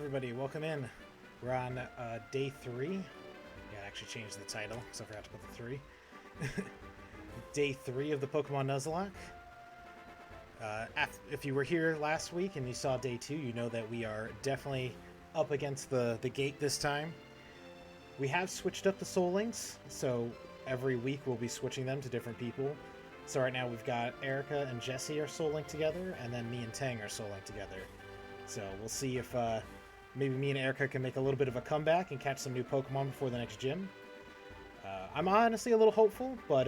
everybody, welcome in. We're on day 3. Yeah, I actually changed the title, because I forgot to put the 3. Day 3 of the Pokemon Nuzlocke. If you were here last week and you saw day 2, you know that we are definitely up against the gate this time. We have switched up the Soul Links, so every week we'll be switching them to different people. So right now we've got Erica and Jesse are Soul Linked together, and then me and Tang are Soul Linked together. So we'll see if maybe me and Erica can make a little bit of a comeback and catch some new Pokemon before the next gym. I'm honestly a little hopeful, but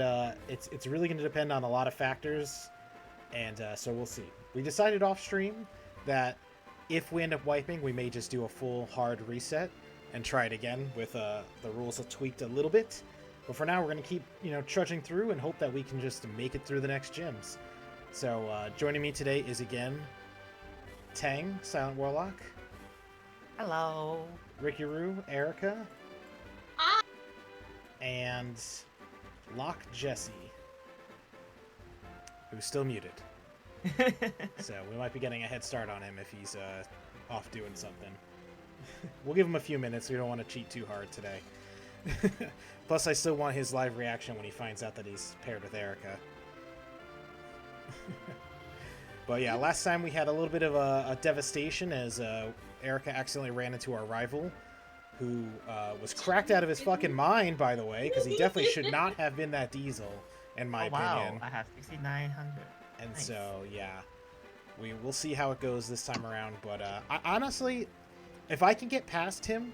it's really going to depend on a lot of factors, and so we'll see. We decided off stream that if we end up wiping, we may just do a full hard reset and try it again with the rules tweaked a little bit. But for now, we're going to keep trudging through and hope that we can just make it through the next gyms. So joining me today is again Tang, Silent Warlock. Hello. Ricky Roo, Erica. Ah! And Lock Jesse, who's still muted. So we might be getting a head start on him if he's off doing something. We'll give him a few minutes. We don't want to cheat too hard today. Plus, I still want his live reaction when he finds out that he's paired with Erica. But yeah, last time we had a little bit of a devastation as Erica accidentally ran into our rival, who was cracked out of his fucking mind, by the way, because he definitely should not have been that Diesel, in my opinion. Wow, I have 6,900. And Nice. so, yeah, we'll see how it goes this time around. But honestly, if I can get past him,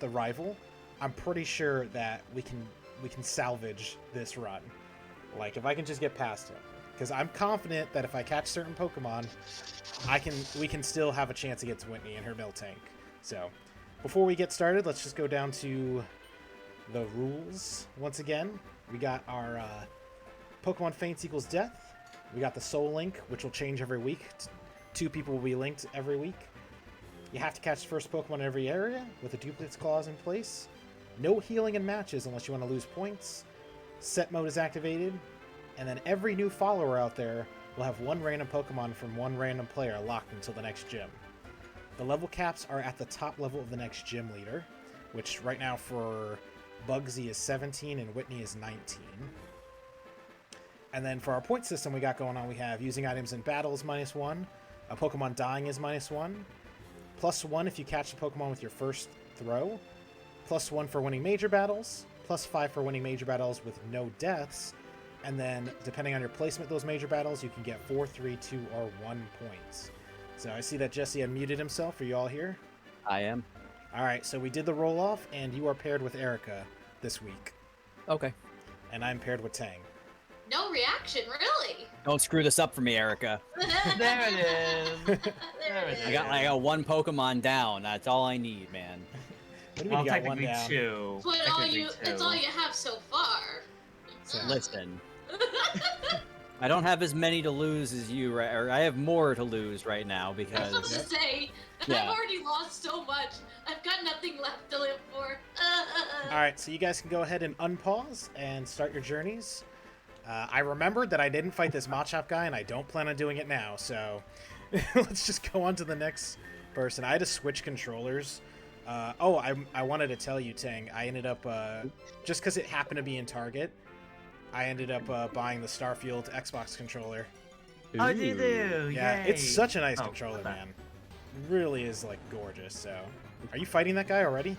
the rival, I'm pretty sure that we can salvage this run. Like, if I can just get past him. Because I'm confident that if I catch certain Pokemon, we can still have a chance against Whitney and her Miltank. So, before we get started, let's just go down to the rules once again. We got our Pokemon Faints equals Death. We got the Soul Link, which will change every week. 2 people will be linked every week. You have to catch the first Pokemon in every area with a Duplicate's Clause in place. No healing in matches unless you want to lose points. Set mode is activated. And then every new follower out there will have 1 random Pokemon from 1 random player locked until the next gym. The level caps are at the top level of the next gym leader, which right now for Bugsy is 17 and Whitney is 19. And then for our point system we got going on, we have using items in battle is -1, a Pokemon dying is -1, +1 if you catch a Pokemon with your first throw, +1 for winning major battles, +5 for winning major battles with no deaths, and then depending on your placement of those major battles, you can get 4, 3, 2, or 1 points. So I see that Jesse unmuted himself. Are you all here? I am. Alright, so we did the roll-off, and you are paired with Erica this week. Okay. And I'm paired with Tang. No reaction, really? Don't screw this up for me, Erica. There it is. There There it it I is. got 1 Pokemon down. That's all I need, man. What do you mean Well, you got one technically down? 2. But Technically it's all you have so far. So- Listen, I don't have as many to lose as you, or I have more to lose right now I was because supposed to say, Yeah. I've already lost so much. I've got nothing left to live for. Alright, so you guys can go ahead and unpause and start your journeys. I remembered that I didn't fight this Machop guy, and I don't plan on doing it now, so let's just go on to the next person. I had to switch controllers. I wanted to tell you, Tang, I ended up, just because it happened to be in Target, I ended up buying the Starfield Xbox controller. Oh, do you do? Yeah, Yay. it's such a nice Oh, controller, okay. man. It really is, like, gorgeous, so... Are you fighting that guy already?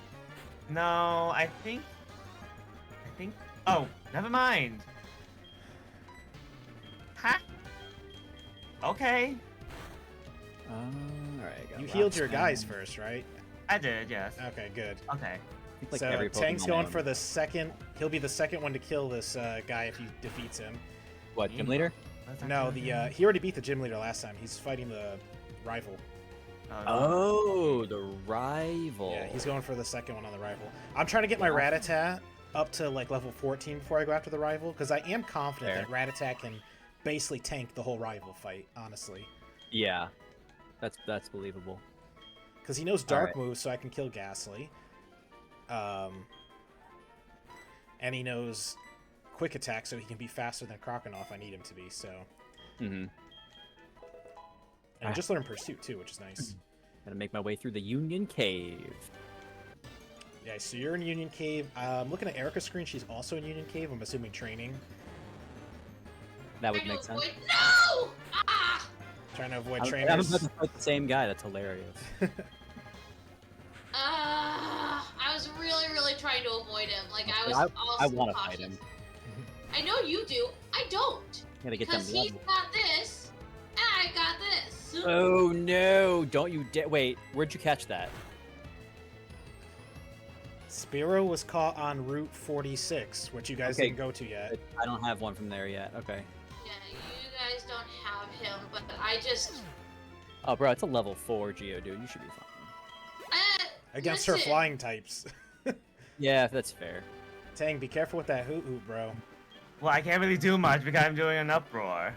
No, I think... Oh, never mind. Ha! Okay. Alright, You healed your guys first, right? I did, yes. Okay, good. Okay. Like so every Tang's Pokemon going I for own. the second. He'll be the second one to kill this guy if he defeats him. What, gym leader? What's that No, gonna the do? he already beat the gym leader last time. He's fighting the rival. Oh, the rival. Yeah, he's going for the second one on the rival. I'm trying to get my Rattata up to like level 14 before I go after the rival because I am confident that Rattata can basically tank the whole rival fight. Honestly, Yeah, that's believable. because he knows dark Alright. moves, so I can kill Ghastly. And he knows quick attack, so he can be faster than Croconaw if I need him to be. So, Mm-hmm. and just learn Pursuit too, which is nice. Gonna make my way through the Union Cave. Yeah, so you're in Union Cave. Looking at Erica's screen, she's also in Union Cave. I'm assuming training. That would Trying to make sense. avoid- No! Ah! Trying to avoid I'm trainers. about to fight the same guy. That's hilarious. I was really trying to avoid him. Like I was I also want to cautious. fight him. I know you do. I don't. Gotta get them Because he's level. got this, and I got this. Oh no! Don't you dare! Wait, where'd you catch that? Spiro was caught on Route 46, which you guys Okay. didn't go to yet. I don't have one from there yet. Okay. Yeah, you guys don't have him, but I just. Oh, bro, it's a level 4 Geodude. You should be fine. Against her listen, flying types. Yeah, that's fair. Tang, be careful with that hoot hoot, bro. Well, I can't really do much because I'm doing an uproar.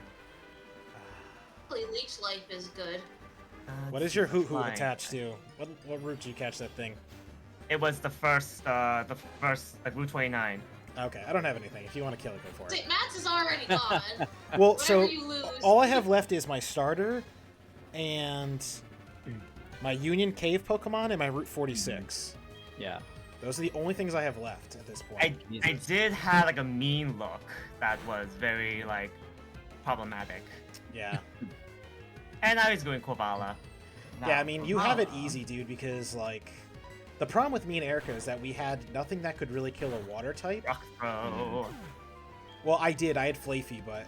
Leech life is good. What is your hoot hoot Flying. attached to? What route did you catch that thing? It was the first like Route 29. Okay, I don't have anything. If you want to kill it, go for it. See, Matt's is already gone. Well, Whatever so you lose. all I have left is my starter and my Union Cave Pokemon and my Route 46. Yeah. Those are the only things I have left at this point. I did have like a mean look that was very like problematic. Yeah. And now he's going Kovala. Yeah, I mean, you have it easy, dude, because, like, the problem with me and Erica is that we had nothing that could really kill a water type. Rock throw. Well, I did. I had Flaffy, but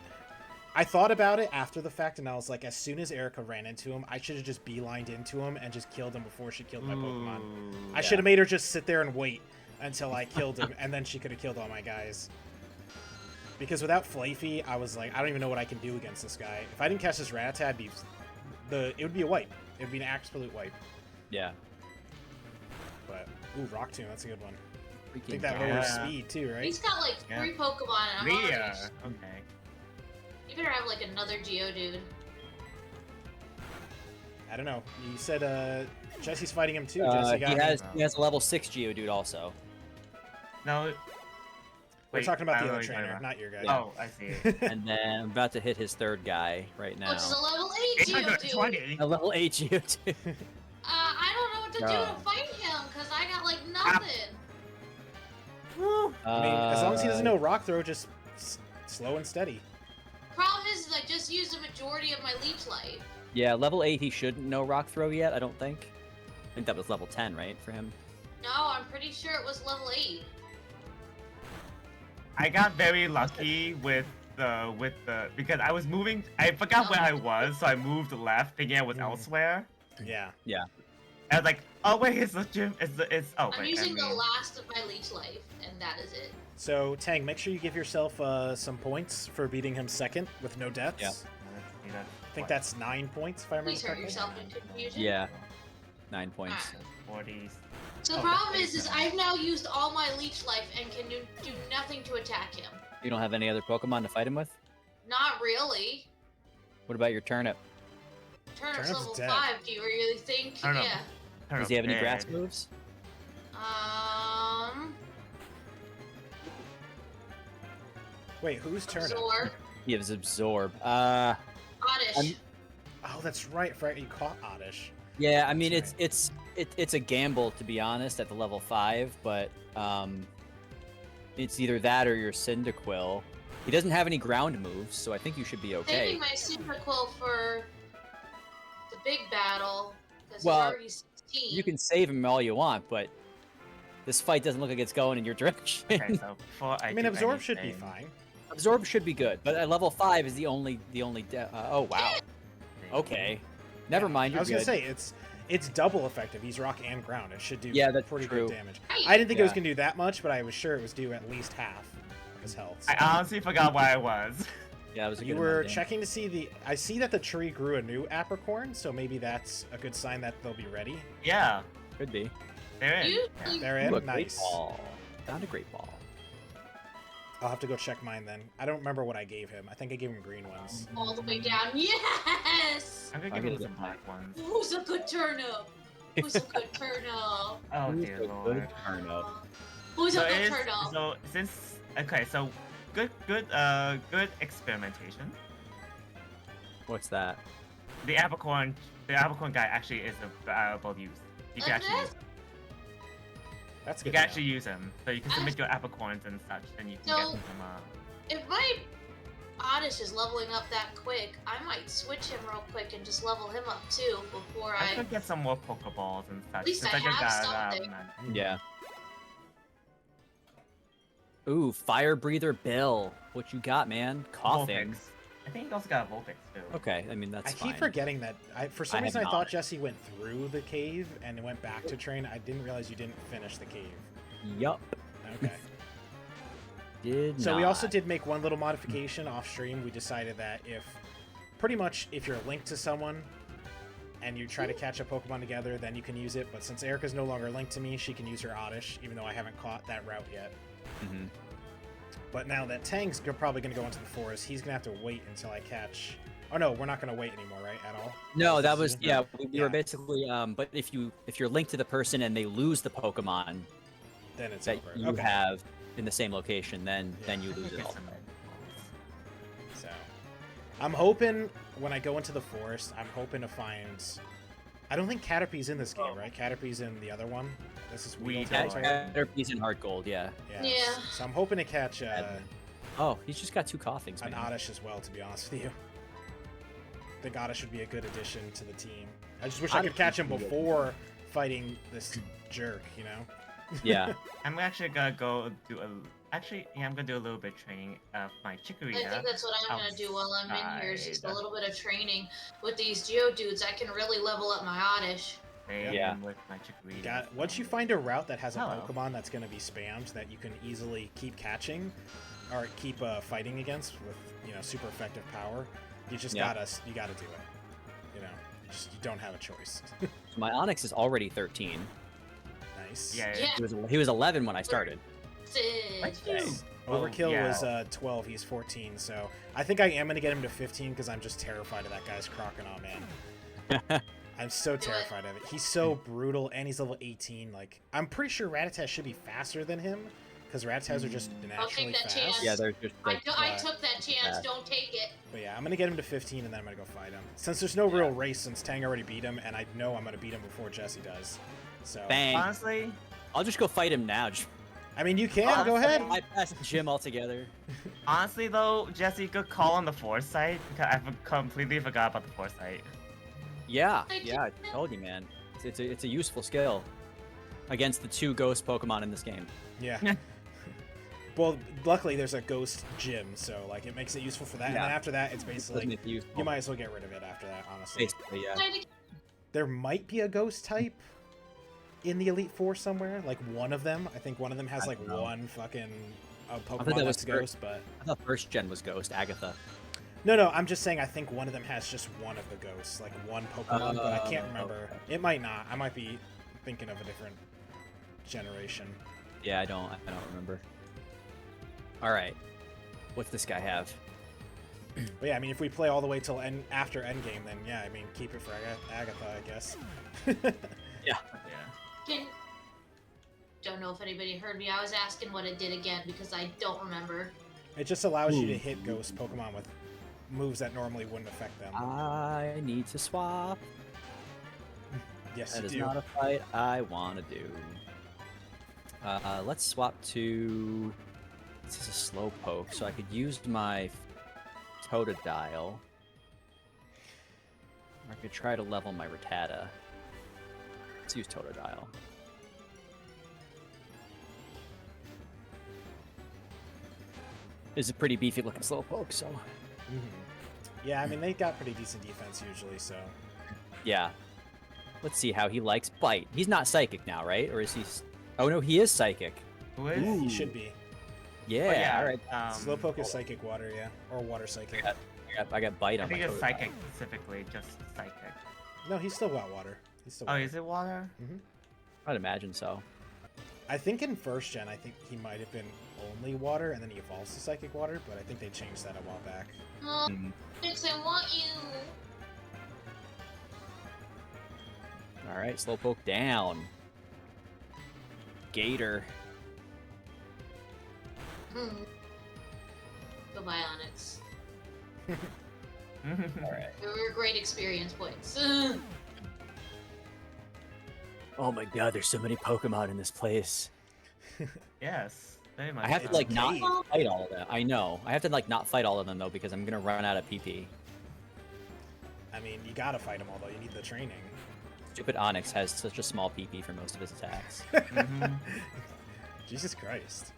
I thought about it after the fact, and I was like, as soon as Erica ran into him, I should have just beelined into him and just killed him before she killed my Pokemon. I should have made her just sit there and wait until I killed him, and then she could have killed all my guys. Because without Flaffy, I was like, I don't even know what I can do against this guy. If I didn't catch this Rattata, it would be a wipe. It would be an absolute wipe. Yeah. But, ooh, Rock Tomb, that's a good one. I Freaking think that Yeah. lowers speed, too, right? He's got like Yeah. 3 Pokemon and I'm Leah. already. Okay. You better have like another Geodude. I don't know. You said, Jesse's fighting him, too. he Jesse got him. has a level 6 Geodude also. No. We're wait, talking about I the know other what you're trainer, talking not your guy. about. Oh, I see. And then I'm about to hit his third guy right now. Which is a level 8 It's like a Geodude. 20. A level 8 Geodude. I don't know what to do Oh. to fight him because I got like nothing. I mean, as long as he doesn't know Rock Throw, just slow and steady. Problem is I just used a majority of my leech life. Yeah, level 8 he shouldn't know Rock Throw yet, I don't think. I think that was level 10, right, for him? No, I'm pretty sure it was level 8. I got very lucky with the because I was moving. I forgot where I was, so I moved left, thinking I was elsewhere. Yeah. I was like, oh wait, it's the gym. Oh I'm wait. using I mean, the last of my leech life, and that is it. So, Tang, make sure you give yourself some points for beating him second with no deaths. Yeah. I think that's 9 points, if I remember Please hurt correctly. yourself in confusion. Yeah. 9 points. Alright. 40s. So the Oh, problem is I've now used all my leech life and can do nothing to attack him. You don't have any other Pokemon to fight him with? Not really. What about your turnip? Turnip's Turnip's level dead. 5. Do you really think? Turnip. Yeah. Does he have any grass moves? Wait, who's turn? Absorb. He has Absorb. Oddish. Oh, that's right. I forgot you caught Oddish. Yeah, I mean That's it's a gamble to be honest at the level 5, but it's either that or your Cyndaquil. He doesn't have any ground moves, so I think you should be okay. Saving my Cyndaquil for the big battle because Well, he's already 16. You can save him all you want, but this fight doesn't look like it's going in your direction. Okay, so before I I mean, do Absorb should be anything- fine. Absorb should be good, but at level 5 is the only oh wow. Okay. Never mind, I you're was good. gonna say it's double effective. He's rock and ground. It should do Yeah, that's pretty true. good damage. Right. I didn't think it was Yeah. gonna do that much, but I was sure it was due at least half of his health. I honestly forgot where I was. Yeah, it was a You good were amount of damage. checking to see the. I see that the tree grew a new apricorn, so maybe that's a good sign that they'll be ready. Yeah, Could be. they're in. Usually, They're Ooh, a in. great Nice. ball. Found a great ball. I'll have to go check mine then. I don't remember what I gave him. I think I gave him green ones. all the way down. Yes! I'm gonna I'll give get him it some back. black ones. Who's a good turnip? Who's a good turnip? Oh Who's dear a good lord. turnip? Who's a So good it's turnip? so since so good experimentation. What's that? the apricorn guy actually is a valuable use. You can actually use him. That's You good. can to know. actually use him. So you can submit your apricorns and such, and you can get So- some. If my Oddish is leveling up that quick, I might switch him real quick and just level him up too before I I. could get some more Pokeballs and such. least since I just have got, something. Yeah. Ooh, Fire Breather Bill. What you got, man? Coughing. Vulpix. I think he also got a Vulpix too. Okay, I mean that's I fine. keep forgetting that. For some I reason, have I thought not. Jesse went through the cave and went back to train. I didn't realize you didn't finish the cave. Yup. Okay. Did So we also not. did make one little modification off stream. We decided that if you're linked to someone and you try to catch a Pokemon together, then you can use it. But since Erica's no longer linked to me, she can use her Oddish, even though I haven't caught that route yet. Mhm. But now that Tang's probably going to go into the forest, he's going to have to wait until I catch... Oh no, we're not going to wait anymore, right? At all? No, that was See? yeah. We Yeah. were basically but if you're linked to the person and they lose the Pokemon Then it's that over. you Okay. have in the same location, then you I lose could it get all. some. So, I'm hoping when I go into the forest, I'm hoping to find... I don't think Caterpie's in this game, right? Caterpie's in the other one. This is Weedle Weedle. territory. Caterpie's in Heart Gold, yeah. Yeah. So I'm hoping to catch Oh, he's just got 2 coughings, an man. Oddish as well, to be honest with you. I think Oddish would be a good addition to the team. I just wish I could Oddish catch him would be good. before fighting this jerk, you know? Yeah. I'm actually gonna go do a. Actually, yeah, I'm gonna do a little bit of training of my I Chikorita. think that's what I'm gonna do while I'm in here. Is just a outside. little bit of training with these Geodudes. I can really level up my Oddish. Yeah. With my Chikorita. Once you find a route that has a Hello. Pokemon that's going to be spammed that you can easily keep catching or keep fighting against with, super effective power, you just Yeah. gotta do it. You don't have a choice. So my Onyx is already 13. Nice. Yeah. Yeah. He was 11 when I started. Sick. Overkill yeah. was 12. He's 14. So I think I am going to get him to 15 because I'm just terrified of that guy's Croconaw, man. I'm so terrified of it. He's so brutal, and he's level 18. Like, I'm pretty sure Rattatas should be faster than him because Rattatas are just naturally that fast. chance. Yeah, they're just like, I took that chance. Yeah. Don't take it. But yeah, I'm going to get him to 15, and then I'm going to go fight him. Since there's no real race, since Tang already beat him, and I know I'm going to beat him before Jesse does. So, bang. Honestly, I'll just go fight him now. Just I mean, you can. Go ahead. bypass the gym altogether. though, Jesse, good call on the foresight because I completely forgot about the foresight. Yeah, I yeah, I did- told you, man. It's a useful skill against the 2 ghost Pokemon in this game. Yeah. Well, luckily there's a ghost gym, so like it makes it useful for that. And Yeah. then after that, it's Doesn't basically it useful? you might as well get rid of it after that. Honestly, Basically, yeah. there might be a ghost type in the Elite Four somewhere. Like one of them, I think one of them has I like don't know. one fucking that Pokemon was that's for- ghost. But I thought first gen was Ghost, Agatha. no, I'm just saying I think one of them has just one of the ghosts, like one Pokemon, but I can't remember. okay. It might not. I might be thinking of a different generation. Yeah, I don't remember. All right, what's this guy have? But yeah, I mean, if we play all the way till after Endgame, then yeah, I mean, keep it for Agatha, I guess. Yeah. Don't know if anybody heard me. I was asking what it did again because I don't remember. It just allows you to Ooh. hit ghost Pokemon with moves that normally wouldn't affect them. I need to swap. Yes, That you is do. not a fight I want to do. Let's swap to. This is a slow poke, so I could use my Totodile. Or I could try to level my Rattata. Let's use Totodile. It's a pretty beefy looking Slowpoke, so Mhm. Yeah, I mean, they got pretty decent defense usually, so. yeah. Let's see how he likes Bite. He's not Psychic now, right? Or is he? Oh no, he is Psychic. Who is? He should be. Yeah. Oh, yeah. All right. Slowpoke is Psychic Water, yeah. Or Water Psychic. I got Bite I on my think it's Totodile. psychic specifically, just psychic. No, he's still got Water. He's still Oh, water. is it water? I'd imagine so. I think in first gen, I think he might have been only Water, and then he evolves to Psychic Water, but I think they changed that a while back. Oh, Mhm. Nix, I want you. All right, Slowpoke down. Gator. Hmm. Goodbye, Onyx. All right. They were great experience points. Oh my god, there's so many Pokemon in this place. Yes, very much. I have to so. like not cave. fight all of them. I know. I have to like not fight all of them though because I'm gonna run out of PP. I mean, you gotta fight them all though. You need the training. Stupid Onyx has such a small PP for most of his attacks. Mhm. Jesus Christ.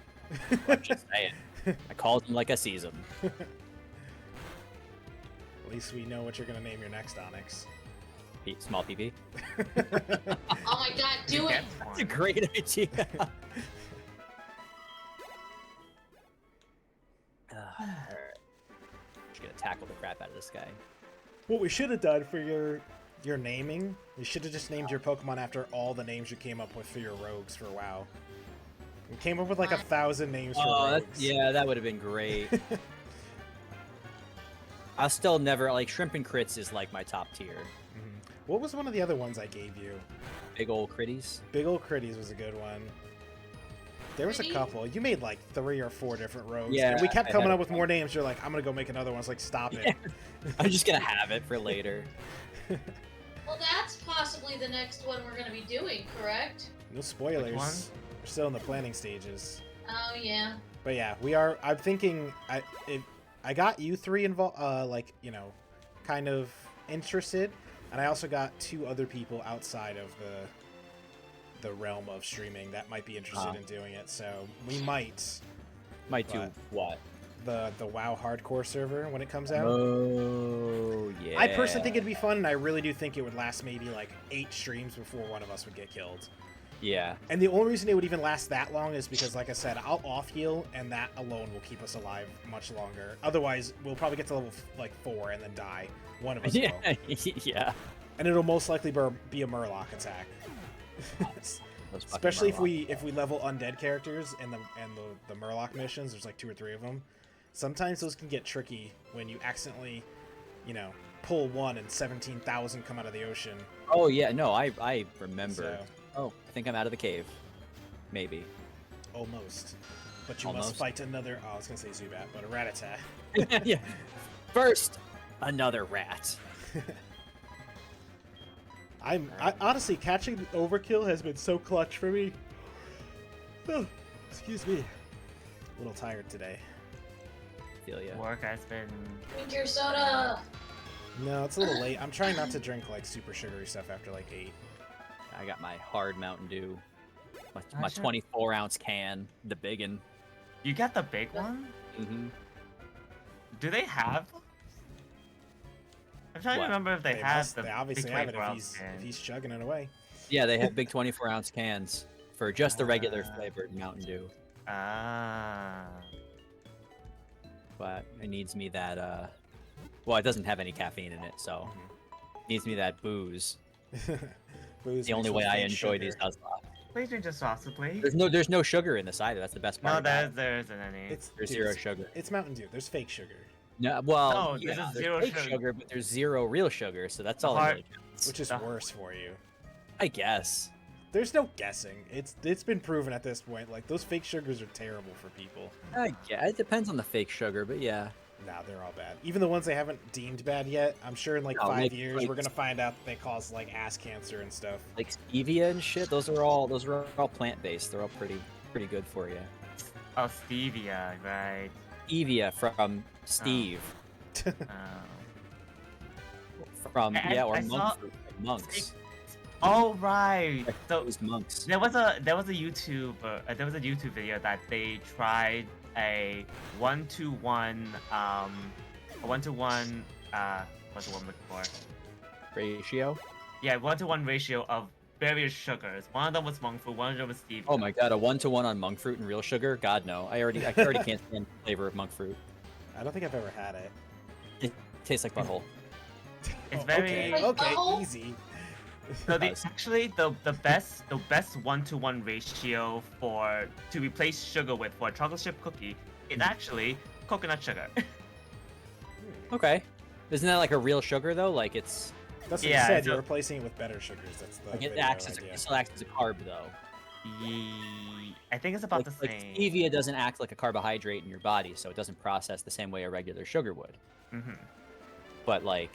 I'm just saying. I called him like I sees him. At least we know what you're gonna name your next Onyx. Small PP. Oh my god, do it! Gets That's a one. great idea. Alright. Just gonna tackle the crap out of this guy. What we should have done for your naming, we should have just named your Pokemon after all the names you came up with for your rogues for WoW. We came up with like 1,000 names for Oh, rogues. yeah, that would have been great. I'll still never like Shrimp and Crits is like my top tier. Mhm. What was one of the other ones I gave you? Big old Critties. Big Ol' Critties was a good one. There was a Critty? couple. You made like 3 or 4 different rogues. Yeah, and we kept I coming had up with more names. You're like, I'm gonna go make another one. It's like, stop it. I'm just gonna have it for later. Well, that's possibly the next one we're gonna be doing, correct? No spoilers. one? We're still in the planning stages. Oh yeah. But yeah, we are. I'm thinking. I got you 3 involved. Like, you know, kind of interested, and I also got 2 other people outside of the realm of streaming that might be interested in doing it. So we might Might do But- what? the WoW hardcore server when it comes out. Oh yeah. I personally think it'd be fun, and I really do think it would last maybe like 8 streams before one of us would get killed. Yeah. And the only reason it would even last that long is because, like I said, I'll off heal, and that alone will keep us alive much longer. Otherwise, we'll probably get to level like 4 and then die. One of us Yeah. will. Yeah. And it'll most likely be a Murloc attack. Those fucking Especially Murlocs. if we level undead characters and the Murloc missions. There's like 2 or 3 of them. Sometimes those can get tricky when you accidentally, you know, pull one and 17,000 come out of the ocean. Oh yeah. No, I remember. So, Oh, I think I'm out of the cave. Maybe. almost. But you Almost. must fight another. Oh, I was gonna say Zubat, but a Rattata. Yeah. First, another rat. Honestly, catching Overkill has been so clutch for me. Oh, excuse me. A little tired today. Feel ya. Work has been. Drink your soda. No, it's a little late. I'm trying not to drink like super sugary stuff after like 8. I got my hard Mountain Dew. My Gotcha. 24-ounce can, the biggin. You got the big one? Mm-hmm. Do they have? I'm trying What? to remember if they have the They obviously big have it 24 if ounce can. he's chugging it away. Yeah, they have big 24-ounce cans for just the regular Ah. flavored Mountain Dew. Ah. But it needs me that, well, it doesn't have any caffeine in it, so it needs me that booze. Booze The only mixed way with I fake enjoy sugar. these Nuzlocke. Please drink responsibly. There's no sugar in this either. That's the best part. No, about it. there isn't any. It's, There's dude, zero it's- sugar. It's Mountain Dew. There's fake sugar, No, well, No, yeah, this is there's zero fake sugar. sugar, but there's zero real sugar, so that's all that Hard- really counts. which is Ah. worse for you. I guess. There's no guessing. It's been proven at this point. Like those fake sugars are terrible for people. Yeah, it depends on the fake sugar, but yeah. Nah, they're all bad. Even the ones they haven't deemed bad yet. I'm sure in like No, 5 like- years like- we're gonna find out that they cause like ass cancer and stuff. Like stevia and shit, those are all plant-based. They're all pretty good for you. Oh, stevia, right? Stevia from Steve. Oh. From I- yeah, I or saw- monks. Monks. Oh right. So Those monks. there was a YouTube video that they tried a 1-to-1 what's the one looking for? Ratio. Yeah, 1-to-1 ratio of various sugars. One of them was monk fruit, one of them was stevia. Oh my god, a 1-to-1 on monk fruit and real sugar? God no. I already can't stand the flavor of monk fruit. I don't think I've ever had it. It tastes like butthole. It's Oh, very Like okay, butthole? easy. so Nice. actually the best 1-to-1 ratio to replace sugar with for a chocolate chip cookie is actually coconut sugar. Okay. Isn't that like a real sugar though? Like it's That's what Yeah, you said. so- You're replacing it with better sugars. That's the like it video idea. still acts as a carb though. I think it's about Like, the like same. stevia doesn't act like a carbohydrate in your body, so it doesn't process the same way a regular sugar would. hmm but like,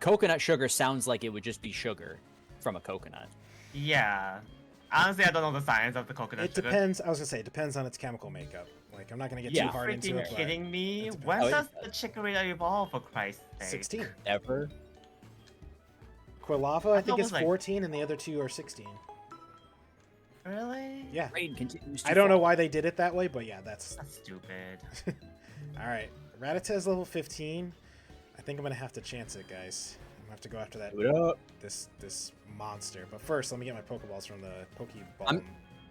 coconut sugar sounds like it would just be sugar from a coconut. Yeah. Honestly, I don't know the science of the coconut It sugar. depends. I was gonna say it depends on its chemical makeup. Like I'm not gonna get Yeah. too hard into Freaking it. But kidding me? it depends. When Oh, it does does. the chikorita evolve, for Christ's sake? 16. Ever? Quilava, I I think thought it is was like- 14, and the other two are 16. Really? Yeah. Rain continues to I don't know fall. why they did it that way, but yeah, that's That's stupid. all right. Rattatas level 15. I think I'm gonna have to chance it, guys. I'm gonna have to go after that Do it up. this monster. But first, let me get my Pokeballs from the Pokeball I'm-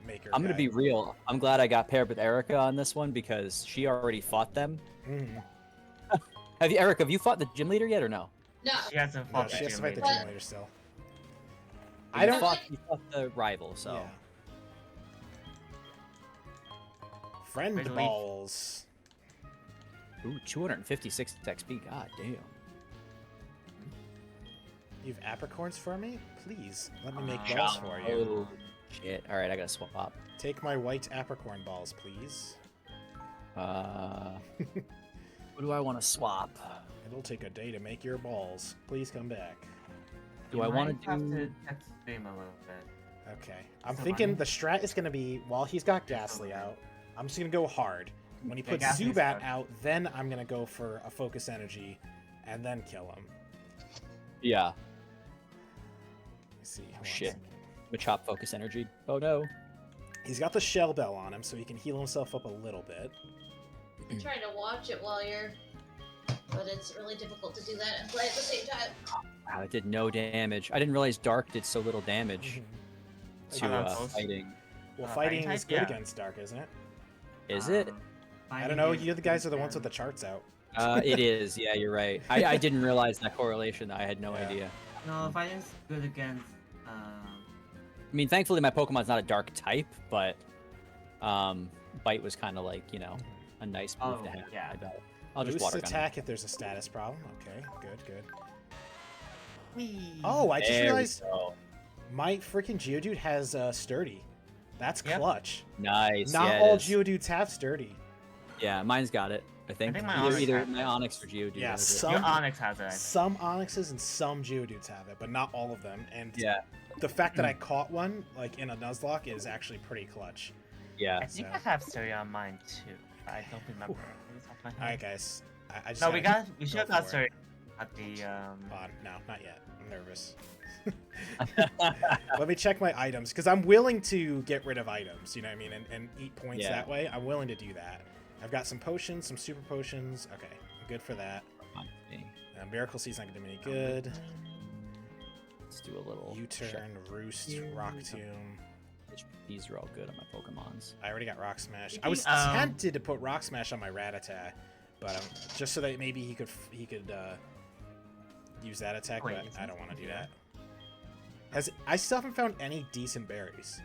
maker. I'm gonna guy. be real. I'm glad I got paired with Erica on this one because she already fought them. Mhm. Erica, have you fought the gym leader yet or no? No. She hasn't No, fought she the has to fight the gym gym leader. leader still. You I don't. fought the rival, so. Yeah. Friend Where's the leaf? balls. Ooh, 256 XP. God damn. You have apricorns for me? Please, let me make Ah. balls for you. Oh, shit. All right, I gotta swap. Take my white apricorn balls, please. What do I want to swap? It'll take a day to make your balls. Please come back. Do You I want might have to do? to text him a little bit. Okay. I'm So thinking funny. the strat is going to be, while he's got Ghastly out, I'm just going to go hard. When he Yeah, puts Ghastly's Zubat hard. out, then I'm going to go for a Focus Energy and then kill him. Yeah. Let me see. Hold on a Shit. second. Machop focus energy. Oh no. He's got the Shell Bell on him, so he can heal himself up a little bit. I'm trying to watch it while you're, but it's really difficult to do that and play at the same time. Wow, it did no damage. I didn't realize Dark did so little damage to that's fighting. Well, Fighting fighting is type, good yeah. against Dark, isn't it? Is it? I don't know. You the guys are the ones with the charts out. It is. Yeah, you're right. I didn't realize that correlation. I had no Yeah. idea. No, fighting's good against. I mean, thankfully my Pokemon's not a Dark type, but Bite was kind of like, you know, a nice move to Oh, have. yeah. I bet. I'll just Boost water gun him. attack if there's a status problem. Okay, good. Whee! Oh, I just There we realized go. my freaking Geodude has Sturdy. That's Yep. clutch. Nice. Not yeah, it all is. Geodudes have Sturdy. Yeah, mine's got it. I think. think my either Onyx either has my it. Onyx or Geodude. Yeah, has it. some- Your Onyx has it. I think. Some Onyxes and some Geodudes have it, but not all of them. And Yeah. the fact that I caught one like in a Nuzlocke is actually pretty clutch. Yeah. I think So- I have Surya on mine too. I don't remember. Off the top of my All right, head. guys. I just No, we gotta should have go got for it. Surya at the Hold on. No, not yet. I'm nervous. Let me check my items because I'm willing to get rid of items. You know what I mean, and eat points Yeah. that way. I'm willing to do that. I've got some potions, some super potions. Okay, I'm good for that. Miracle Seed's not gonna do me any good. Let's do a little. U-turn, Roost, Rock Tomb. These are all good on my Pokemons. I already got Rock Smash. Maybe, I was um, tempted to put Rock Smash on my Rattata, but just so that maybe he could use that attack. Wait, But is I this don't want to do easier? that. I still haven't found any decent berries.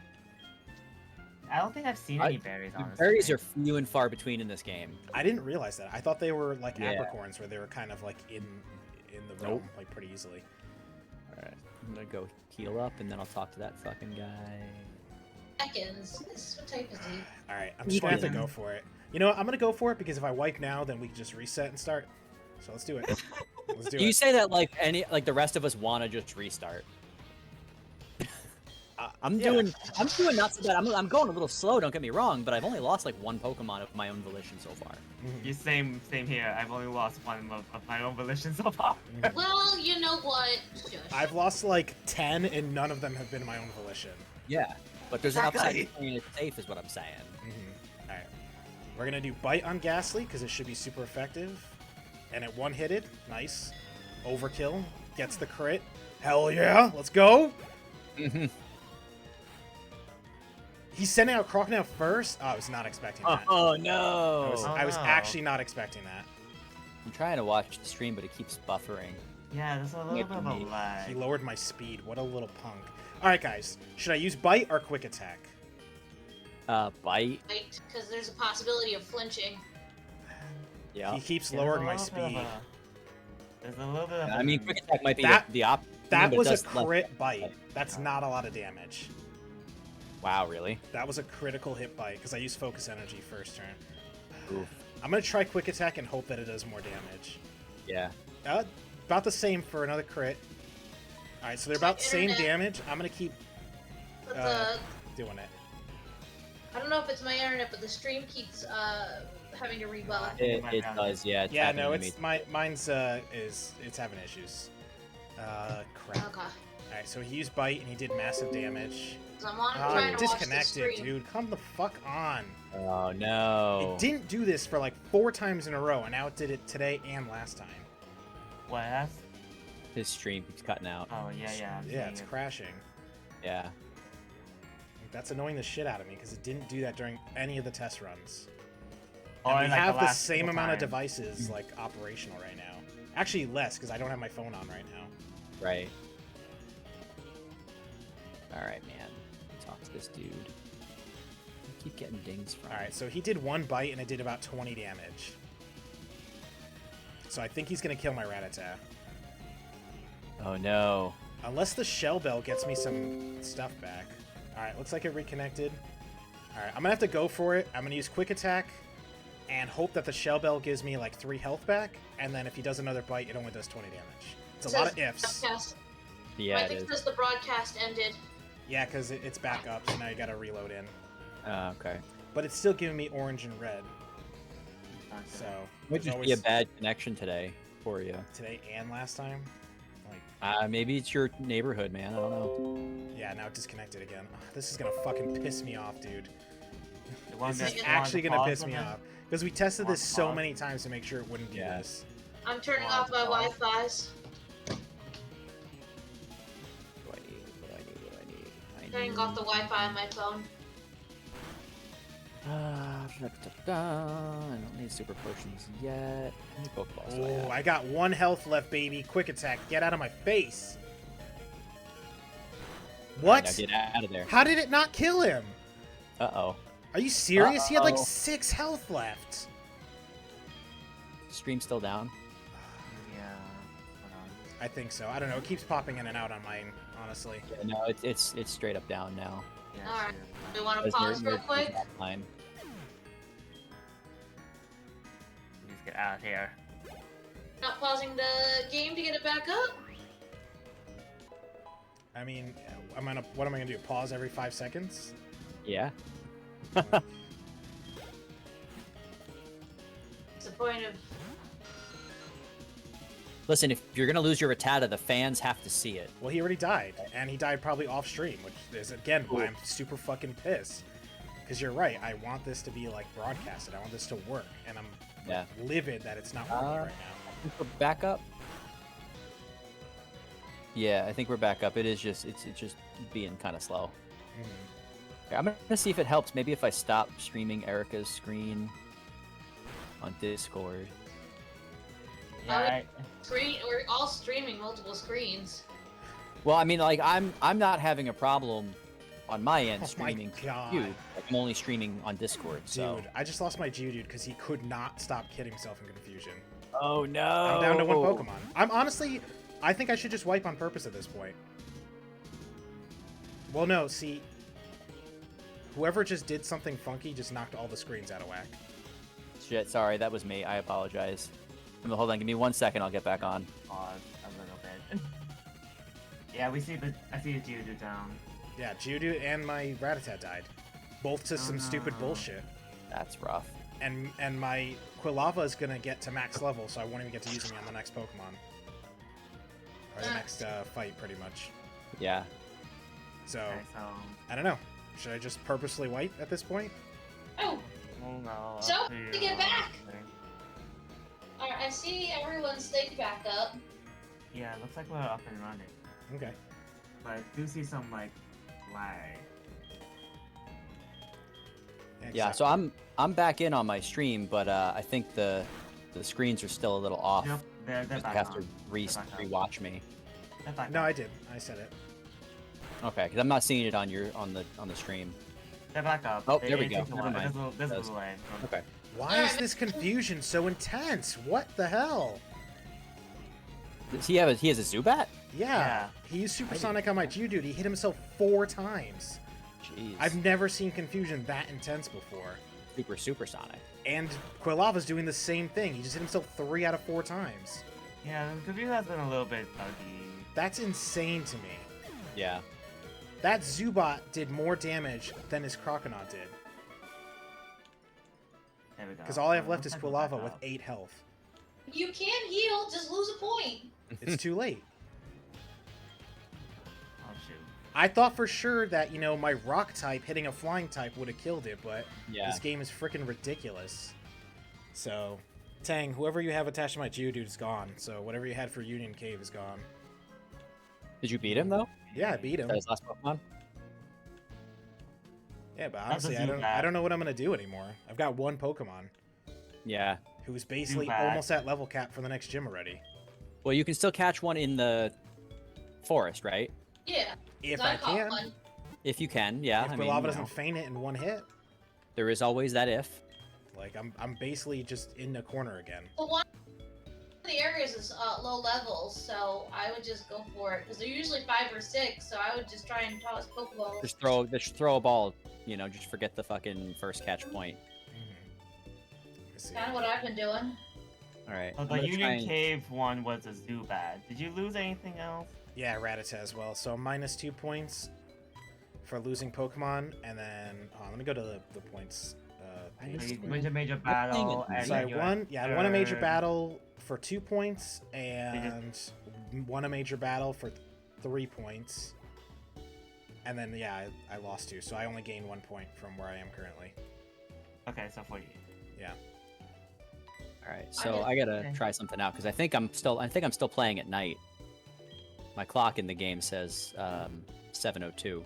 I don't think I've seen any berries The honestly. berries are few and far between in this game. I didn't realize that. I thought they were like Yeah. apricorns, where they were kind of like in the realm, like pretty easily. All right, I'm gonna go heal up, and then I'll talk to that fucking guy. Ekans. What type is he? All right, I'm just gonna have to Poison. go for it. You know what? I'm gonna go for it because if I wipe now, then we can just reset and start. So let's do it. Let's do You it. say that like the rest of us want to just restart. I'm Yeah. doing not so bad. I'm going a little slow. Don't get me wrong, but I've only lost like one Pokemon of my own volition so far. Mhm. You same here. I've only lost one of my own volition so far. Well, you know what? Shush. I've lost like 10, and none of them have been my own volition. Yeah, but there's an Exactly. upside to playing it safe, is what I'm saying. All right, we're gonna do Bite on Ghastly because it should be super effective, and it one-hitted. Nice. Overkill gets the crit. Hell yeah! Let's go. He's sending out Crocodile first. Oh, I was not expecting that. Oh no! I was no. actually not expecting that. I'm trying to watch the stream, but it keeps buffering. Yeah, there's a little Might bit of be a me. He lag. lowered my speed. What a little punk. All right, guys. Should I use Bite or Quick Attack? Bite. Right, because there's a possibility of flinching. Yeah. He keeps There's lowering a my little bit of speed. There's a little bit of. I mean, quick attack might be That- the op. That but it was a does less- crit bite. That's not a lot of damage. Wow, really? That was a critical hit bite because I used Focus Energy first turn. Oof. I'm gonna try Quick Attack and hope that it does more damage. Yeah. About the same for another crit. All right, so they're about the same damage. I'm gonna keep But doing it. I don't know if it's my internet, but the stream keeps having to rebuff. It does, yeah. It's Yeah, happening no, to me. it's mine's it's having issues. Crap. Okay. All right, so he used bite and he did massive damage. 'Cause I'm trying I'm to watch the disconnected, stream. dude. Come the fuck on. Oh no. It didn't do this for like 4 times in a row, and now it did it today and last time. What else? His stream keeps cutting out. Oh yeah, yeah. I'm Yeah, seeing it's it. crashing. Yeah. That's annoying the shit out of me because it didn't do that during any of the test runs. Or And we like have the last same couple amount of times. devices like operational right now. Actually, less because I don't have my phone on right now. Right. Alright, man. Talk to this dude. I keep getting dings from All right, so he did 1 bite and it did about 20 damage. So I think he's gonna kill my Rattata. Oh no. Unless the Shell Bell gets me some stuff back. Alright, looks like it reconnected. Alright, I'm gonna have to go for it. I'm gonna use Quick Attack and hope that the Shell Bell gives me like 3 health back, and then if he does another bite, it only does 20 damage. It's a lot of ifs. Broadcast. Yeah, I it think is. because the broadcast ended. Yeah, because it's back up, so now you gotta reload in. Okay. But it's still giving me orange and red, Okay. so... Might there's just be a always- bad connection today for you. Today and last time? Like, Maybe it's your neighborhood, man. I don't know. yeah, now it disconnected again. Ugh, this is gonna fucking piss me off, dude. You want This to- is you want actually to gonna pause piss me on it? off. Because we tested Want this to so pause? many times to make sure it wouldn't do Yeah. this. I'm turning Pause, off my pause. Wi-Fi's. What do I need? What do I need? What do I need? Turning off the Wi-Fi on my phone. I don't need super potions yet. How many Pokeballs do I Oh, have? I got 1 health left, baby. Quick Attack. Get out of my face. What? Now get out of there. How did it not kill him? Uh-oh. Are you serious? He had like Uh-oh. 6 health left. Stream still down? Yeah. Hold on. I think so. I don't know. It keeps popping in and out on mine, honestly. Yeah, no, it's straight up down now. Yeah, Alright. sure. We want to Because pause real quick. offline. Let's get out of here. Not pausing the game to get it back up. I mean, what am I gonna do? Pause every 5 seconds? Yeah. What's the point of? Listen, if you're gonna lose your Rattata, the fans have to see it. Well, he already died, and he died probably off stream, which is again why Ooh. I'm super fucking pissed. Because you're right, I want this to be like broadcasted. I want this to work, and I'm Yeah. livid that it's not working right now. I think we're back up. Yeah, I think we're back up. It's just being kind of slow. Mhm. Okay, I'm gonna see if it helps. Maybe if I stop streaming Erica's screen on Discord. Yeah, I, We're all streaming multiple screens. Well, I mean, like I'm not having a problem on my end Oh my streaming God. you. Like, I'm only streaming on Discord. So. Dude, I just lost my Geodude because he could not stop kidding himself in confusion. Oh no! I'm down to 1 Pokemon. I'm honestly, I think I should just wipe on purpose at this point. Well, no, see, whoever just did something funky just knocked all the screens out of whack. Shit, sorry, that was me. I apologize. Hold on, give me 1 second. I'll get back on. pause a little bit. Yeah, I see the Geodude down. Yeah, Geodude and my Rattata died. Both to some stupid no. bullshit. That's rough. And my Quilava is gonna get to max level, so I won't even get to use him on the next Pokemon. Or the next fight, pretty much. Yeah. So, Okay, so I don't know. Should I just purposely wipe at this point? Oh, we'll go So, up to get back. Okay. alright. I see everyone's stayed back up. Yeah, it looks like we're up and running, Okay. but I do see some like lag. Yeah. So I'm back in on my stream, but I think the screens are still a little off. Yep, they're Just back have on. to They're back on. rewatch me. They're back No, on. I did. I said it. Okay, because I'm not seeing it on the stream. They're back up. Oh, They- there we it go. takes a Never while. mind. There's a Does. little lag. Okay. Why is this confusion so intense? What the hell? Does he has a Zubat? Yeah. Yeah. He used I didn't- Supersonic on my Geodude. He hit himself 4 times. Jeez. I've never seen confusion that intense before. supersonic. And Quilava's doing the same thing. He just hit himself 3 out of 4 times. Yeah, the computer has been a little bit buggy. That's insane to me. Yeah. That Zubat did more damage than his Croconaut did. There we go. Because all I have left is Let's go back Quilava with up. 8 health. If you can't heal, just lose a point. It's too late. Oh shoot. I thought for sure that, you know, my rock type hitting a flying type would have killed it, but Yeah. this game is freaking ridiculous. So, Tang, whoever you have attached to my Geodude is gone. So whatever you had for Union Cave is gone. Did you beat him though? Yeah, I beat him. Is that his last Pokemon? Yeah, but That's honestly, a I Zubat. don't know what I'm gonna do anymore. I've got one Pokemon Yeah. who's basically Zubat. almost at level cap for the next gym already. Well, you can still catch one in the forest, right? Yeah. If 'cause I caught can. one. If you can, yeah. If I mean, Quilava you doesn't know, feint it in one hit, there is always that if. like I'm basically just in the corner again. The one of the areas is low levels, so I would just go for it because they're usually 5 or 6. So I would just try and toss Pokeballs. Just throw a ball. You know, just forget the fucking first catch point. Let's see. Kind of what I've been doing. All right. So I'm the gonna try Union and- Cave one was a Zubat. Did you lose anything else? Yeah, Rattata as well. So minus 2 points for losing Pokemon, and then I'm gonna go to the points. I Page. So just- you went to major thing battle, is- and So I then you won. had Yeah, I won a major third. battle for 2 points, and won a major battle for 3 points. And then yeah, I lost 2, so I only gained 1 point from where I am currently. Okay, so for you. Yeah. All right. So I gotta Okay. try something out because I think I'm still playing at night. My clock in the game says 7:02,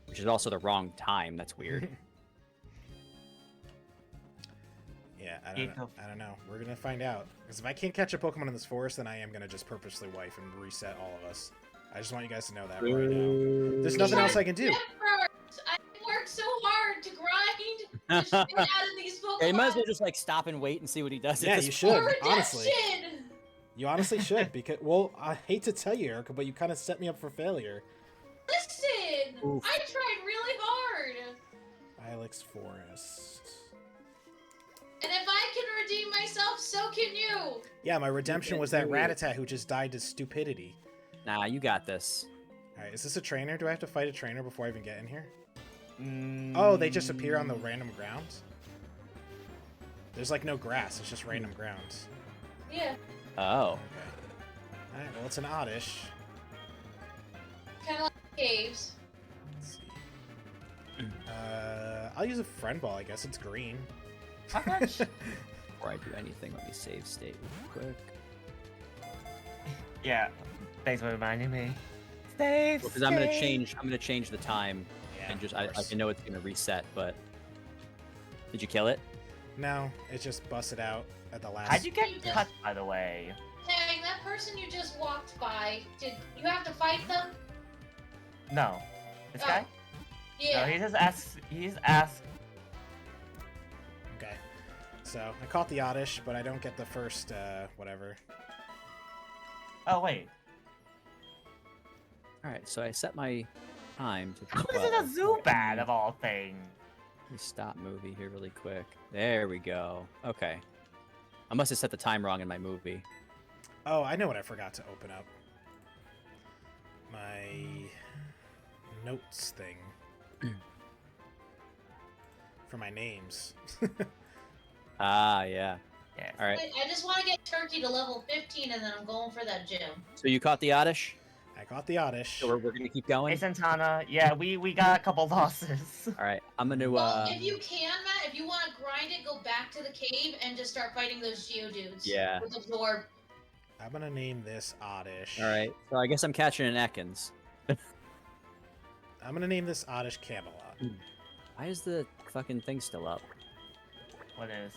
which is also the wrong time. That's weird. Yeah, I Eight don't know. of- I don't know. We're gonna find out. Because if I can't catch a Pokemon in this forest, then I am gonna just purposely wife and reset all of us. I just want you guys to know that right now. There's nothing else I can do. Effort! I worked so hard to grind to get out of these Pokemon. Yeah, you might as well just like stop and wait and see what he does. at Yeah, this you point. should. Honestly, Redemption! you honestly should. Because well, I hate to tell you, Erica, but you kind of set me up for failure. Listen! Oof. I tried really hard! Ilex Forest. And if I can redeem myself, so can you! Yeah, my redemption can was that do it. Rattata who just died to stupidity. Nah, you got this. All right, is this a trainer? Do I have to fight a trainer before I even get in here? Mm, Oh, they just appear on the random ground? There's like no grass, it's just random ground. Yeah, Oh. Okay. Alright, well, it's an oddish. kind of like caves. Let's see. I'll use a friend ball, I guess. It's green. How much? Before I do anything, let me save state real quick. Yeah. Thanks for reminding me. Save. Because I'm gonna save. change the time Yeah, and just of I course. know it's gonna reset, but did you kill it? No, it just busted out at the last. How'd you get cut, by the way? Dang, that person you just walked by, did you have to fight them? No. This Oh, guy? Yeah. No, he just asks. Okay. So, I caught the oddish, but I don't get the first, whatever. Oh wait. All right, so I set my time to. How is it a 12. Zubat of all things? Let me stop movie here really quick. There we go. Okay. I must have set the time wrong in my movie. Oh, I know what I forgot to open up. My notes thing. For my names. Ah, yeah. Yes. All right. I just want to get Turkey to level 15 and then I'm going for that gym. So you caught the oddish. I caught the oddish. So we're gonna keep going. Hey Santana, yeah, we got a couple losses. All right. I'm gonna. Well, if you can, Matt, if you want to grind it, go back to the cave and just start fighting those Geodudes. Yeah. With Absorb. I'm gonna name this oddish. All right. So I guess I'm catching an Ekans. I'm gonna name this oddish Camelot. Why is the fucking thing still up? What is?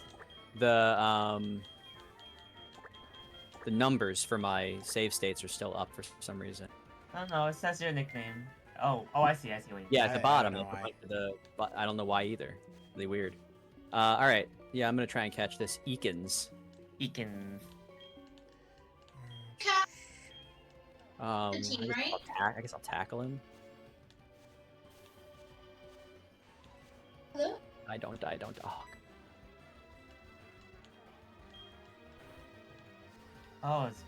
The numbers for my save states are still up for some reason. I don't know. It says your nickname. Oh, I see. What you mean. Yeah, at the I bottom. don't know it's why. like I don't know why either. Really weird. All right. Yeah, I'm gonna try and catch this Ekans. Eakin. Cat. I team, guess right? I guess I'll tackle him. Hello? I don't. Oh. Oh, it's...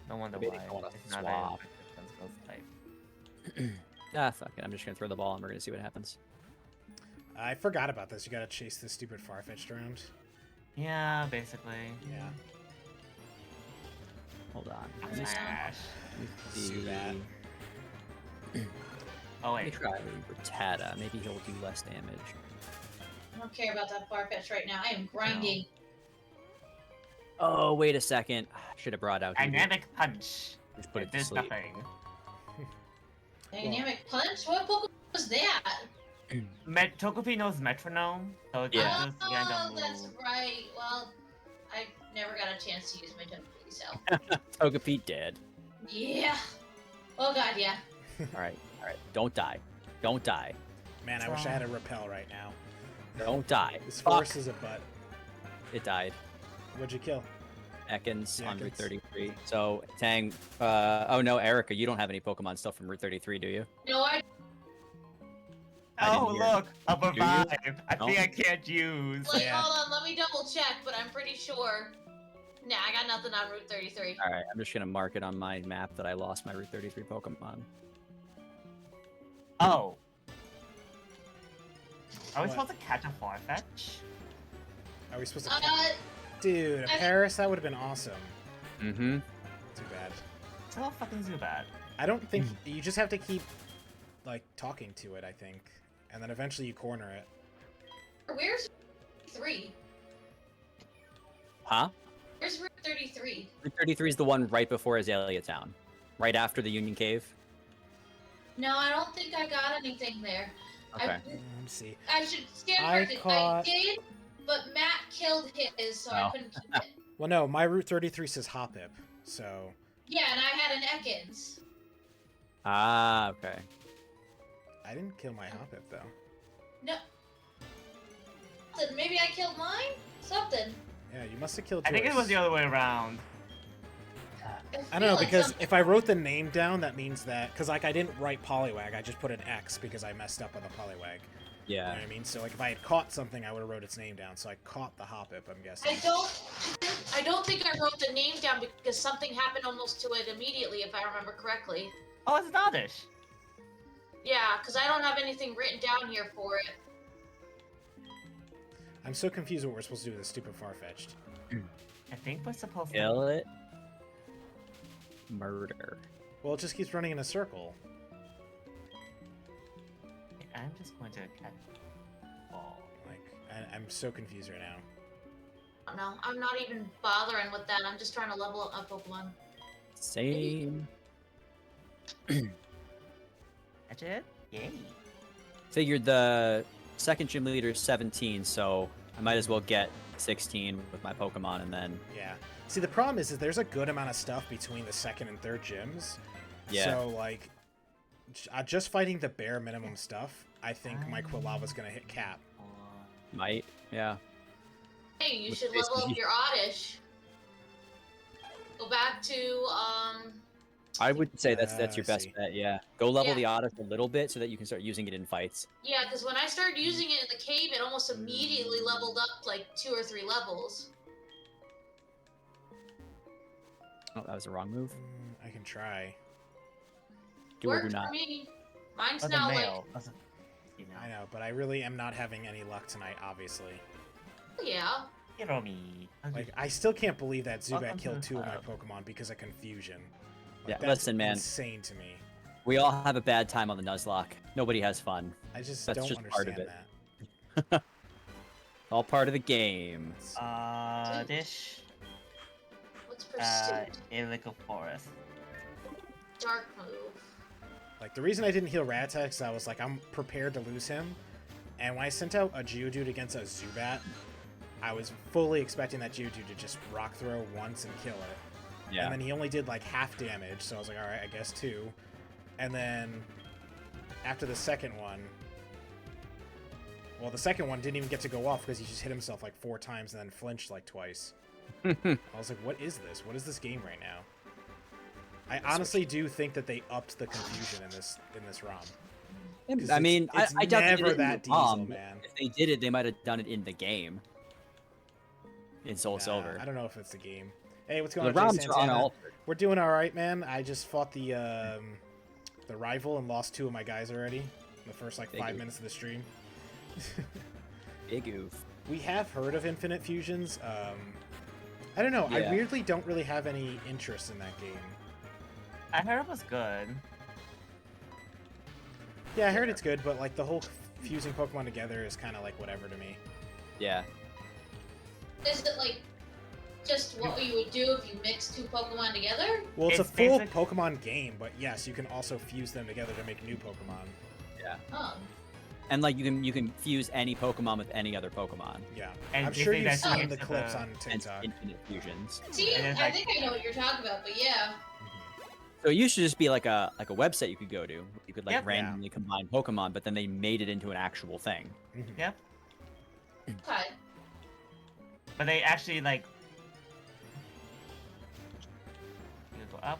No wonder Maybe they why. don't wanna It's not swap. a defense ghost type. Ah, fuck it. I'm just gonna throw the ball and we're gonna see what happens. I forgot about this. You gotta chase this stupid Farfetch'd around. Yeah, basically. Yeah. Hold on. Let me Smash. see. Zubat. Oh Let me wait. try Rattata. Maybe he'll do less damage. I don't care about that Farfetch right now. I am grinding. Oh, wait a second. Should have brought out. Dynamic punch. Just put It it to did sleep. nothing. Dynamic punch? What Pokemon was that? Togepi knows metronome, so it's Yeah. just random Oh, that's move. right. Well, I never got a chance to use my Togepi, so. Togepi dead. Yeah. Oh god, yeah. All right. Don't die. Don't die. Man, I wish I had a repel right now. Don't die. This Fuck. force is a butt. It died. What'd you kill? Ekans Yeah, on Route Ekans. 33. So, Tang. Oh no, Erica, you don't have any Pokemon still from Route 33, do you? No, I I didn't Oh hear. look, a Do you? revive. I No. think I can't use. like Yeah. hold on, let me double check, but I'm pretty sure. Nah, I got nothing on Route 33. All right, I'm just gonna mark it on my map that I lost my Route 33 Pokemon. Oh. Are we What? supposed to catch a Farfetch? Are we supposed to? Dude, a I- Paris? That would have been awesome. Mm-hmm. Too bad. Oh, fucking Zubat. I don't think you just have to keep like talking to it. I think, and then eventually you corner it. Where's 3? Huh? Where's Route 33? Route 33 is the one right before Azalea Town, right after the Union Cave. No, I don't think I got anything there. Okay. Let me see. I should stand I corrected. I caught- did, but Matt killed his, so I Oh. couldn't keep it. Well, no, my Route 33 says Hoppip, so Yeah, and I had an Ekans. Ah, okay. I didn't kill my Hoppip though. No. Maybe I killed mine? Something. Yeah, you must have killed. I think it yours. was the other way around. I don't know, feel like because something- if I wrote the name down, that means that because like I didn't write Poliwag, I just put an X because I messed up on the Poliwag. You know Yeah. what I mean? So like if I had caught something, I would have wrote its name down. So I caught the Hoppip, I'm guessing. I don't think I wrote the name down because something happened almost to it immediately, if I remember correctly. Oh, it's Oddish. Yeah, because I don't have anything written down here for it. I'm so confused what we're supposed to do with this stupid Farfetch'd. I think we're supposed to. Kill it. Murder. Well, it just keeps running in a circle. I'm just going to catch ball. Like I'm so confused right now. No, I'm not even bothering with that. I'm just trying to level up my Pokemon. Same. Catch it? Yay. Figured the second gym leader is 17, so I might as well get 16 with my Pokemon, and then Yeah. See, the problem is there's a good amount of stuff between the second and third gyms. yeah. So like, just fighting the bare minimum stuff, I think my Quilava's gonna hit cap. Might. Yeah. Hey, you With should this level up easy. your Oddish. Go back to, I would say that's I your best see. bet. Yeah. Go level Yeah. the Oddish a little bit so that you can start using it in fights. yeah, because when I started using it in the cave, it almost immediately leveled up like 2 or 3 levels. Oh, that was the wrong move. I can try. Do or do Worked not. for me. Mine's That's a now like, male. That's a female. I know, but I really am not having any luck tonight, obviously. yeah. Hiromi. Like, I still can't believe that Zubat Welcome to killed the 2 of my club. Pokemon because of confusion. Like, Yeah, that's listen, man. insane to me. We all have a bad time on the Nuzlocke. Nobody has fun. I just That's don't just part understand of it. that. All part of the game. Dish. What's Pursuit? Illegal Forest. Dark move. Like, the reason I didn't heal Rattata is I was like, I'm prepared to lose him. And when I sent out a Geodude against a Zubat, I was fully expecting that Geodude to just rock throw once and kill it. Yeah. And then he only did like half damage, so I was like, alright, I guess 2. And then after the second one, well, the second one didn't even get to go off because he just hit himself like 4 times and then flinched like twice. I was like, what is this? What is this game right now? I honestly do think that they upped the confusion in this ROM. 'Cause I mean, it's I doubt they did never it in that the ROM, diesel, but man. If they did it, they might have done it in the game. In Soul Silver. I don't know if it's the game. Hey, what's The going on, Jay ROMs are Santana? unaltered. We're doing all right, man. I just fought the rival and lost 2 of my guys already in the first like Big 5 oof. minutes of the stream. Big oof. We have heard of Infinite Fusions. I don't know. I Yeah. weirdly don't really have any interest in that game. I heard it was good. Yeah, I heard it's good, but like the whole fusing Pokemon together is kind of like whatever to me. Yeah. Is it like just what you would do if you mix 2 Pokemon together? Well, it's a It's full basic- Pokemon game, but yes, you can also fuse them together to make new Pokemon. Oh. And like you can fuse any Pokemon with any other Pokemon. Yeah, And I'm they sure say you've that's seen like the the- clips on And TikTok. infinite fusions. See, And it's I like- think I know what you're talking about, but yeah. Mhm. So it used to just be like a website you could go to. You could like Yep. randomly combine Pokemon, but then they made it into an actual thing. Mhm. Yep. Okay. But they actually like. You go up.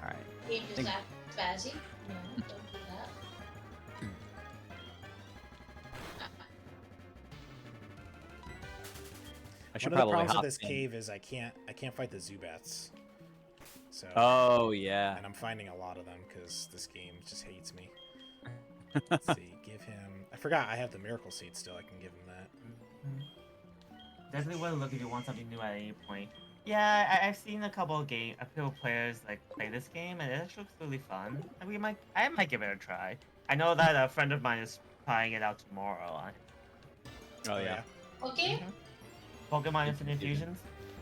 All right. Game just Think- act spazzy. No, don't do that. I should One of the probably problems hop with this in. cave is I can't fight the Zubats. So Oh yeah. and I'm finding a lot of them because this game just hates me. Let's see, give him. I forgot I have the Miracle Seed still. I can give him that. Definitely want to look if you want something new at any point. Yeah, I've seen a couple players like play this game, and it actually looks really fun. And I might give it a try. I know that a friend of mine is trying it out tomorrow. Oh yeah. Okay. Pokemon Infinite Fusions.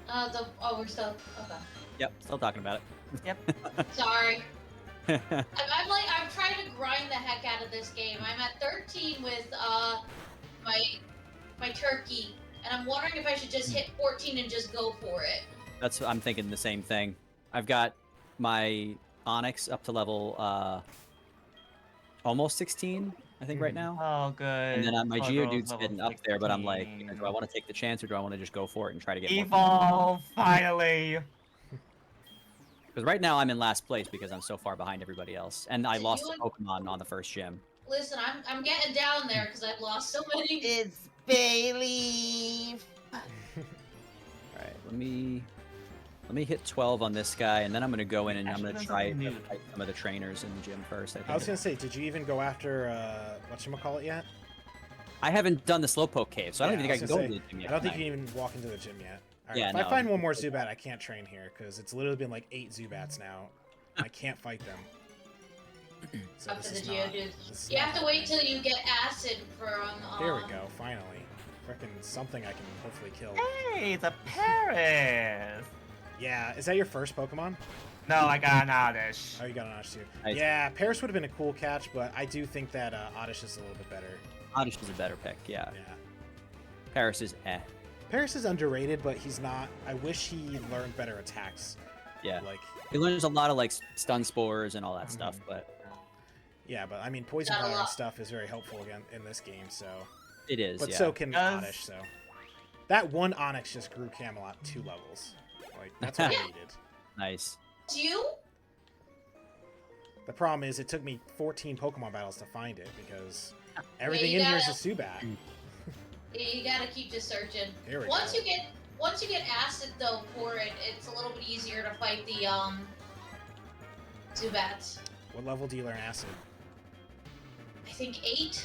We're still okay. Yep. Still talking about Sorry. it. I'm trying to grind the heck out of this game. I'm at 13 with my turkey, and I'm wondering if I should just hit 14 and just go for it. I'm thinking the same thing. I've got my Onyx up to level almost 16, I think, right now. Oh, good. And then my Color Geodude's level getting up there, but I'm like, 16. do I want to take the chance or do I want to just go for it and try to get more? Evolve finally. Because right now I'm in last place because I'm so far behind everybody else, and I So lost you a Pokemon on the first gym. Listen, I'm getting down there because I've lost so many. It's Bailey. All right, let me hit 12 on this guy, and then I'm gonna go in and I'm Actually, gonna that's try something to new. fight some of the trainers in the gym first. I was gonna say, did you even go after whatchamacallit yet? I haven't done the Slowpoke cave, so I don't Yeah, even think I was can go gonna to the gym yet. I don't think can you can even walk into the gym yet. All right, Yeah, if I no, find one more it's- Zubat, I can't train here because it's literally been like 8 Zubats now. I can't fight them. So Up this to the is not- Geodude. this is You not have to wait happening. till you get acid from. There we go, finally. Freaking something I can hopefully kill. Hey, it's a Paris. Yeah, is that your first Pokemon? No, I got an Oddish. Oh, you got an Oddish too. Nice. Yeah, Paris would have been a cool catch, but I do think that Oddish is a little bit better. Oddish is a better pick, yeah. Yeah. Paris is eh. Paris is underrated, but he's not. I wish he learned better attacks. Yeah. Like, He learns a lot of like stun spores and all that stuff, Mm-hmm. but yeah, but I mean, poison Not a power and lot. stuff is very helpful again in this game. So, it is. but yeah. so can Does- Oddish. So, that one Onyx just grew Camelot 2 levels. Like, that's what I Yeah. needed. Nice. You? The problem is, it took me 14 Pokemon battles to find it because everything you in here is gotta- a Zubat. You gotta keep just searching. Here we Once go. you get acid though for it, it's a little bit easier to fight the Zubats. What level do you learn Acid? I think 8.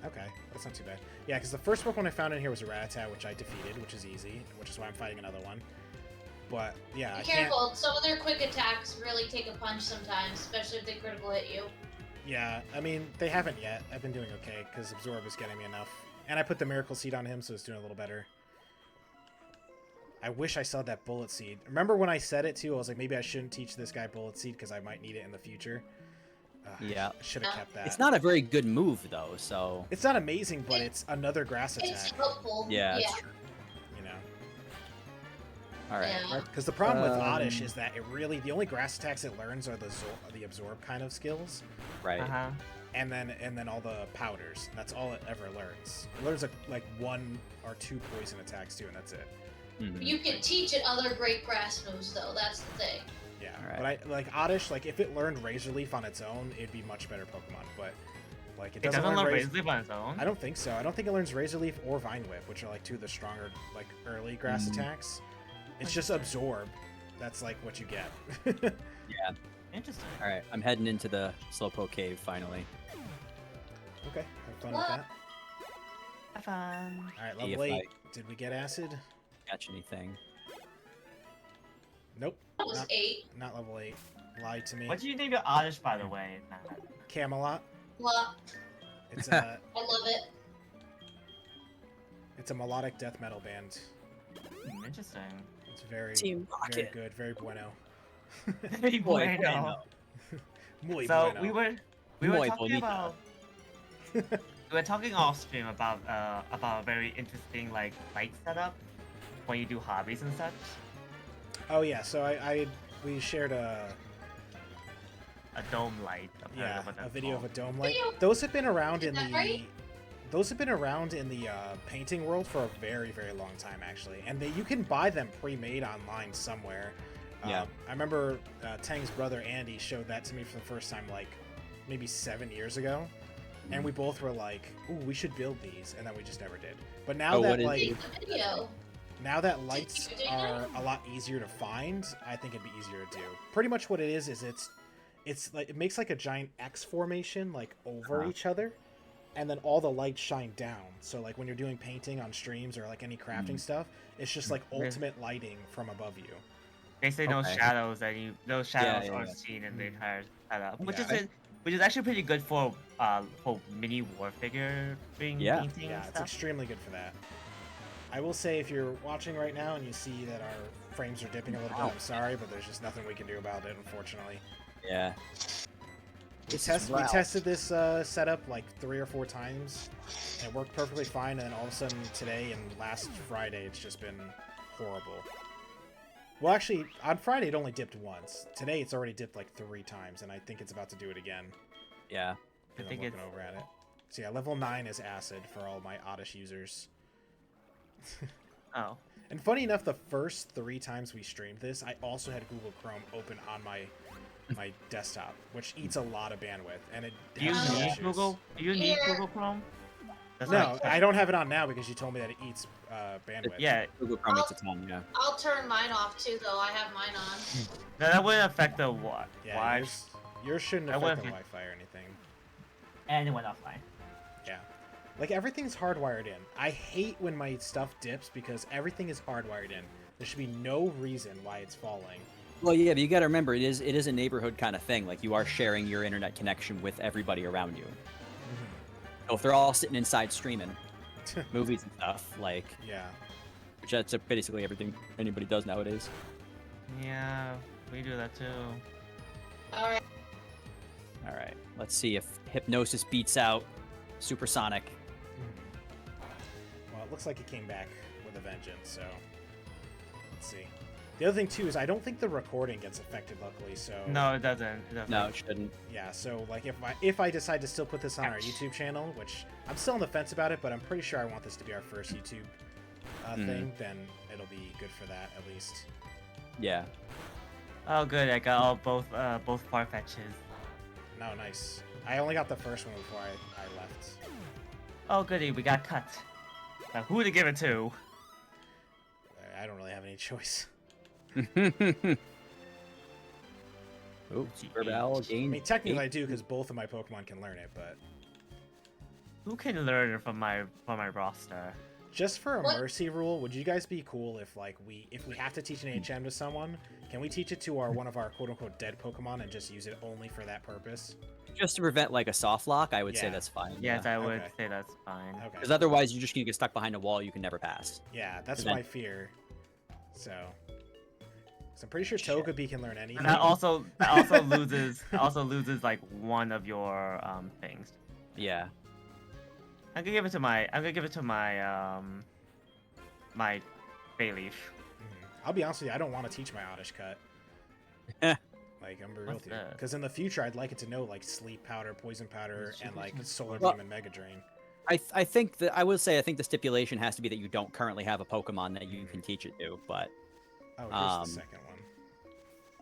Okay, that's not too bad. Yeah, because the first Pokemon I found in here was a Rattata, which I defeated, which is easy, which is why I'm fighting another one. But yeah, Be I can't. careful. Some of their quick attacks really take a punch sometimes, especially if they critical hit you. Yeah, I mean they haven't yet. I've been doing okay because Absorb is getting me enough, and I put the Miracle Seed on him, so it's doing a little better. I wish I saw that Bullet Seed. Remember when I said it too? I was like, maybe I shouldn't teach this guy Bullet Seed because I might need it in the future. Yeah. I should have kept that. It's not a very good move though, so It's not amazing, but it's another grass It's attack. helpful. yeah. Yeah. It's true. You know. All right. Yeah. Because the problem with Um, Oddish is that it really the only grass attacks it learns are the absorb kind of skills, Right. Uh-huh. and then all the powders. That's all it ever learns. It learns like 1 or 2 poison attacks too, and that's it. Mhm. You can teach it other great grass moves though. That's the thing. Yeah. Alright. But I like Oddish. Like if it learned Razor Leaf on its own, it'd be much better Pokemon. But Like it It doesn't doesn't learn Razor. Razor Leaf on its own. I don't think so. I don't think it learns Razor Leaf or Vine Whip, which are like two of the stronger like early grass attacks. It's just Absorb. That's like what you get. Yeah. Interesting. All right, I'm heading into the Slowpoke Cave finally. Okay, have fun with that. Have fun. All right, See level if 8. Did we get acid? Catch anything? Nope. That was Not, 8. not level 8. Lied to me. What do you name your oddish, by the way? Camelot. Well, It's a I love it. it's a melodic death metal band. Interesting. It's very Team very Rocket. good, very bueno. Very Boy, bueno. Muy So bueno. we were Muy talking bonito. about we were talking off stream about a very interesting like light setup when you do hobbies and such. Oh yeah, so we shared a Dome light. yeah, what a that's video of a called. dome light. Video- Those have been around Is in that the right? those have been around in the painting world for a very very long time actually, and you can buy them pre-made online somewhere. Yeah. I remember Tang's brother Andy showed that to me for the first time like maybe 7 years ago, and we both were like, "Ooh, we should build these," and then we just never did. But now Oh, that what is like Take the video. now that lights you do are that? a lot easier to find, I think it'd be easier to do. Pretty much what it is it's like it makes like a giant X formation like over Uh-huh. each other, and then all the lights shine down. So like when you're doing painting on streams or like any crafting stuff, it's just like Yeah. ultimate lighting from above you. Basically, no Okay. shadows no shadows yeah, are yeah. seen in the entire setup, Yeah. which is actually pretty good for mini war figure painting Yeah. and Yeah, it's stuff. extremely good for that. I will say if you're watching right now and you see that our frames are dipping a little bit, I'm sorry, but there's just nothing we can do about it, unfortunately. Yeah. We This is we Ralph. tested this setup like 3 or 4 times, and it worked perfectly fine. And then all of a sudden today and last Friday, it's just been horrible. Well, actually, on Friday it only dipped once. Today it's already dipped like 3 times, and I think it's about to do it again. Yeah. Because I'm think looking it's- over at it. So yeah, level 9 is acid for all my Oddish users. Oh, And funny enough, the first 3 times we streamed this, I also had Google Chrome open on my desktop, which eats a lot of bandwidth, and it do you has no need issues. Google? Do you need Yeah. Google Chrome? That's No, like- I don't have it on now because you told me that it eats bandwidth. Yeah, Google Chrome eats a ton, yeah. I'll turn mine off too, though. I have mine on. no, that wouldn't affect the what? Yeah, Why? yours shouldn't I affect the wouldn't- Wi-Fi or anything. And it went offline. Yeah, like everything's hardwired in. I hate when my stuff dips because everything is hardwired in. There should be no reason why it's falling. Well, yeah, but you got to remember it is a neighborhood kind of thing. Like you are sharing your internet connection with everybody around you. So if they're all sitting inside streaming movies and stuff, like Yeah. which that's basically everything anybody does nowadays. Yeah, we do that too. All right. All right, let's see if Hypnosis beats out Supersonic. Well, it looks like it came back with a vengeance, so let's see. The other thing too is I don't think the recording gets affected, luckily. So No, it doesn't. It doesn't. No, it shouldn't. yeah. So like if I decide to still put this on our YouTube channel, which I'm still on the fence about it, but I'm pretty sure I want this to be our first YouTube thing, then it'll be good for that at least. Yeah. Oh, good. I got all both Farfetches. No, nice. I only got the first one before I left. Oh, goody. We got cut. Now, who to give it to? I don't really have any choice. Oh, Super Battle I game. mean, technically I do because both of my Pokemon can learn it, but Who can learn from my roster? just for a What? mercy rule, would you guys be cool if like if we have to teach an HM to someone, can we teach it to one of our quote unquote dead Pokemon and just use it only for that purpose? Just to prevent like a soft lock, I would say Yeah. that's fine. Yes, I would Okay. say that's fine. Okay. Because otherwise, you're just gonna get stuck behind a wall you can never pass. Yeah, that's Then- my fear. So I'm pretty sure Togepi can learn anything. And that also loses like one of your things. Yeah. I'm gonna give it to my my Bayleaf. I'll be honest with you, I don't want to teach my Oddish Cut. Like, I'm real What's with you. that? Because in the future, I'd like it to know, like, Sleep Powder, Poison Powder, and, like, Solar Well- Beam and Mega Drain. I think that I would say I think the stipulation has to be that you don't currently have a Pokemon that you can teach it to. But Oh, here's Um, the second one.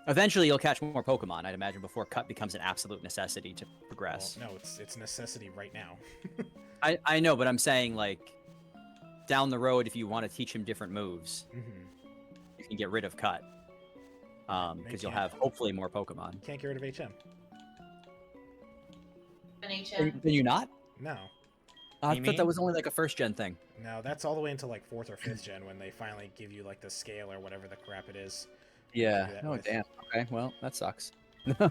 Eventually, you'll catch more Pokemon, I'd imagine, before cut becomes an absolute necessity to Well, progress. no, it's a necessity right now. I know, but I'm saying, like, down the road, if you want to teach him different moves, you can get rid of cut. Because you'll can't. have, hopefully, more Pokemon. Can't get rid of HM. NHM. Can you not? No. I You thought that mean? was only, like, a first-gen thing. No, that's all the way into like 4th or 5th gen when they finally give you like the scale or whatever the crap it is. Yeah. do that Oh, with. damn. Okay, well, that sucks. So,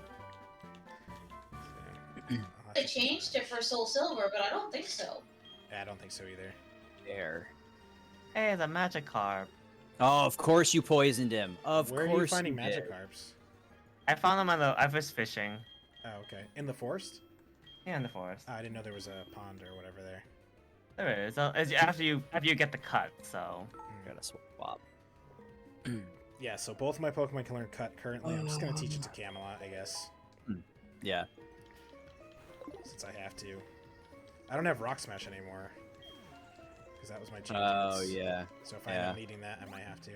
They changed it for Soul Silver, but I don't think so. Yeah, I don't think so either. There. Hey, the Magikarp. Oh, of course you poisoned him. Of Where course are you finding did. Magikarps? I found them on the. I was fishing. Oh, okay. In the forest? Yeah, in the forest. Oh, I didn't know there was a pond or whatever there. There is. After you get the cut, so. Gotta swap. Yeah, so both my Pokemon can learn Cut currently. I'm just gonna teach it to Camelot, I guess, Yeah. since I have to. I don't have Rock Smash anymore. Because that was my change. Oh, yeah. So if I end yeah. up needing that, I might have to.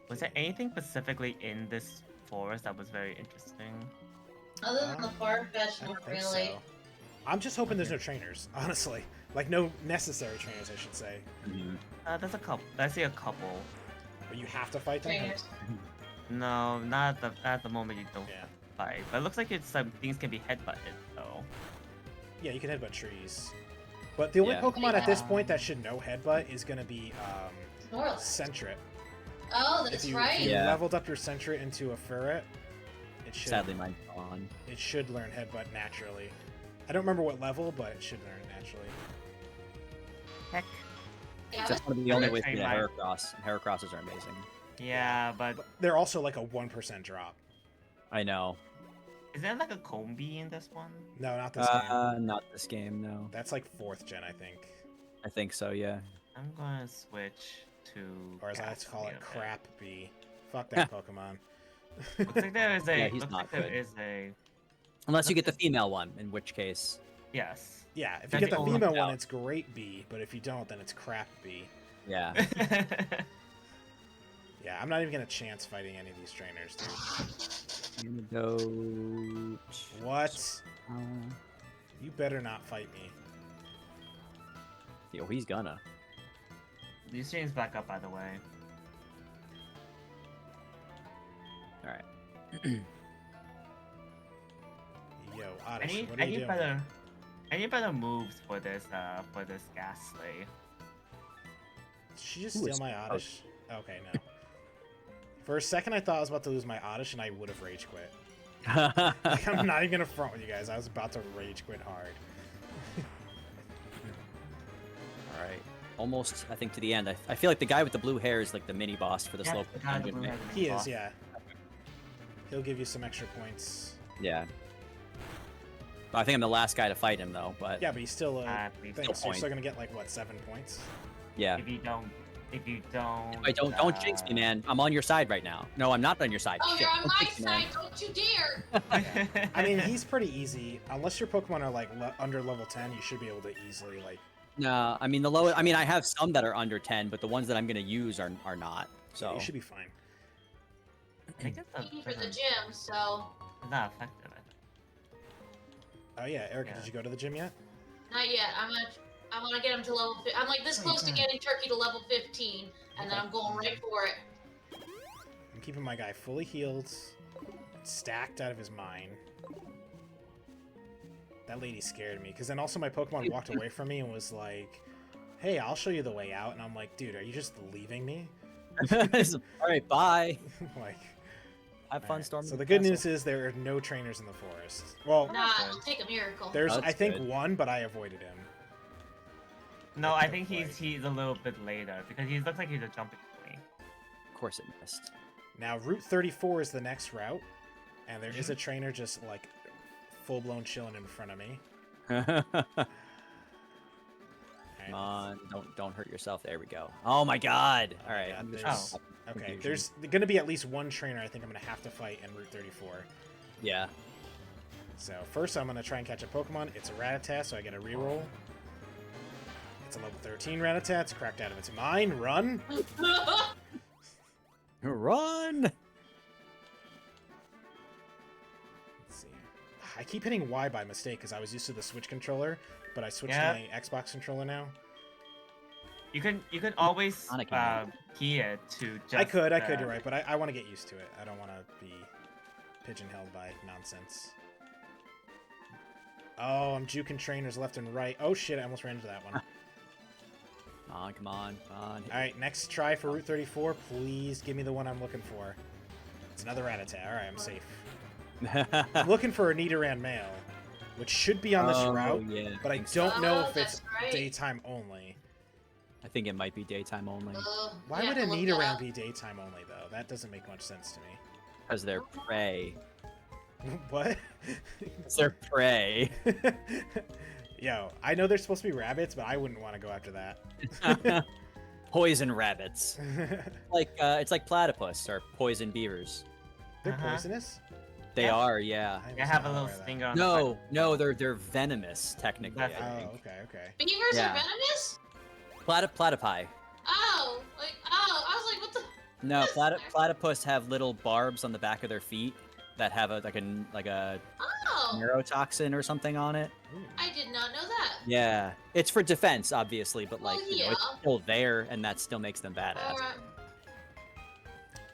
Was there anything specifically in this forest that was very interesting? Other than the Farfetch, I not don't think really. so. I'm just hoping there's no trainers, honestly. Like, no necessary trainers, I should say. There's a couple. I see a couple. But you have to fight them? Trainers. No, not at the moment you don't Yeah. fight. But it looks like it's some things can be headbutted though. Yeah, you can headbutt trees. But the only Yeah. Pokemon at this point that should know headbutt is going to be Snorlax. Sentret. Oh, that's If right. you Yeah. leveled up your Sentret into a Ferret, it should Sadly, mine's gone. it should learn headbutt naturally. I don't remember what level, but it should learn it naturally. Heck. Yeah, That's one of the only ways to train get mine. Heracross. And Heracrosses are amazing. Yeah, but But they're also like a 1% drop. I know. is there like a Combi in this one? No, not this game. Not this game, no. That's like 4th gen, I think. I think so, yeah. I'm gonna switch to. Or as I like to call it, Gas Crap Bee. Fuck that Pokemon. Looks like there is a. Yeah, he's looks not like there good. is a. Unless you get the female one, in which case... Yes. Yeah, if you That's get the the only female one one, out. it's Great Bee, but if you don't, then it's Crap Bee. Yeah. Yeah, I'm not even gonna chance fighting any of these trainers, dude. Antidote... What? Uh, You better not fight me. yo, he's gonna. These streams back up, by the way. Alright. Yo, I Oddish, need, what are I you need doing? better moves for this Ghastly. Did she just Ooh, steal it's my close. Oddish? Okay, no. For a second, I thought I was about to lose my Oddish, and I would have rage quit. Like, I'm not even gonna front with you guys. I was about to rage quit hard. Alright. Almost, I think, to the end. I feel like the guy with the blue hair is like the mini boss for the Yeah, slow the guy with the blue hair. He is, yeah. He'll give you some extra points. Yeah. I think I'm the last guy to fight him, though, but Yeah, but he's still Please thing, Still so you're point. still gonna get like what, 7 points? yeah. If you don't. Wait, don't jinx me, man. I'm on your side right now. No, I'm not on your side. Oh, Shit, you're on don't my jinx me, man. side. Don't you dare. I mean, he's pretty easy. Unless your Pokemon are like under level 10, you should be able to easily like. No, I mean the lowest. I mean, I have some that are under 10, but the ones that I'm gonna use are not. So So you should be fine. I think it's Eating for the gym, so not effective. I think. Oh yeah, Erica, Yeah. did you go to the gym yet? not yet. I want to get him to level. I'm like this Oh, close to okay. getting Turkey to level 15, and then Okay. I'm going right for it. I'm keeping my guy fully healed, stacked out of his mind. That lady scared me, because then also my Pokemon walked away from me and was like, "Hey, I'll show you the way out," and I'm like, "Dude, are you just leaving me?" all right, bye. Like, Have fun alright. storming. So the the good castle. news is there are no trainers in the forest. Well, Nah, good. it'll take a miracle. there's That's I think good. one, but I avoided him. No, I think he's a little bit later because he looks like he's a jumping queen. Of course it missed. Now Route 34 is the next route, and there is a trainer just like full-blown chilling in front of me. Come Alright. on, don't hurt yourself. There we go. Oh my God! All right, Yeah, I'm just there's- Oh. Okay, confusion. there's going to be at least one trainer I think I'm going to have to fight in Route 34. Yeah. So first I'm going to try and catch a Pokemon. It's a Rattata, so I get a reroll. It's a level 13 Rattata. It's cracked out of its mind. Run! Run! Let's see. I keep hitting Y by mistake because I was used to the Switch controller, but I switched Yeah. to my Xbox controller now. You can always Sonic game. key it to just. I could, you're right, but I want to get used to it. I don't want to be pigeonholed by nonsense. Oh, I'm juking trainers left and right. Oh shit, I almost ran into that one. Come on. Alright, next try for Route 34. Please give me the one I'm looking for. It's another Rattata. Alright, I'm safe. I'm looking for a Nidoran male, which should be on this route, yeah, but I think so. don't know Oh, if it's that's right. daytime only. I think it might be daytime only. Why you would have a to look that Nidoran up. be daytime only, though? That doesn't make much sense to me. Because they're prey. What? 'Cause they're prey. Yo, I know they're supposed to be rabbits, but I wouldn't want to go after that. Poison rabbits. It's like platypus or poison beavers. They're Uh-huh. poisonous? They Yeah. are, yeah. I You was have not a little aware of that. stinger on the No, they're venomous technically. I That's- Oh, think. okay. Beavers Yeah. are venomous? Platypi. Oh, I was like, what the? No, What? platypus have little barbs on the back of their feet that have a Oh, neurotoxin or something on it. Ooh. I did not know that. Yeah, it's for defense, obviously, but Well, it's yeah. still there, and that still makes them badass. Alright.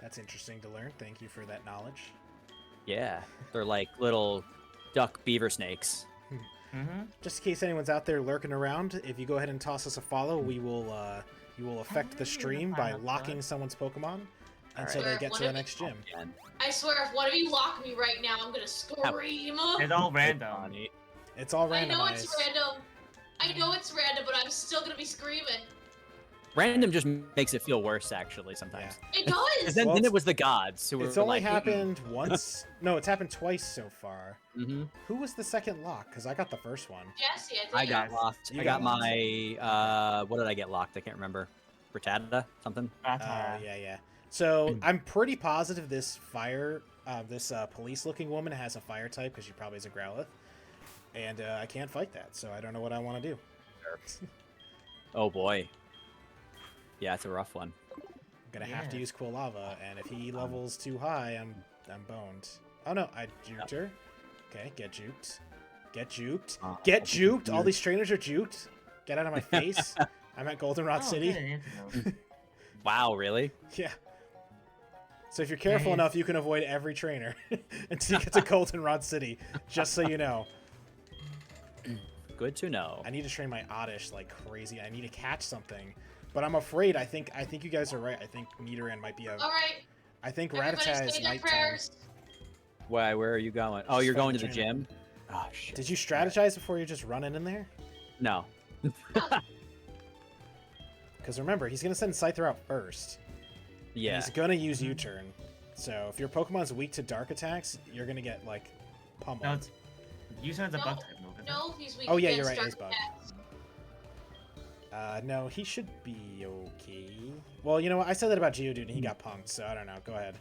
That's interesting to learn. Thank you for that knowledge. Yeah, they're like little duck beaver snakes. Mm-hmm. Just in case anyone's out there lurking around, if you go ahead and toss us a follow, you will affect the stream by locking someone's Pokemon until they Alright. get to the next gym. Again. I swear, if one of you lock me right now, I'm gonna scream. It's all random. Funny. It's all I randomized. know it's random. I know it's random, but I'm still gonna be screaming. Random just makes it feel worse, actually, sometimes. It 'Cause does. then, Well, then it was the gods who were It's only like, happened once. No, it's happened twice so far. hmm Who was the second lock? Because I got the first one. Jesse, I think. I got Yes. locked. You I got got my what did I get locked? I can't remember. Rattata? Something? Yeah. So I'm pretty positive this police-looking woman has a fire type because she probably is a Growlithe, and I can't fight that. So I don't know what I want to do. Oh boy. Yeah, it's a rough one. I'm gonna have to Yeah. use Quilava, and if he levels too high, I'm boned. Oh no, I juked her. Okay, get juked. Get juked. Get juked! All these trainers are juked. Get out of my face. I'm at Goldenrod City. Wow, really? Yeah. So if you're careful enough, you can avoid every trainer until you get to Goldenrod City. Just so you know. Good to know. I need to train my Oddish like crazy. I need to catch something. But I'm afraid, I think you guys are right. I think Nidoran might be a... Alright, I think everybody Rattata is say their nighttime. prayers. Where are you going? Oh, Just you're fight going the to the trainer. gym? Oh, shit. Did you strategize before you're just running in there? No. Because remember, he's going to send Scyther out first. and Yeah. He's going to use U-turn. So if your Pokemon's weak to dark attacks, you're going to get, like, pummeled. No, it's U-turn's a No, bug type move. Isn't No, he's weak Oh, yeah, against you're right, dark he's bug. attacks. No, he should be okay. Well, you know what? I said that about Geodude and he got punked, so I don't know. Go ahead.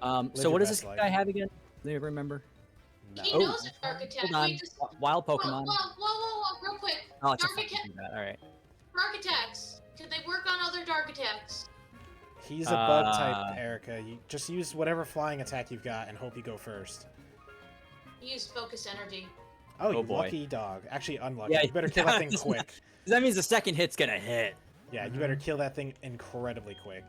So your what does best this life. guy have again? Do you remember? He Oh, knows a dark attack. Hold on. Wait, just... Wild Whoa, Pokemon. real quick. Oh, it's a Dark fucking attack. do that. All right. Dark attacks. Can they work on other dark attacks? He's a bug type, Erica. You just use whatever flying attack you've got and hope you go first. Use focus energy. Oh, you boy. lucky dog. Actually, unlucky. Yeah, You better kill that thing it's quick. That means the second hit's gonna hit. Yeah, you better kill that thing incredibly quick.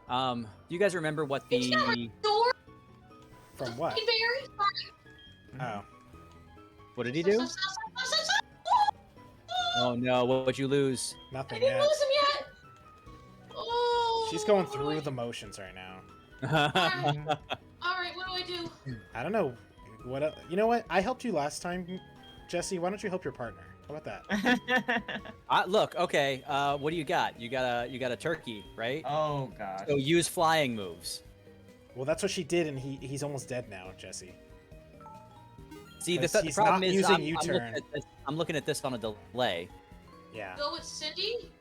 Do you guys remember what It's not the Door. From what? Berry. Oh. what did he do? Oh no, what would you lose? I Nothing didn't yet. lose him yet. Oh. She's going through the motions right now. All right, what do I do? I don't know. You know what? I helped you last time, Jesse. Why don't you help your partner? How about that? Look, okay. What do you got? You got a turkey, right? Oh gosh. So use flying moves. Well, that's what she did, and he's almost dead now, Jesse. See, the 'Cause he's problem not is using I'm U-turn. looking at this- I'm looking at this on a delay. Yeah. Go with Cindy,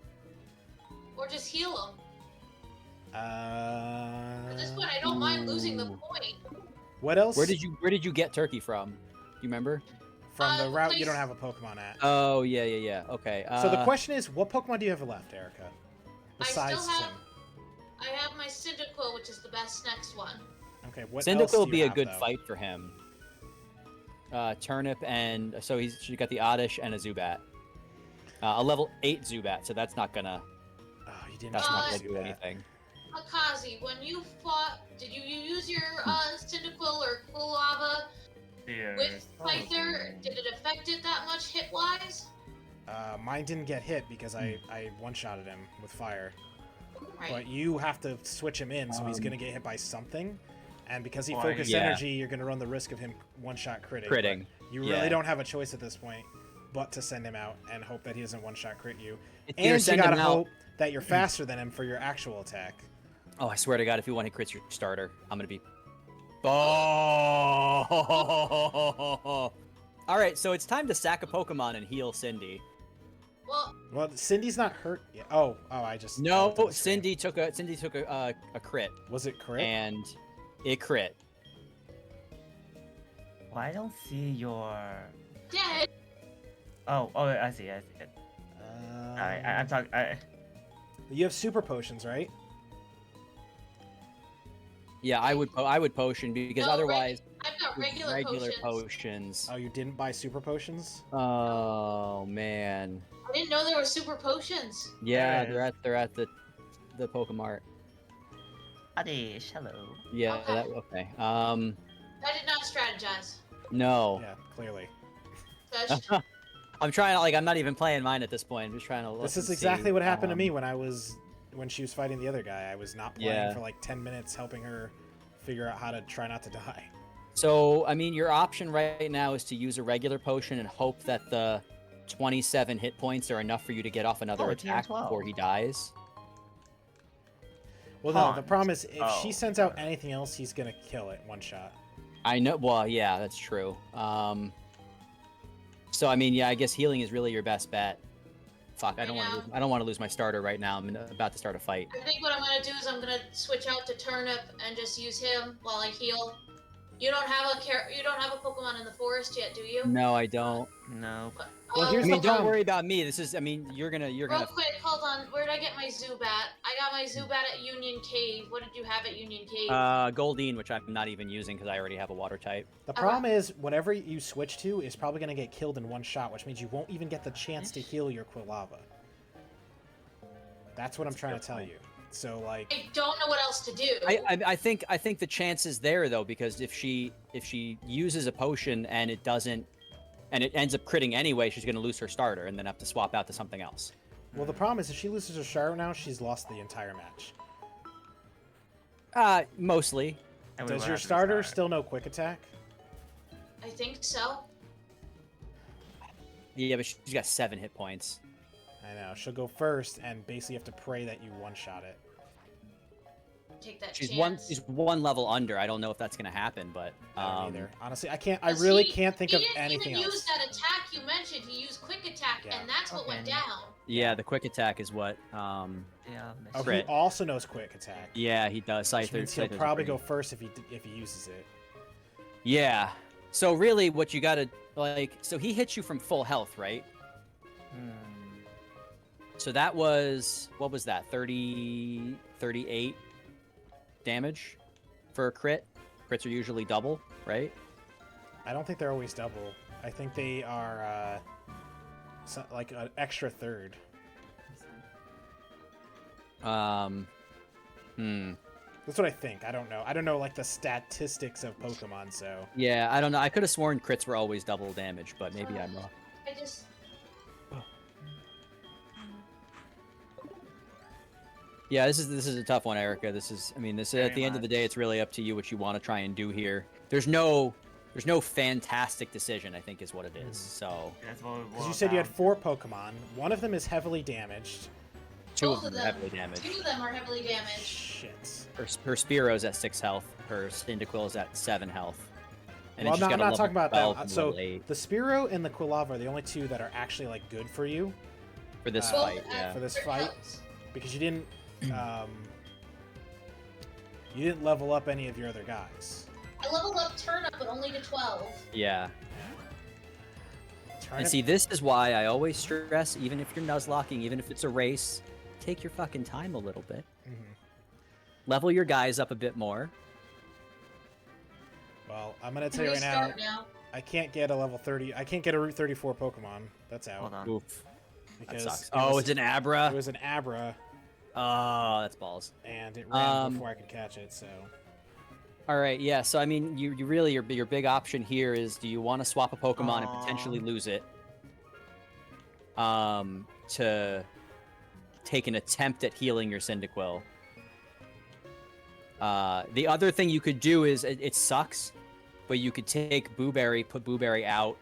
or just heal him. At this point, I don't mind losing the point. What else? Where did you get turkey from? You remember? From the route you place- don't have a Pokemon at. Oh yeah. Okay. So the question is, what Pokemon do you have left, Erica? Besides still have- him. I have my Cyndaquil, which is the best next one. Okay, what else Cyndaquil do will you be a have, good though? fight for him. Turnip and so she's got the Oddish and a Zubat. A level 8 Zubat, so that's not gonna Oh, you didn't that's not choose gonna do that. anything. Akazi, when you fought, did you use your Cyndaquil or Quilava with Scyther? Did it affect it that much hit-wise? Mine didn't get hit because I one-shotted him with fire. Right. But you have to switch him in, so he's going to get hit by something. And because he Or- focused Yeah. energy, you're going to run the risk of him one-shot critting. Critting. But you Yeah. really don't have a choice at this point but to send him out and hope that he doesn't one-shot crit you. If you're And you sending got to him out- hope that you're faster than him for your actual attack. Oh, I swear to God, if you want to crit your starter, I'm gonna be. Oh! All right, so it's time to sack a Pokemon and heal Cindy. Well, Well, Cindy's not hurt yet. Oh, I just... I No, looked at the screen. Cindy took a crit, Was it crit? and it crit. Well, I don't see your. dead. Oh, I see it. Alright, I'm talking. You have super potions, right? Yeah, I would potion because No, otherwise I've got with regular, potions. Oh, you didn't buy super potions? Oh man. I didn't know there were super potions. Yeah, There they're at the Pokemart. Oddish, hello. Yeah, Okay. okay. I did not strategize. No. Yeah, clearly. Such. I'm trying to I'm not even playing mine at this point. I'm just trying to look This and is see, exactly what happened to me when she was fighting the other guy. I was not playing Yeah. for like 10 minutes helping her figure out how to try not to die. So, I mean, your option right now is to use a regular potion and hope that the 27 hit points are enough for you to get off another Oh, it's attack TM12. before he dies. Well, no, the Pawns. problem is if she Oh. sends out anything else, he's gonna kill it one shot. I know. Well, yeah, that's true. So, I mean, yeah, I guess healing is really your best bet. Fuck, I don't want to. know. I don't want to lose my starter right now. I'm about to start a fight. I think what I'm gonna do is I'm gonna switch out to Turnip and just use him while I heal. You don't have a Pokemon in the forest yet, do you? No, I don't. No. Well, Oh, here's I the mean, don't problem. worry about me. This is. I mean, you're gonna. Real quick, hold on. Where did I get my Zubat? I got my Zubat at Union Cave. What did you have at Union Cave? Goldeen, which I'm not even using because I already have a water type. The problem is whatever you switch to is probably gonna get killed in one shot, which means you won't even get the chance to heal your Quilava. That's what I'm trying to tell you. So like, I don't know what else to do. I think the chance is there though, because if she uses a potion and it doesn't, and it ends up critting anyway, she's gonna lose her starter and then have to swap out to something else. well, the problem is if she loses her starter now, she's lost the entire match. Mostly. And we Does will your have to starter restart. still know quick attack? I think so. Yeah, but she's got 7 hit points. I know. She'll go first, and basically you have to pray that you one-shot it. Take that She's chance. one level under. I don't know if that's gonna happen, but I don't either. Honestly, I can't. I 'Cause really he- can't think of He didn't anything even else. use that attack you mentioned. He used quick attack, Yeah. and that's what went Okay. down. yeah, the quick attack is what. Yeah. Oh, he Crit. also knows quick attack. Yeah, he does. Which means he'll Scyther's probably pretty- go first if he uses it. Yeah. So really, what you gotta like, so he hits you from full health, right? So that was, what was that? 38 damage for a crit. Crits are usually double, right? I don't think they're always double. I think they are like an extra third. Hmm. That's what I think. I don't know. I don't know like the statistics of Pokemon. So Yeah, I don't know. I could have sworn crits were always double damage, but maybe I'm wrong. I just. Yeah, this is a tough one, Erica. This is, I mean, this at Very the end of the much. day, it's really up to you what you want to try and do here. There's no fantastic decision, I think, is what it is. So That's what because you said you had 4 Pokemon, one of them is heavily damaged. two Both of of them are them. heavily damaged. 2 of them are heavily damaged. Shit. Her Spearo's at 6 health. Her Cyndaquil is at 7 health. And Well, then she's I'm got a not talking level about 12 that. and So level 8 the Spearow and the Quilava are the only 2 that are actually like good for you for this Both fight. at Yeah. for this their fight health. because you didn't level up any of your other guys. I leveled up Turnip, but only to 12. Yeah. Turnip, And see, this is why I always stress, even if you're Nuzlocking, even if it's a race, take your fucking time a little bit. Mhm. level your guys up a bit more. Well, I'm gonna Can tell you we right now, start now? I can't get a level 30. I can't get a Route 34 Pokemon. That's out. Hold on. Oof. That Because sucks. it Oh, was- it's an Abra. It was an Abra, Oh, that's balls. and it ran before I could catch it. So All right, yeah. So I mean, you really your big option here is: do you want to swap a Pokemon and potentially lose it, to take an attempt at healing your Cyndaquil? The other thing you could do is it sucks, but you could take Booberry, put Booberry out,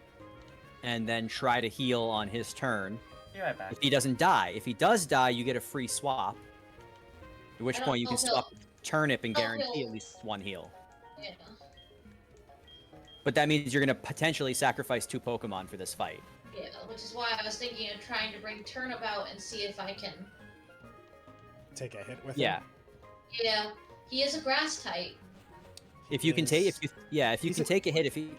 and then try to heal on his turn. Be right back. If he doesn't die, if he does die, you get a free swap. At which I don't point you know can if he'll- swap Turnip and Oh, guarantee he'll- at least one heal. Yeah. But that means you're going to potentially sacrifice 2 Pokemon for this fight. Yeah, which is why I was thinking of trying to bring Turnip out and see if I can. take a hit with Yeah. him. Yeah, he is a grass type. If you can take, if you He's can a- take a hit, if he,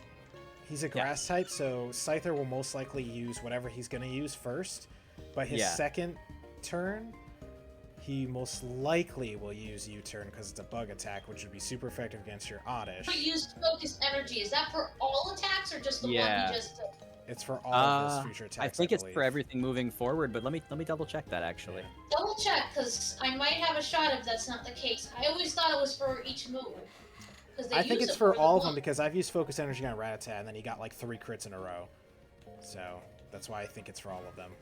He's a grass type, so Scyther will most likely use whatever he's going to use first. But his Yeah. second turn, he most likely will use U-turn because it's a bug attack, which would be super effective against your Oddish. But used focus energy. Is that for all attacks or just the Yeah. one he just? It's for all of his future attacks. I think it's for believe. everything moving forward. But let me double check that actually. Double check, because I might have a shot if that's not the case. I always thought it was for each move. I think it's for all of them because I've used focus energy on Rattata and then he got like 3 crits in a row. So that's why I think it's for all of them.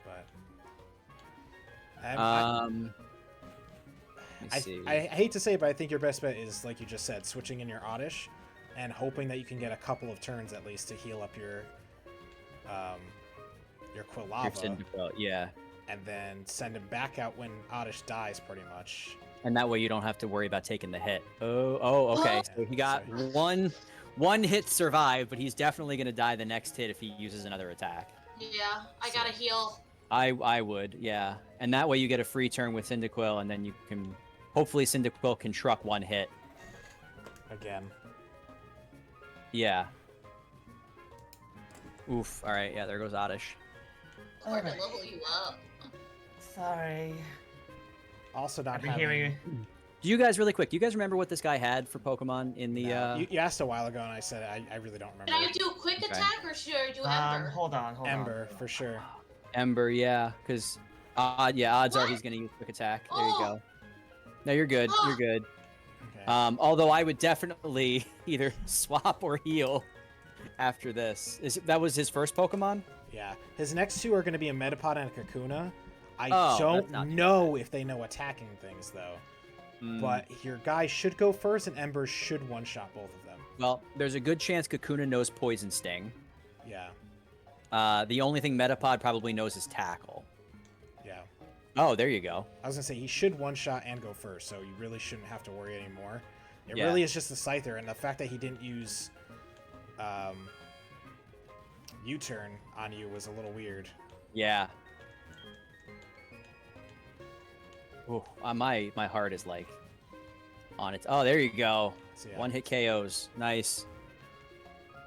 But Let me see. I hate to say it, but I think your best bet is, like you just said, switching in your Oddish and hoping that you can get a couple of turns at least to heal up your Your Quilava, Cyndaquil, yeah. and then send him back out when Oddish dies, pretty much. And that way you don't have to worry about taking the hit. Oh, okay. So he got one hit survived, but he's definitely going to die the next hit if he uses another attack. Yeah, I gotta heal. I would, yeah. And that way you get a free turn with Cyndaquil, and then you can... Hopefully Cyndaquil can truck 1 hit. Again. Yeah. Oof. All right, yeah, there goes Oddish. Hard to level you up. Sorry. Also not I've been having... hearing. Do you guys, really quick, do you guys remember what this guy had for Pokemon in the... No, you asked a while ago, and I said I really don't remember. Should I do a quick Okay. attack or should I do Ember? Hold on. Ember, for sure. Ember, yeah, because... odds are he's going to use Quick Attack. There you go. No, you're good. You're good. Okay. Although I would definitely either swap or heal after this. That was his first Pokemon? Yeah. His next 2 are going to be a Metapod and a Kakuna. I Oh, don't that's not too know if they know attacking things, though. Mm. But your guy should go first, and Ember should one-shot both of them. Well, there's a good chance Kakuna knows Poison Sting. Yeah. The only thing Metapod probably knows is Tackle. Yeah. Oh, there you go. I was going to say, he should one-shot and go first, so you really shouldn't have to worry anymore. It Yeah. really is just the Scyther, and the fact that he didn't use U-turn on you was a little weird. Yeah. Ooh, my heart is like on its... Oh, there you go. So, yeah. 1-hit KOs. Nice.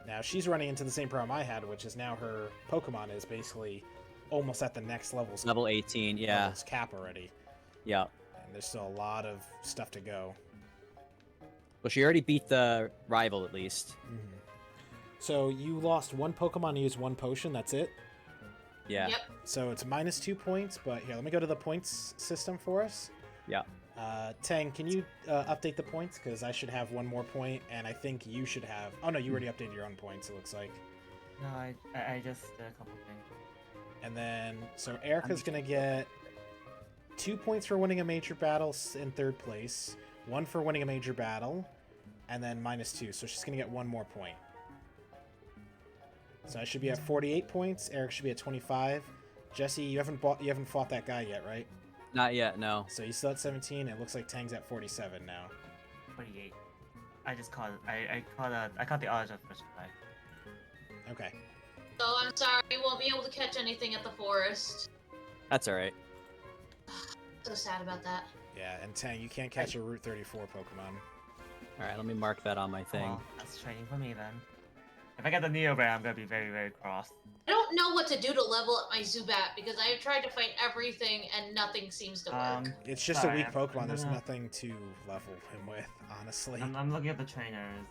Now, she's running into the same problem I had, which is now her Pokemon is basically almost at the next level's, Level 18, yeah. level's cap already. Yeah. And there's still a lot of stuff to go. Well, she already beat the rival, at least. Mm-hmm. So you lost 1 Pokemon and used 1 potion, that's it? Yeah. Yep. So it's minus 2 points, but here, let me go to the points system for us. Yeah. Tang, can you update the points? Because I should have 1 more point, and I think you should have... Oh, no, you already updated your own points, it looks like. No, I just did a couple things. And then, so Erica's going to get 2 points for winning a major battle in 3rd place, 1 for winning a major battle, and then minus 2. So she's going to get 1 more point. So I should be at 48 points. Eric should be at 25. Jesse, you haven't fought that guy yet, right? Not yet, no. So you still at 17. It looks like Tang's at 47 now. 28. I just caught. I caught the odds of first try. Okay. So I'm sorry, we won't be able to catch anything at the forest. That's all right. So sad about that. Yeah, and Tang, you can't catch a Route 34 Pokemon. All right, let me mark that on my thing. Well, that's training for me then. If I get the Neo Bear, I'm gonna be very, very cross. I don't know what to do to level up my Zubat because I have tried to fight everything and nothing seems to work. It's just sorry, a weak Pokemon. I'm There's gonna- nothing to level him with, honestly. I'm looking at the trainers.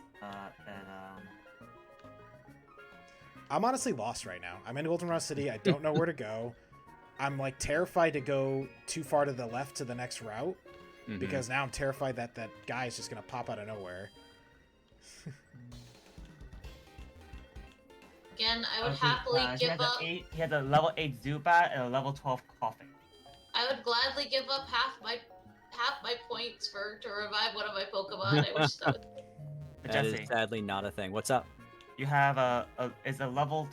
I'm honestly lost right now. I'm in Goldenrod City. I don't know where to go. I'm like terrified to go too far to the left to the next route because now I'm terrified that that guy is just gonna pop out of nowhere. Again, I would happily give up. He had a level 8 Zubat and a level 12 Coughing. I would gladly give up half my points to revive one of my Pokemon. I wish that. That is sadly not a thing. What's up? You have a level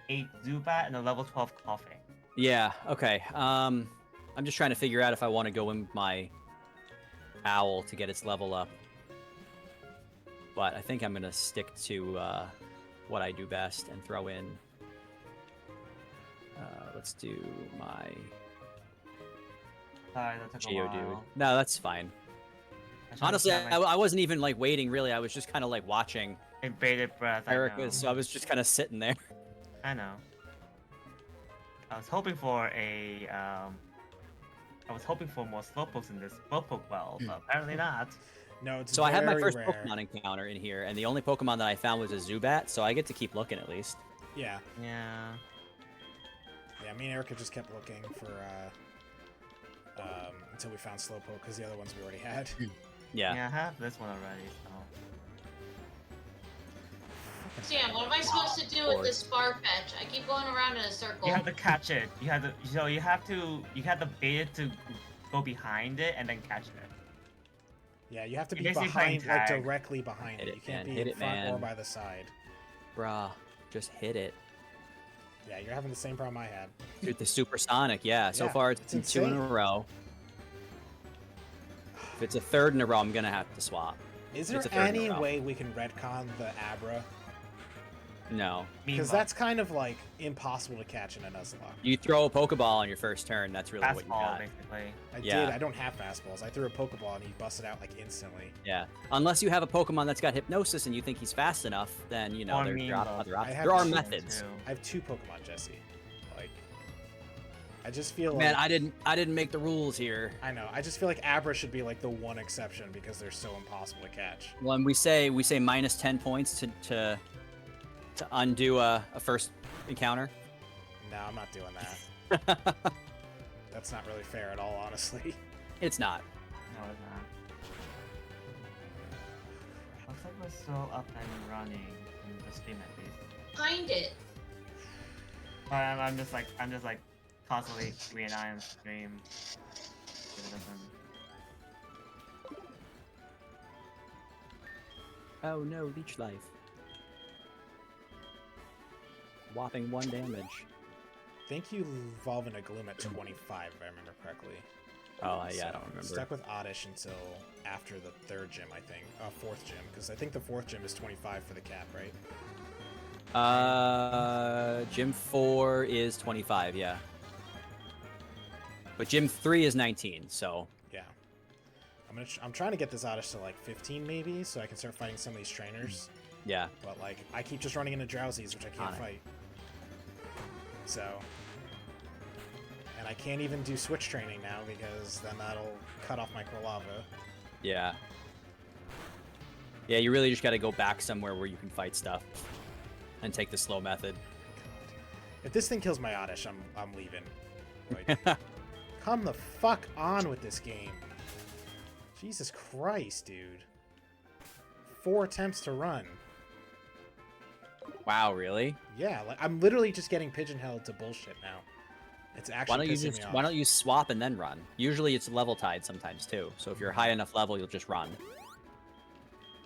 8 Zubat and a level 12 Coughing. Yeah. Okay. I'm just trying to figure out if I want to go in with my owl to get its level up. But I think I'm gonna stick to what I do best and throw in. Let's do my Sorry, that took a Geodude. while. No, that's fine. Honestly, I wasn't even like waiting. Really, I was just kind of like watching In bated breath. Erica, so I was just kind of sitting there. I know. I was hoping for a more Slowpokes in this Slowpoke well, but apparently not. No, it's So I had my very first rare. Pokemon encounter in here, and the only Pokemon that I found was a Zubat, so I get to keep looking at least. Yeah. Yeah. Yeah, me and Erica just kept looking for until we found Slowpoke because the other ones we already had. Yeah. Yeah, I have this one already. So. Sam, what am I supposed to do with this Farfetch? I keep going around in a circle. You have to catch it. You have to bait it to go behind it and then catch it. Yeah, you have to be Basically behind, playing like tag. directly behind Hit it. it, You can't man. be Hit in it, front or man. by the side. Bruh, just hit it. Yeah, you're having the same problem I had. Dude, the Supersonic, yeah. So Yeah, far it's it's been 2 in a insane. row. If it's a third in a row, I'm gonna have to swap. Is there It's a third in a any row. way we can retcon the Abra? No. Because that's kind of like impossible to catch in a Nuzlocke. You throw a Pokeball on your first turn, that's really what you fastball, got. basically. I Yeah. did. I don't have fastballs. I threw a Pokeball and he busted out like instantly. Yeah. Unless you have a Pokemon that's got Hypnosis and you think he's fast enough, then, you know, Or there's Mean Look. other I options. have There are two, methods. I have 2 Pokemon, Jesse. Like, I just feel Man, like... I didn't make the rules here. I know. I just feel like Abra should be like the one exception because they're so impossible to catch. When we say minus 10 points to undo a first encounter. No, I'm not doing that. That's not really fair at all, honestly. It's not. No, it's not. Looks like we're still up and running in the stream at least. Behind it. But I'm just like constantly keeping an eye on the stream. If it doesn't- Oh no, Leech Life. Whopping 1 damage. I think you evolve into Gloom at 25, if I remember correctly. Oh, yeah, So, I don't remember. Stuck with Oddish until after the 3rd gym, I think. 4th gym, because I think the 4th gym is 25 for the cap, right? Gym 4 is 25, yeah. But Gym 3 is 19, so... Yeah. I'm trying to get this Oddish to like 15 maybe, so I can start fighting some of these trainers. Yeah. But like, I keep just running into Drowsies, which I can't On it. fight. So... And I can't even do switch training now because then that'll cut off my Quilava. Yeah. Yeah, you really just gotta go back somewhere where you can fight stuff. And take the slow method. If this thing kills my Oddish, I'm leaving. Like, come the fuck on with this game. Jesus Christ, dude. 4 attempts to run. Wow, really? Yeah, like I'm literally just getting pigeonholed to bullshit now. It's actually pissing me off. Why don't you swap and then run? Usually it's level tied sometimes too. So if you're high enough level, you'll just run.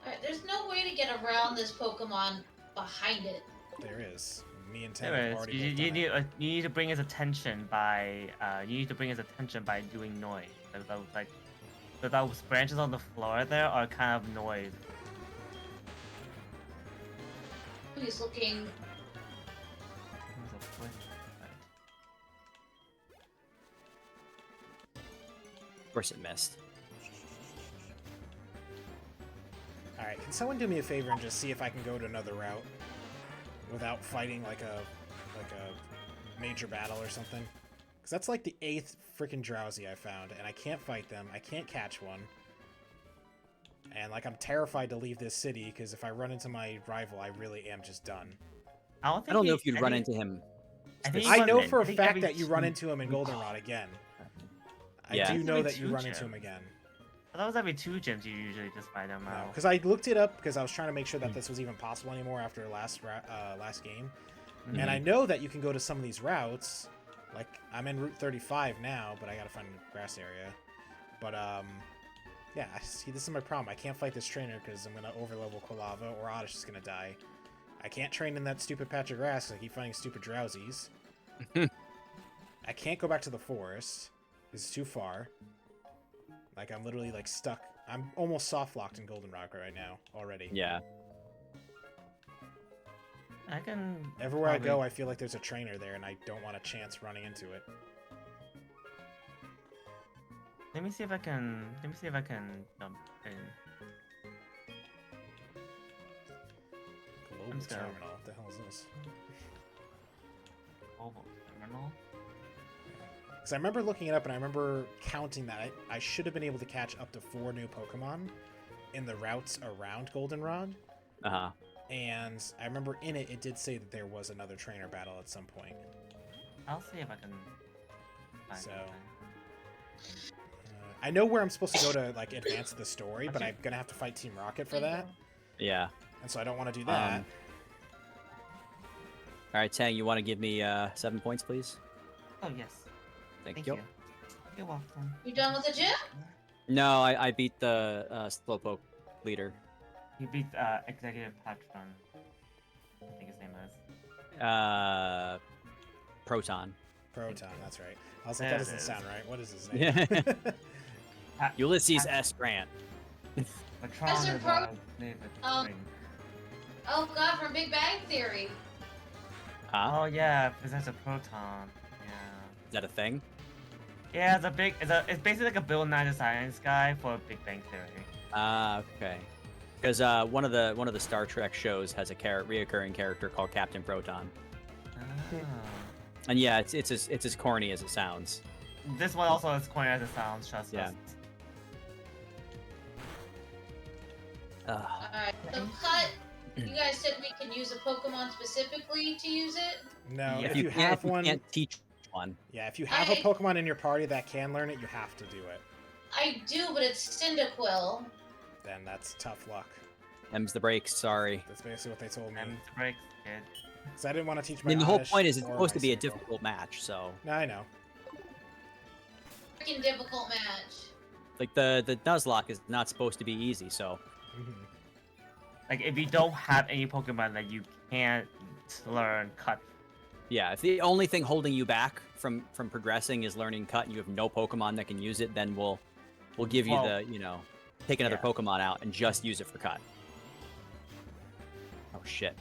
Alright, there's no way to get around this Pokemon behind it. There is. Me and Tim have Anyways, already you both done it. need to bring his attention by doing noise. Those branches on the floor there are kind of noise. He's looking. Of course it missed. Alright, can someone do me a favor and just see if I can go to another route without fighting like a major battle or something? Because that's like the 8th freaking drowsy I found, and I can't fight them. I can't catch one. And like I'm terrified to leave this city because if I run into my rival, I really am just done. I I don't know if you'd run into him. I know for a fact that you run into him in Goldenrod again. Yeah. I do know Every that you two run into him gyms. again. That was every 2 gyms you usually just fight them out. Because I looked it up because I was trying to make sure that this was even possible anymore after last game. Mm-hmm. And I know that you can go to some of these routes. Like, I'm in Route 35 now, but I gotta find a grass area. But, yeah, see, this is my problem. I can't fight this trainer because I'm gonna overlevel Quilava or Oddish is gonna die. I can't train in that stupid patch of grass because I keep finding stupid drowsies. I can't go back to the forest. It's too far. Like, I'm literally, like, stuck. I'm almost soft-locked in Goldenrod right now, already. Yeah. I can. Everywhere I go, I feel like there's a trainer there, and I don't want a chance running into it. Let me see if I can. Let me see if I can jump in. Global I'm scared. Terminal. What the hell is this? Global terminal. Because I remember looking it up, and I remember counting that I should have been able to catch up to 4 new Pokemon in the routes around Goldenrod. Uh-huh. And I remember in it, it did say that there was another trainer battle at some point. I'll see if I can. Find So- something. I know where I'm supposed to go to like advance the story, but I'm gonna have to fight Team Rocket for that, Yeah. and so I don't want to do that. All right, Tang, you want to give me 7 points, please? Oh yes. Thank Thank you. you. You're welcome. You done with the gym? No, I beat the Slowpoke leader. You beat Executive Patron. I think his name is. Proton. Proton, that's right. I was like, There that it doesn't is. sound right. What is his name? Ulysses S. Grant. Patron Professor is Pro- name um, Oh god, from Big Bang Theory. Huh? Oh yeah, Professor Proton. Yeah. Is that a thing? Yeah, it's basically like a Bill Nye the Science Guy for Big Bang Theory. Ah, okay. Because one of the Star Trek shows has a reoccurring character called Captain Proton, Ah. and yeah, it's as corny as it sounds. This one also is corny as it sounds, trust Yeah. us. Alright, so cut. You guys said we can use a Pokemon specifically to use it? No, Yeah. if you have one, you can't teach one. yeah, if you have a Pokemon in your party that can learn it, you have to do it. I do, but it's Cyndaquil. Then that's tough luck. Them's the breaks. Sorry. That's basically what they told me. And the breaks, kid. Because I didn't want to teach I my mean, the whole Oddish point is it's or supposed my to be a Cyndaquil. difficult match. So, No, I know. Freaking difficult match. like the Nuzlocke is not supposed to be easy. So, Mhm. Like, if you don't have any Pokemon that you can't learn Cut. yeah, if the only thing holding you back from progressing is learning Cut, and you have no Pokemon that can use it, then we'll give you Well, take another yeah. Pokemon out and just use it for Cut. Oh shit!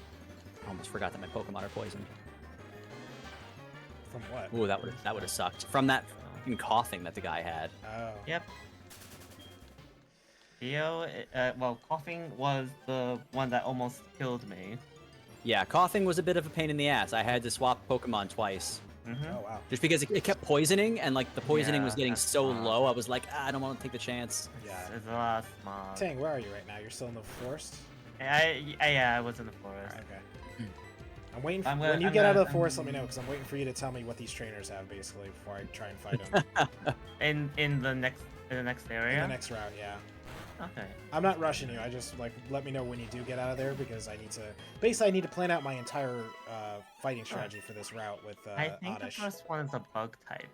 I almost forgot that my Pokemon are poisoned. From what? Ooh, that would have sucked. From that fucking coughing that the guy had. Oh. Yep. Theo, well, coughing was the one that almost killed me. Yeah, coughing was a bit of a pain in the ass. I had to swap Pokemon twice. Mm-hmm. Oh, wow. Just because it kept poisoning, and like the poisoning was Yeah, getting that's so smart. low, I was like, I don't want to take the chance. Yeah. It's a lot smart. Tang, where are you right now? You're still in the forest? I was in the forest. Okay. I'm waiting for, I'm gonna- when you I'm get out gonna- of the forest, let me know, because I'm waiting for you to tell me what these trainers have, basically, before I try and fight them. In the next area. In the next round, yeah. Okay. I'm not rushing you. I just, like, let me know when you do get out of there, because I need to... Basically, I need to plan out my entire fighting strategy for this route with I think Oddish. the first one is a bug type.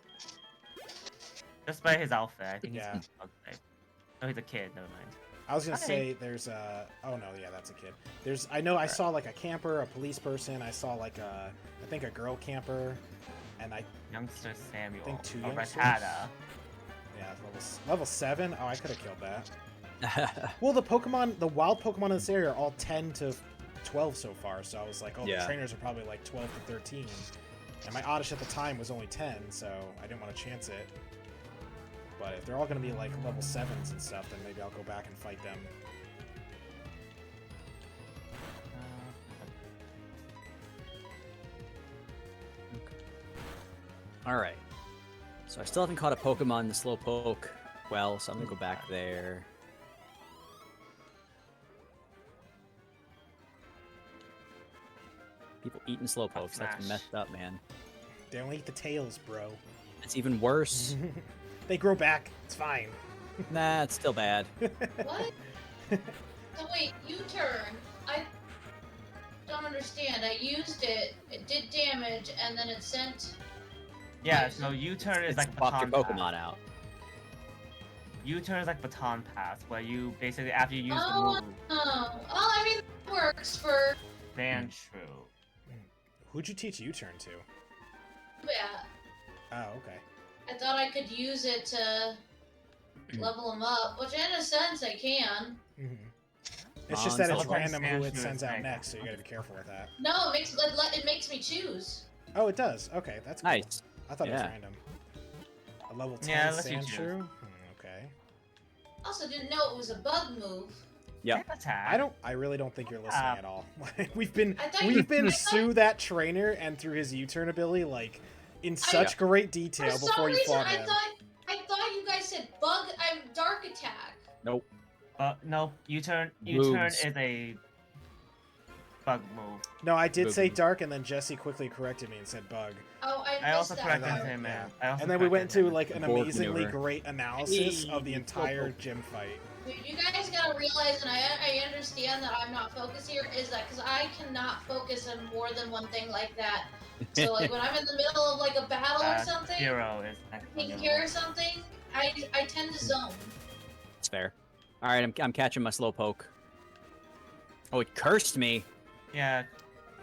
Just by his outfit, I think Yeah. he's a bug type. Oh, he's a kid. Never mind. I was gonna Okay. say there's oh no, yeah, that's a kid. There's I know I saw like a camper, a police person. I saw like I think a girl camper, and I Youngster Samuel. think two or youngsters. Rattata. yeah level 7. Oh, I could have killed that. Well, the wild Pokemon in this area are all 10 to 12 so far. So I was like, oh, Yeah. the trainers are probably like 12 to 13, and my Oddish at the time was only 10, so I didn't want to chance it. But if they're all gonna be like level 7s and stuff, then maybe I'll go back and fight them. All right. So I still haven't caught a Pokemon in the Slowpoke well, so I'm gonna go back there. People eating Slowpokes. That's Smash. messed up, man. They only eat the tails, bro. It's even worse. They grow back. It's fine. Nah, it's still bad. What? So wait, U-turn. I don't understand. I used it. It did damage, and then it sent. Yeah, so U-turn is It's like fuck your baton Pokemon pass. out. U-turn is like baton pass, where you basically after you use the Oh, move, well, I mean, that works for. then true. Who'd you teach U-turn to? Yeah, Oh, okay. I thought I could use it to level them up, which in a sense I can. Mm-hmm. It's just that it's Sometimes random who it Smash sends is out mega. next, so you gotta be careful with that. No, it makes me choose. Oh, it does. Okay, that's cool. Nice. I thought it was Yeah. random. A level 10 Yeah, let's you Sandshrew? Okay. Also, didn't know it was a bug move. Yep. Same attack. I really don't think you're listening Ah. at all. we've been I thought through I thought- that trainer and through his U-turn ability like in such great detail For some before you reason, fought I him. thought you guys said bug. I'm dark attack. Nope. No, U-turn Moves. is a bug move. No, I did say Boogie. dark, and then Jesse quickly corrected me and said bug. Oh, I I also missed that corrected part. him, Yeah. man. I also And then we went corrected to him. like an Board amazingly maneuver. great analysis Hey, of the you entire fool. gym fight. Dude, you guys gotta realize, and I understand that I'm not focused here, is that because I cannot focus on more than one thing like that. So, like, when I'm in the middle of, like, a battle or something, Zero is next on taking your care of list. something, I tend to zone. It's fair. All right, I'm catching my Slowpoke. Oh, it cursed me. Yeah,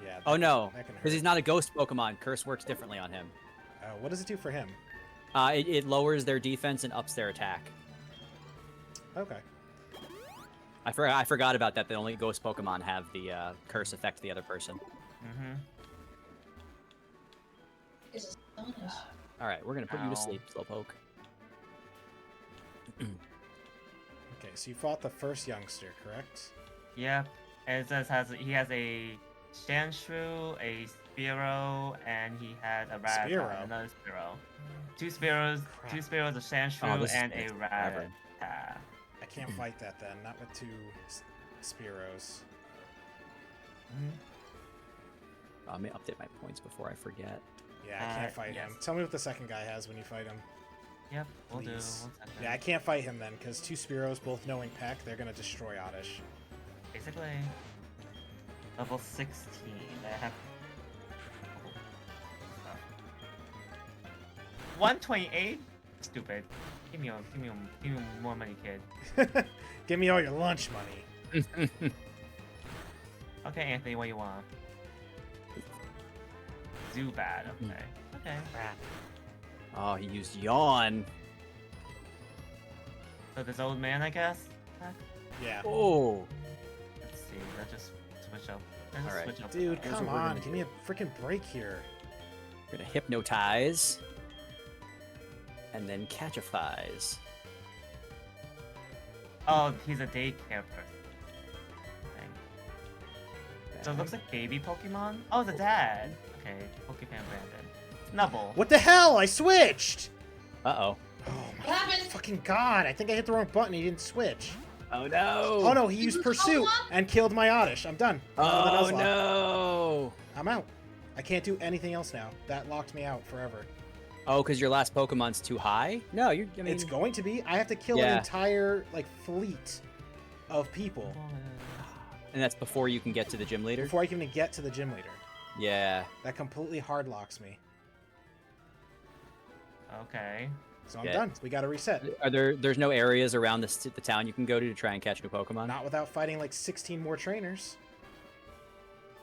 Yeah. Oh no, That can because he's hurt. not a ghost Pokemon. Curse works differently on him. What does it do for him? It lowers their defense and ups their attack. Okay. I forgot about that. That only ghost Pokemon have the curse affect the other person. mm-hmm. Is it bonus? All right, we're gonna put you to Ow. sleep, Slowpoke. Okay, so you fought the first youngster, correct? Yep. It says he has a Sandshrew, a Spearow, and he had a Rattata, Spearow? another Spearow. Two Spearows, Crap. a Sandshrew, Oh, this is and gonna a take forever. Rattata. I can't fight that then. Not with two Spearows. Let me update my points before I forget. Yeah, I can't fight him. yes. Tell me what the second guy has when you fight him. Yep, we'll do. Please. 1 second. Yeah, I can't fight him then, because two Spearows, both knowing Peck, they're gonna destroy Oddish. Basically, level 16. I have. 128? Stupid. Give me more money, kid. Give me all your lunch money. Okay, Anthony, what do you want? Zubat, okay. Okay. Oh, he used Yawn. So this old man, I guess? Yeah. Oh. Let's see, let's just switch up. Let's just Alright. switch up. Dude, Here's come what we're on. gonna Give me a freaking break here. We're gonna hypnotize. And then catchifies. Oh, he's a daycare person. Okay. So it looks like baby Pokemon? Oh, the dad! Okay, Pokefan Brandon. Snubble. What the hell? I switched! Uh-oh. Oh What my happened? fucking god. I think I hit the wrong button. He didn't switch. Oh no! Oh no, he used You Pursuit Pokemon? and killed my Oddish. I'm done. I'm out of Oh the Nuzlocke. no! I'm out. I can't do anything else now. That locked me out forever. Oh, because your last Pokemon's too high? No, I mean, It's going to be. I have to kill an Yeah. entire like fleet of people and that's before you can get to the gym leader? before I can even get to the gym leader. Yeah. That completely hard locks me. Okay. So I'm Yeah. done. We got to reset. There's no areas around the town you can go to try and catch new Pokemon? Not without fighting like 16 more trainers.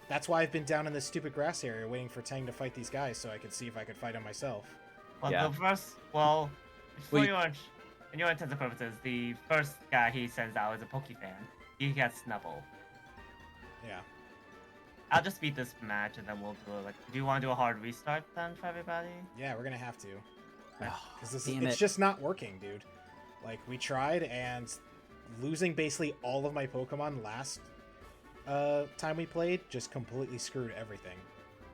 That's why I've been down in this stupid grass area waiting for Tang to fight these guys so I could see if I could fight them myself. Well, Yeah. the first, well, Well, in your intents and purposes, the first guy he sends out is a Pokefan. He gets Snubble. Yeah. I'll just beat this match and then we'll do it. Like, do you want to do a hard restart then for everybody? Yeah, we're going to have to. Oh, Because damn it's it. just not working, dude. Like, we tried, and losing basically all of my Pokemon last time we played just completely screwed everything.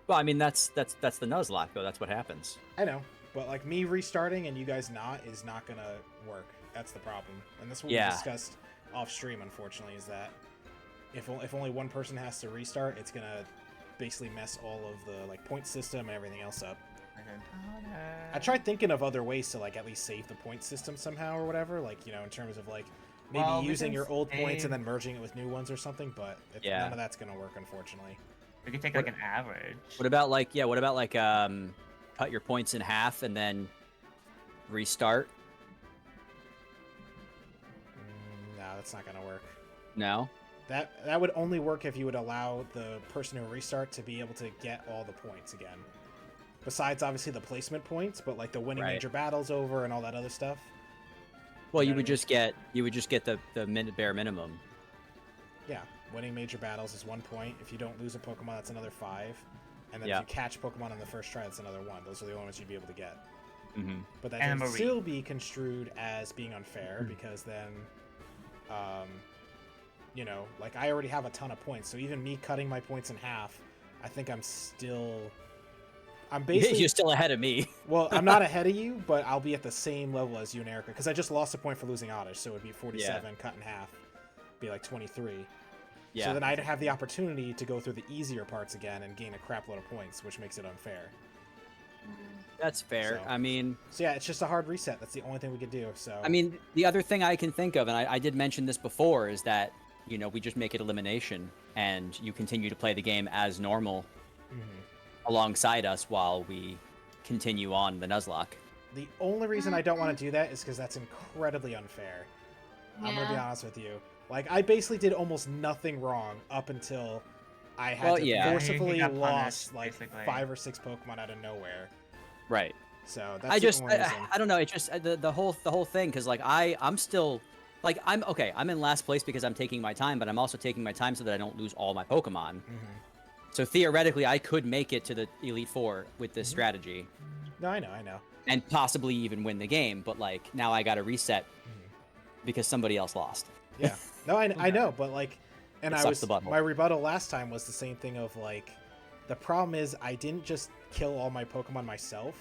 Well, I mean that's the Nuzlocke though. That's what happens. I know, but like me restarting and you guys not is not gonna work. That's the problem, and that's what we Yeah. discussed off stream. Unfortunately, is that if only one person has to restart, it's gonna basically mess all of the like point system and everything else up. I tried thinking of other ways to like at least save the point system somehow or whatever, like in terms of like maybe Well, we using can your old points save- and then merging it with new ones or something, but Yeah. none of that's gonna work unfortunately. We could take like an average. What about like cut your points in half and then restart? No, that's not gonna work. No. That would only work if you would allow the person who restart to be able to get all the points again. Besides, obviously, the placement points, but like the winning Right. major battles over and all that other stuff. Well, You you know would what I mean? just get the bare minimum. Yeah, winning major battles is 1 point. If you don't lose a Pokemon, that's another 5. And then Yeah. if you catch Pokemon on the first try, that's another 1. Those are the only ones you'd be able to get. Mm-hmm. But that And a can Marie. still be construed as being unfair Hmm. because then, like I already have a ton of points. So even me cutting my points in half, I think I'm basically You're still ahead of me. Well, I'm not ahead of you, but I'll be at the same level as you and Erica because I just lost a point for losing Oddish, so it would be 47 cut in half, be like 23. Yeah. So then I'd have the opportunity to go through the easier parts again and gain a crap load of points, which makes it unfair. That's fair. So- I mean, So yeah, it's just a hard reset. That's the only thing we could do. So the other thing I can think of, and I did mention this before, is that we just make it elimination, and you continue to play the game as normal Mhm. alongside us while we continue on the Nuzlocke. The only reason I don't want to do that is because that's incredibly unfair. I'm gonna be Yeah. honest with you. Like I basically did almost nothing wrong up until I had Well, to yeah. He forcibly got lost punished, like basically. 5 or 6 Pokemon out of nowhere. Right. So that's the only reason. I don't know. It just the whole thing, because like I'm still like I'm okay. I'm in last place because I'm taking my time, but I'm also taking my time so that I don't lose all my Pokemon. Mhm. So theoretically, I could make it to the Elite Four with this Mhm. strategy No, I know. and possibly even win the game. But like now I got to reset Mhm. because somebody else lost. Yeah. No, I know, but like, and It I sucks was the butthole. my rebuttal last time was the same thing of like, the problem is I didn't just kill all my Pokemon myself.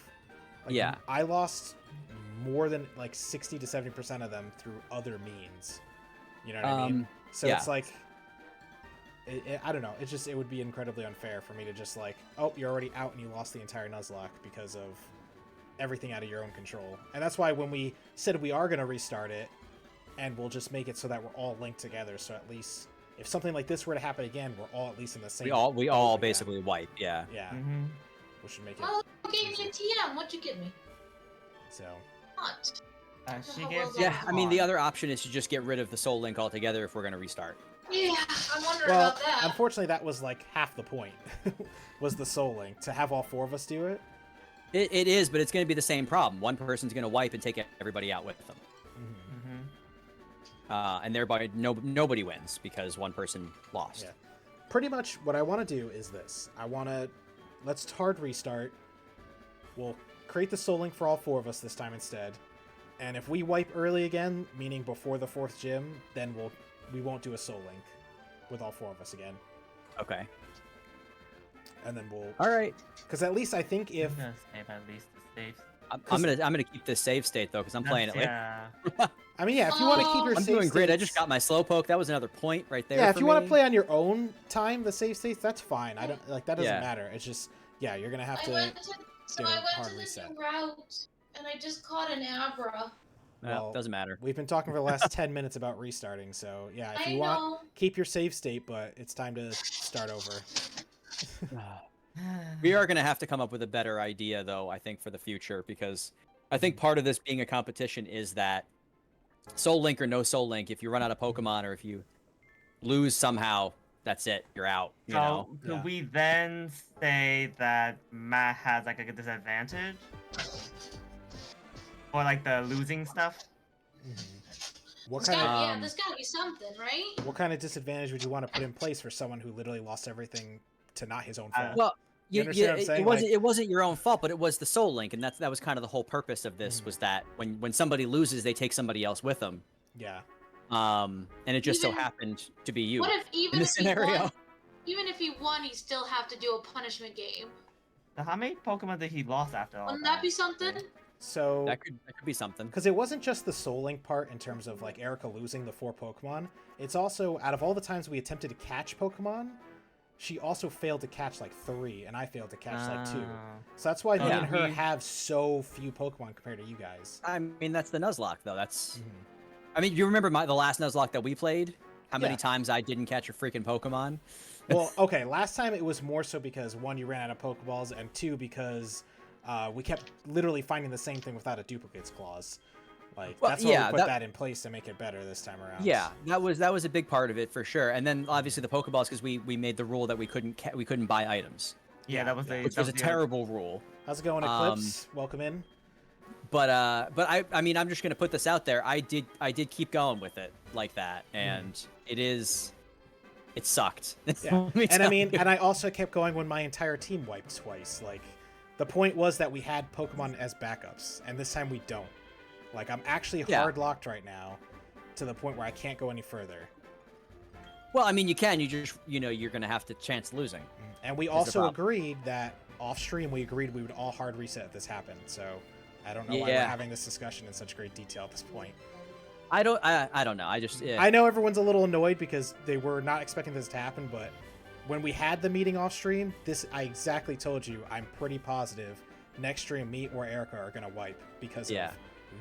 Like, Yeah. I lost more than like 60 to 70% of them through other means. You know what I mean? So yeah. it's like, I don't know. It would be incredibly unfair for me to just like, oh, you're already out and you lost the entire Nuzlocke because of everything out of your own control. And that's why when we said we are going to restart it, and we'll just make it so that we're all linked together. So at least if something like this were to happen again, we're all at least in the same. We boat all again. basically wipe. Yeah. Yeah, Mm-hmm. which should make it. Oh, you gave me a TM. What'd you give me? So Not. She How gives. well Yeah. done. I mean, the other option is to just get rid of the Soul Link altogether if we're gonna restart. Yeah, I'm wondering well, about that. unfortunately, that was like half the point. Was the Soul Link to have all 4 of us do it? It is, but it's gonna be the same problem. One person's gonna wipe and take everybody out with them. Mm-hmm. And thereby nobody wins because one person lost. Yeah. Pretty much what I want to do is this. Let's hard restart. We'll create the Soul Link for all 4 of us this time instead. And if we wipe early again, meaning before the 4th gym, then we won't do a Soul Link with all 4 of us again. Okay. And then we'll, All right. because at least I think if I'm gonna save at least the saves. I'm gonna keep this save state though because I'm playing it late. Yeah. I mean, yeah, if you want to keep your I'm save doing great. I states- just got my Slowpoke. That was another point right there. Yeah, if for you want me. to play on your own time, the save states, that's fine. I don't like that doesn't Yeah. matter. It's just you're gonna have I to. went to, so get a I went hard to the reset. new route, and I just caught an Abra. Well, Well, doesn't matter. We've been talking for the last 10 minutes about restarting, so yeah, if I you know. want, keep your save state, but it's time to start over. We are gonna have to come up with a better idea though. I think for the future because I think part of this being a competition is that Soul Link or no Soul Link. If you run out of Pokemon or if you lose somehow, that's it. You're out. You know. So could Yeah. we then say that Matt has like a disadvantage for like the losing stuff? What There's kind gotta, of yeah, there's gotta be something, right? what kind of disadvantage would you want to put in place for someone who literally lost everything to not his own Uh, fault? Well, You understand what I'm saying? it wasn't your own fault, but it was the Soul Link, and that was kind of the whole purpose of this was that when somebody loses, they take somebody else with them. Yeah. And it just so Even- happened to be you What if even in this if he scenario. won, even if he won, he still have to do a punishment game. So how many Pokemon did he lost after all Wouldn't that be something? So That could be something. because it wasn't just the Soul Link part in terms of like Erica losing the 4 Pokemon. It's also out of all the times we attempted to catch Pokemon, she also failed to catch like 3, and I failed to catch like 2. So that's why me Yeah. and her have so few Pokemon compared to you guys. I mean, that's the Nuzlocke, though. That's. Mhm. I mean, you remember the last Nuzlocke that we played? How many Yeah. times I didn't catch a freaking Pokemon? Well, okay, last time it was more so because 1, you ran out of Pokeballs, and 2, because we kept literally finding the same thing without a duplicates clause. Like Well, that's why yeah, we put that- that in place to make it better this time around. Yeah, that was a big part of it for sure. And then obviously the Pokeballs, because we made the rule that we couldn't buy items, Yeah, that was the which that was a the- terrible rule. How's it going, Eclipse? Welcome in. But I mean, I'm just gonna put this out there. I did keep going with it like that, and it sucked. Yeah. Let me And I tell mean, you. and I also kept going when my entire team wiped twice. Like, the point was that we had Pokemon as backups, and this time we don't. Like, I'm actually Yeah. hard locked right now, to the point where I can't go any further. Well, I mean, you can. You just you're gonna have to chance losing. And we the also problem. agreed that off stream we agreed we would all hard reset if this happened. So I don't know why we're Yeah. having this discussion in such great detail at this point. I don't know. I just I know everyone's a little annoyed because they were not expecting this to happen, but when we had the meeting off stream, I exactly told you I'm pretty positive next stream me or Erica are gonna wipe because Yeah. of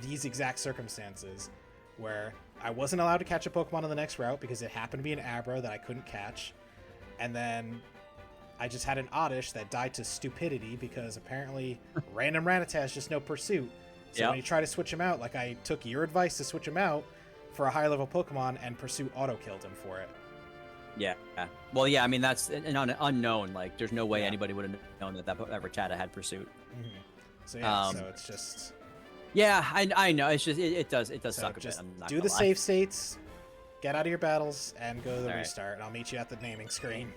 these exact circumstances where I wasn't allowed to catch a Pokemon on the next route because it happened to be an Abra that I couldn't catch, and then I just had an Oddish that died to stupidity because apparently random Rattata just no pursuit. So Yep. when you try to switch him out, like I took your advice to switch him out for a higher level Pokemon, and Pursuit auto-killed him for it. Yeah. Well, yeah. I mean, that's an unknown. Like, there's no way Yeah. anybody would have known that Rattata had pursuit. So yeah, Um, so it's just... Yeah, I know. It's just it does So suck a bit. just I'm not do gonna the lie. save states, get out of your battles, and go to the All right. restart, and I'll meet you at the naming screen.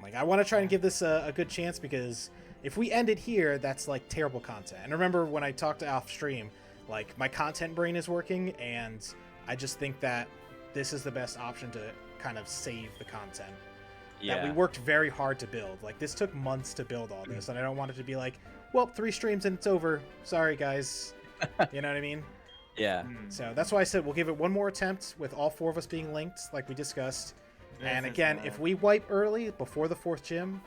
Like, I want to try and give this a good chance, because if we end it here, that's, like, terrible content. And remember when I talked to off stream, like, my content brain is working, and I just think that this is the best option to kind of save the content. Yeah. That we worked very hard to build. Like, this took months to build all this, and I don't want it to be like, well, 3 streams and it's over. Sorry, guys. You know what I mean? Yeah. So that's why I said we'll give it one more attempt with all 4 of us being linked, like we discussed. And again, if we wipe early before the 4th gym,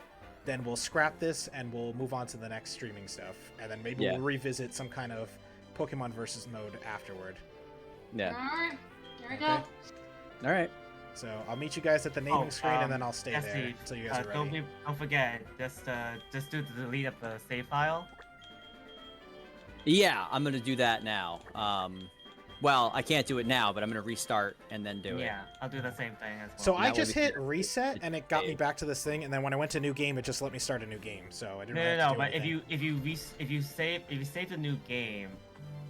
then we'll scrap this and we'll move on to the next streaming stuff. And then maybe Yeah. we'll revisit some kind of Pokemon versus mode afterward. Yeah. Alright, there we Okay. go. All right. So I'll meet you guys at the naming screen, and then I'll stay yes, there Steve. until you guys are ready. Don't forget, just do the delete of the save file. Yeah, I'm gonna do that now. Well, I can't do it now, but I'm gonna restart and then do it. Yeah, I'll do the same thing as well. So I That way just we hit can- reset, and it got me back to this thing, and then when I went to new game, it just let me start a new game. So I didn't really have to No, do but anything. if you save the new game,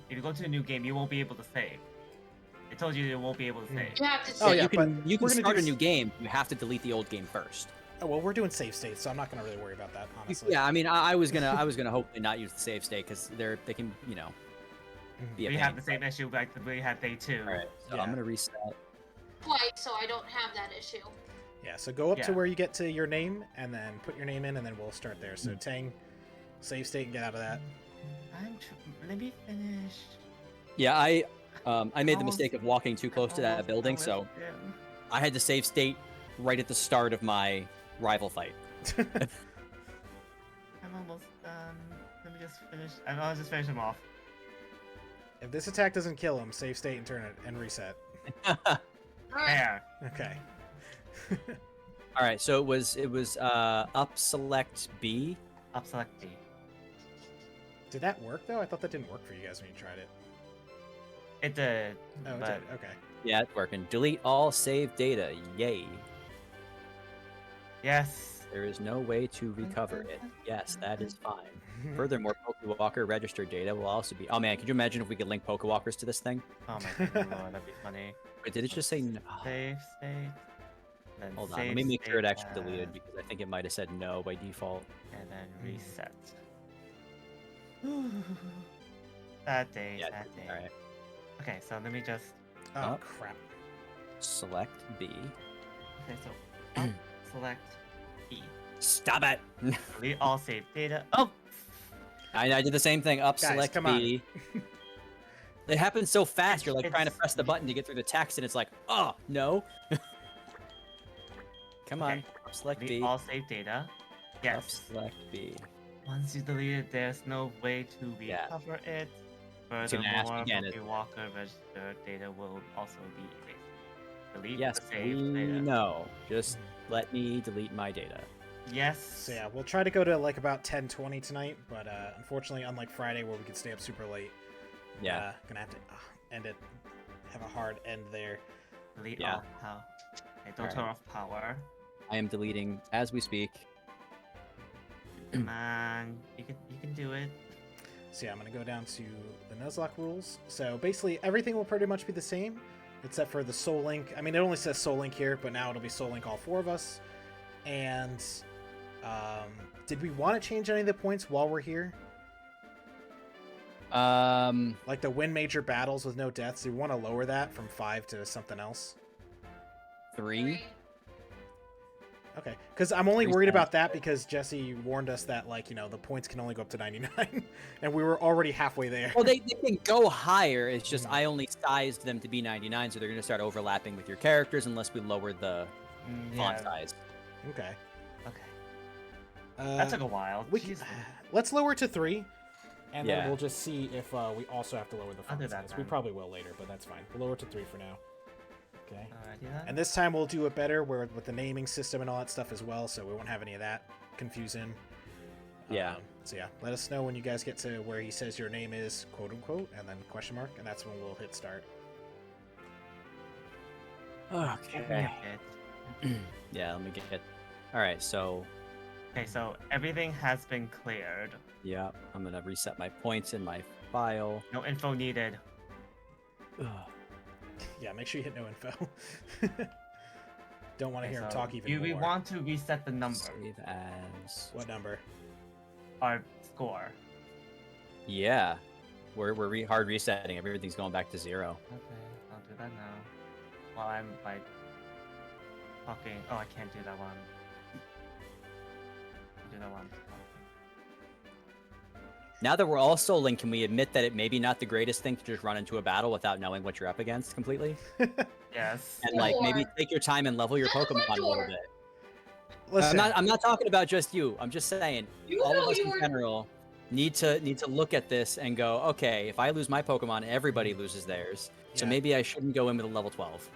if you go to a new game, you won't be able to save. It told you you won't be able to save. You have to Oh, say yeah, you can but you can we're gonna start do a new s- game. You have to delete the old game first. Oh, well, we're doing save states, so I'm not gonna really worry about that, honestly. Yeah, I mean, I was gonna hopefully not use the save state because they can be a We pain. have the same issue like we had day 2. All right, so Yeah. I'm gonna reset. twice, so I don't have that issue. Yeah, so go up to Yeah. where you get to your name, and then put your name in, and then we'll start there. Hmm. So Tang, save state and get out of that. Let me finish. Yeah, I made the Almost- mistake of walking too close to that Almost building, done so with it. I had to save state right at the start of my rival fight. I'm almost done. Let me just finish. I'll just finish him off. If this attack doesn't kill him, save state and turn it and reset. Alright, There. Okay. All right, so it was up select B. Up select B. Did that work though? I thought that didn't work for you guys when you tried it. It did. Oh, it but did. Okay. Yeah, it's working. Delete all save data. Yay. yes. There is no way to recover it. Yes, that is fine. Furthermore, Pokewalker registered data will also be. Oh man, could you imagine if we could link Pokewalkers to this thing? Oh my goodness, Lord, that'd be funny. Wait, did it just say no? Save state. Then Hold on, save let me make sure it state actually deleted as- because I think it might have said no by default. And then reset. That day, Yeah, that day. all right. Okay, so let me just. Oh Up. crap. Select B. Okay, so select E. Stop it. Delete all saved data. Oh! I did the same thing. Up, Guys, select come on. B. It happens so fast. You're like trying to It's- press the button to get through the text, and it's like, oh no. Come on. Okay. Up, select Delete B. all saved data. Up, Yes. select B. Once you delete it, there's no way to Yeah. recover it. It's gonna ask Furthermore, again, Poké Walker registered data will also be erased. Delete Yes, the saved we data. know. Just let me delete my data. Yes. So yeah, we'll try to go to like about 10:20 tonight, but unfortunately, unlike Friday where we could stay up super late, Yeah. gonna have to end it. Have a hard end there. Delete Yeah. all power. Okay, don't Alright. turn off power. I am deleting as we speak. Come on, you can do it. So yeah, I'm gonna go down to the Nuzlocke rules. So basically, everything will pretty much be the same, except for the Soul Link. I mean, it only says Soul Link here, but now it'll be Soul Link all 4 of us. And did we want to change any of the points while we're here? Like the win major battles with no deaths. Do we want to lower that from 5 to something else? 3. Okay, because I'm only Three worried sounds about that because Jesse warned us that, like, the points can only go up to 99, and we were already halfway there. Well, they can go higher. It's just Mhm. I only sized them to be 99, so they're going to start overlapping with your characters unless we lower the font Yeah. size. Okay. Okay. That took a while. We Jeez. let's lower it to 3, and then Yeah. we'll just see if we also have to lower the I'll do font that size. We then. probably will later, but that's fine. We'll lower it to 3 for now. Okay. Alrighty then. And this time we'll do it better with the naming system and all that stuff as well, so we won't have any of that confusing. Yeah. So yeah, let us know when you guys get to where he says your name is, quote unquote, and then question mark, and that's when we'll hit start. Give me a bit. Yeah, let me get it. All right, so Okay, so everything has been cleared. yeah, I'm going to reset my points in my file. No info needed. Ugh. Yeah, make sure you hit no info. Don't want to Okay, hear him so talk even do more. we want to reset the number? Save as. What number? Our score. Yeah, we're hard resetting. Everything's going back to 0. Okay, I'll do that now. While I'm like talking. Oh, I can't do that one. I'll do that one. Now that we're all Soul Link, can we admit that it may be not the greatest thing to just run into a battle without knowing what you're up against completely? Yes. And like maybe Or- take your time and level your Pokemon a little Or- bit. Listen, I'm not talking about just you. I'm just saying You all know of us you in were- general need to look at this and go, okay, if I lose my Pokemon, everybody loses theirs. So Yeah. maybe I shouldn't go in with a level 12.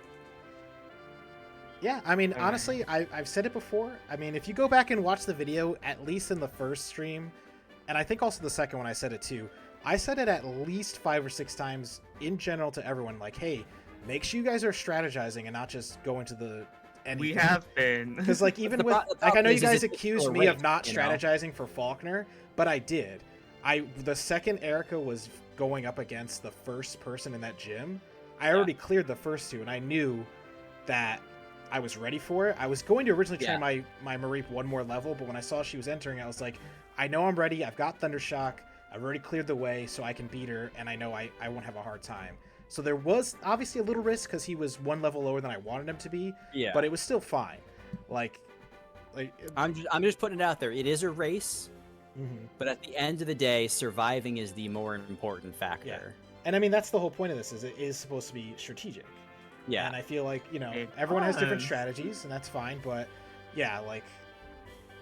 yeah, I mean, Okay. honestly, I've said it before. I mean, if you go back and watch the video, at least in the first stream, and I think also the second one I said it too, I said it at least 5 or 6 times in general to everyone, like, hey, make sure you guys are strategizing and not just going to the We anything. have been. Because like even The with pro- the like I problem know you is guys it's accused still a me of race, not you know? strategizing for Faulkner, but I did. The second Erica was going up against the first person in that gym, I already cleared the first 2, and I knew that I was ready for it. I was going to originally train my Mareep 1 more level, but when I saw she was entering, I was like, I know I'm ready. I've got Thundershock. I've already cleared the way, so I can beat her, and I know I won't have a hard time. So there was obviously a little risk because he was 1 level lower than I wanted him to be, Yeah. but it was still fine. Like I'm just putting it out there. It is a race, mhm. but at the end of the day, surviving is the more important factor. And I mean that's the whole point of this is it is supposed to be strategic. Yeah. And I feel like, It everyone has different was. strategies, and that's fine, but yeah, like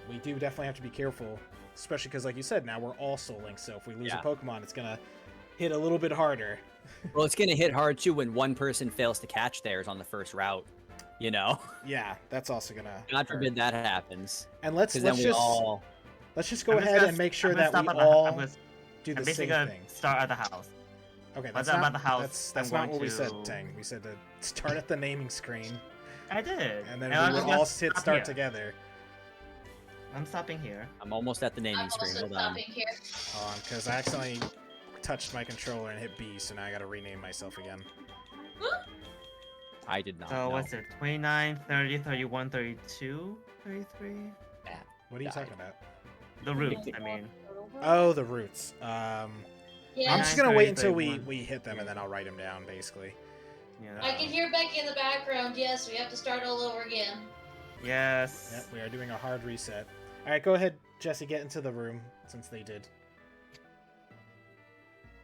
we do definitely have to be careful, especially because like you said, now we're all Soul Link, so if we lose Yeah. a Pokemon, it's gonna hit a little bit harder. Well, it's going to hit hard too when one person fails to catch theirs on the first route. You know, Yeah, that's also gonna God hurt. forbid that happens. And let's Because then we just all. let's just go I'm just ahead gonna- and make sure I'm gonna that we stop at the- all I'm gonna- do I'm the basically same gonna thing. start at the house. Okay, Once that's I'm not at the house, that's I'm not going what we said, to- Tang. We said to start at the naming screen, I did. and then I'm we just would gonna all hit stop start here. together. I'm stopping here. I'm almost at the naming I'm screen. also Hold on. stopping here. Because I accidentally touched my controller and hit B, so now I gotta rename myself again. I did not. So know. what's it? 29, 30, 31, 32, 33? What are you Died. talking about? The route, I mean. Oh, the roots. Yeah, I'm just 29, gonna wait 30, until we 31. hit them, and then I'll write them down, basically. Yeah, I can hear Becky in the background. Yes, we have to start all over again. Yes. Yep, we are doing a hard reset. All right, go ahead, Jesse. Get into the room since they did.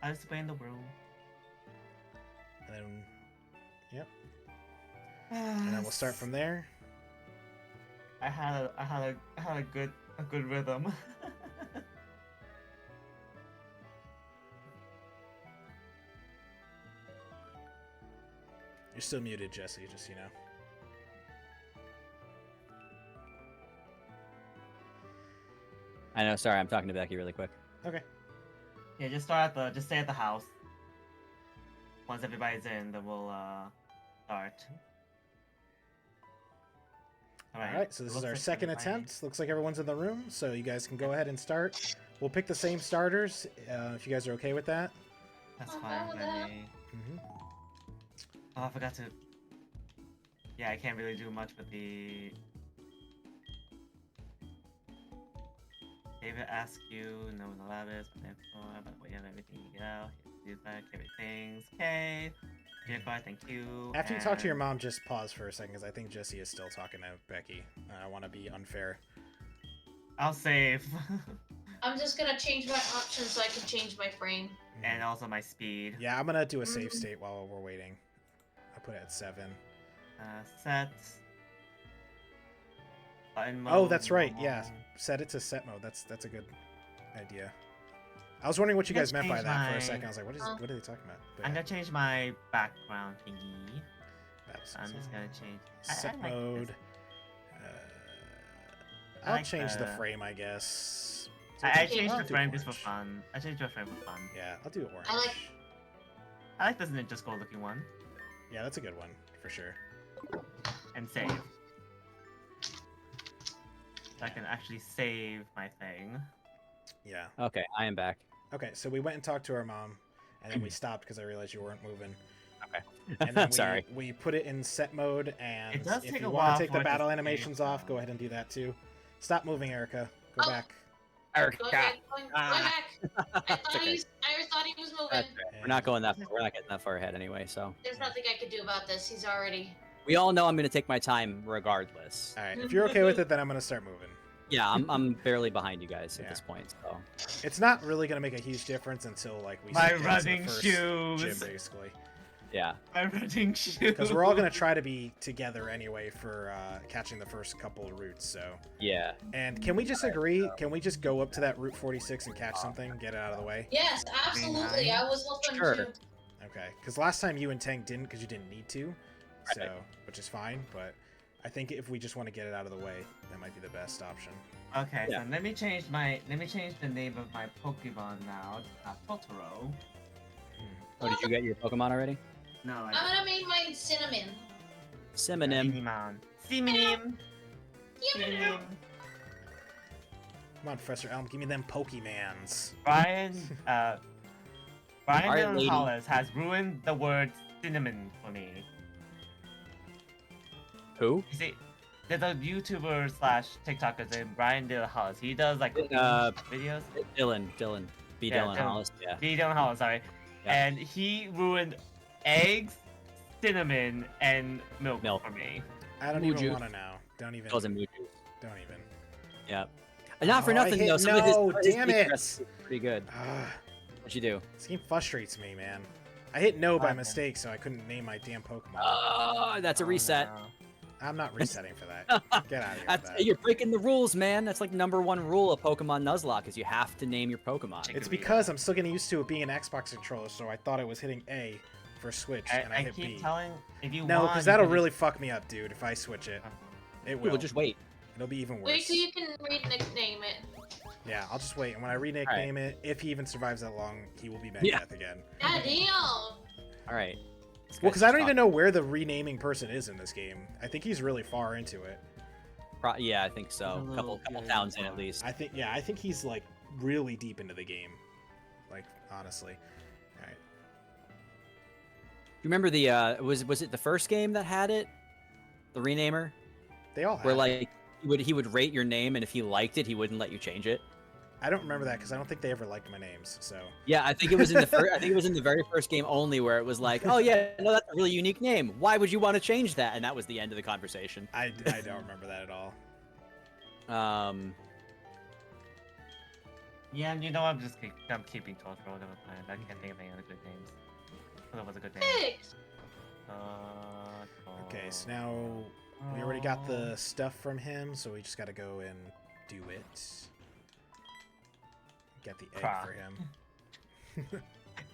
I was in the room. And then, yep. And then we'll start from there. I had a good rhythm. You're still muted, Jesse. Just so you know. I know. Sorry, I'm talking to Becky really quick. Okay. Yeah, just stay at the house. Once everybody's in, then we'll start. All right. So this is looks our like second everybody- attempt. Looks like everyone's in the room, so you guys can go ahead and start. We'll pick the same starters if you guys are okay with that. That's I'm fine fine with with that. me. Mm-hmm. Oh, I forgot to. Yeah, I can't really do much with the. David asks you, no one allowed this, but we have everything you get out. Do that, everything's okay. Vehicle, thank you. After you talk to your and- mom, just pause for a second because I think Jesse is still talking to Becky. I want to be unfair. I'll save. I'm just gonna change my options so I can change my frame. And also my speed. Yeah, I'm gonna do a save state while we're waiting. I put it at 7. Set. Button mode. Oh, that's right. normal. Yeah, set it to set mode. That's a good idea. I was wondering what you Let's guys meant by change that for my- a second. I was like, what are they talking about? But I'm yeah, gonna change my background thingy. that's- I'm just gonna change. I set like this. mode. I I'll like change the the- frame, I guess. I Okay, changed I'll the do frame just for orange. fun. I changed the frame for fun. Yeah, I'll do orange. I like- I like this Ninja Skull looking one. Yeah, that's a good one for sure. And save. So I can actually save my thing. Yeah. Okay, I am back. Okay, so we went and talked to our mom, and then we stopped because I realized you weren't moving. Okay. And then Sorry. we put it in set mode, and It does if take you a want while to take for the it to battle save, animations off, though. go ahead and do that too. Stop moving, Erica. Go Oh. back. Erica, Going back. I thought, okay. I thought he was moving. That's right. We're not going that. We're not getting that far ahead anyway. So There's nothing I could do about this. He's already. we all know I'm gonna take my time regardless. All right, if you're okay with it, then I'm gonna start moving. Yeah, I'm barely behind you guys Yeah. at this point. So It's not really gonna make a huge difference until like we My get to the running first shoes. gym, basically. yeah. My running shoes. Because we're all gonna try to be together anyway for catching the first couple of routes. So, Yeah. and can we just agree? Can we just go up to that Route 46 and catch something, get it out of the way? Yes, absolutely. I was hoping Sure. to. Okay, because last time you and Tank didn't, because you didn't need to, so Right. which is fine. But I think if we just want to get it out of the way, that might be the best option. Okay, Yeah. so let me change the name of my Pokemon now. Totoro. Oh, did you get your Pokemon already? No, I'm gonna make mine cinnamon. Synonym. Minimon. Simonim. Simonim. Come on, Professor Elm, give me them Pokemans. Brian Alright, Dylan lady. Hollis has ruined the word cinnamon for me. Who? You see, there's a YouTuber slash TikToker named Brian Dylan Hollis. He does like videos. Dylan. B. Yeah, Dylan Dylan. Hollis. Yeah. Dylan Hollis, sorry. Yeah. And he ruined eggs, cinnamon, and milk, Milk. for me. I don't Moo even juice. want to know. Don't even. Calls him Muju. Don't even. Yeah. And not for Oh, I nothing hate- though. Some of his, no, some of his damn beef it. recipes are pretty good. Ah, What'd you do? this game frustrates me, man. I hit no by Okay. mistake, so I couldn't name my damn Pokemon. Oh, that's a Oh, reset. no. I'm not resetting for that. Get out of here with That's, that. you're breaking the rules, man. That's like #1 rule of Pokemon Nuzlocke is you have to name your Pokemon. Chicken It's Wing. because I'm still getting used to it being an Xbox controller, so I thought it was hitting A for Switch, and I I hit keep B. telling if you No, want, because you that'll can really fuck me up, dude, if I switch it. It will. We'll just wait. It'll be even worse. Wait till you can nickname it. Yeah, I'll just wait. And when I rename it, if he even survives that long, he will be Yeah. Megadeth again. God damn. All right. Well, because I don't even know where the renaming person is in this game. I think he's really far into it. Yeah, I think so. He's a Couple little bit towns in at far. least. I think he's like really deep into the game. Like, honestly. All right. You remember the was it the first game that had it? The renamer? They all have Where it. like he would rate your name and if he liked it, he wouldn't let you change it. I don't remember that because I don't think they ever liked my names. So Yeah, I think it was in the I think it was in the very first game only where it was like, oh yeah, no, that's a really unique name. Why would you want to change that? And that was the end of the conversation. I don't remember that at all. Yeah, and you know I'm keeping Totoro in my mind. I can't think of any other good names. That was a good name. Pigs. Okay, so now we already got the stuff from him, so we just got to go and do it. Get the egg Crap. for him.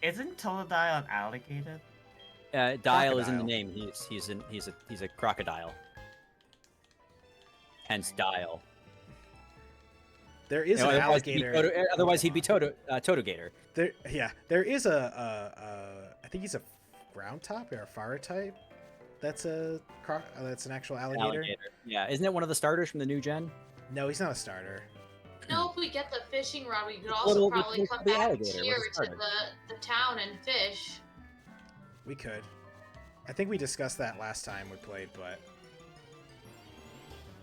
Isn't Totodile an alligator? Dial is in the Crocodile. name. He's a crocodile. Hence Dial. There is You know, an otherwise he'd be Totogator. There is I think he's a ground type or a fire type. That's that's an actual alligator. Yeah, isn't it one of the starters from the new gen? No, he's not a starter. No, if we get the fishing rod, we could also Little- probably little come the back alligator, here what's to it the town and fish. We could. I think we discussed that last time we played, but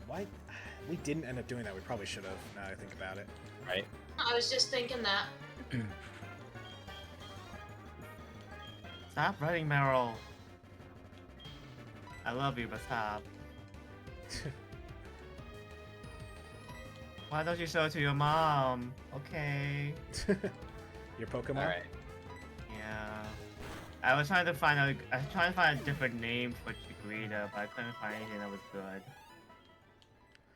why we didn't end up doing that? We probably should have. Now that I think about it. Right. I was just thinking that. Stop running, Meryl. I love you, but stop. Why don't you show it to your mom? Okay. Your Pokemon. All right. Yeah. I was trying to find a different name for Chikorita, but I couldn't find anything that was good.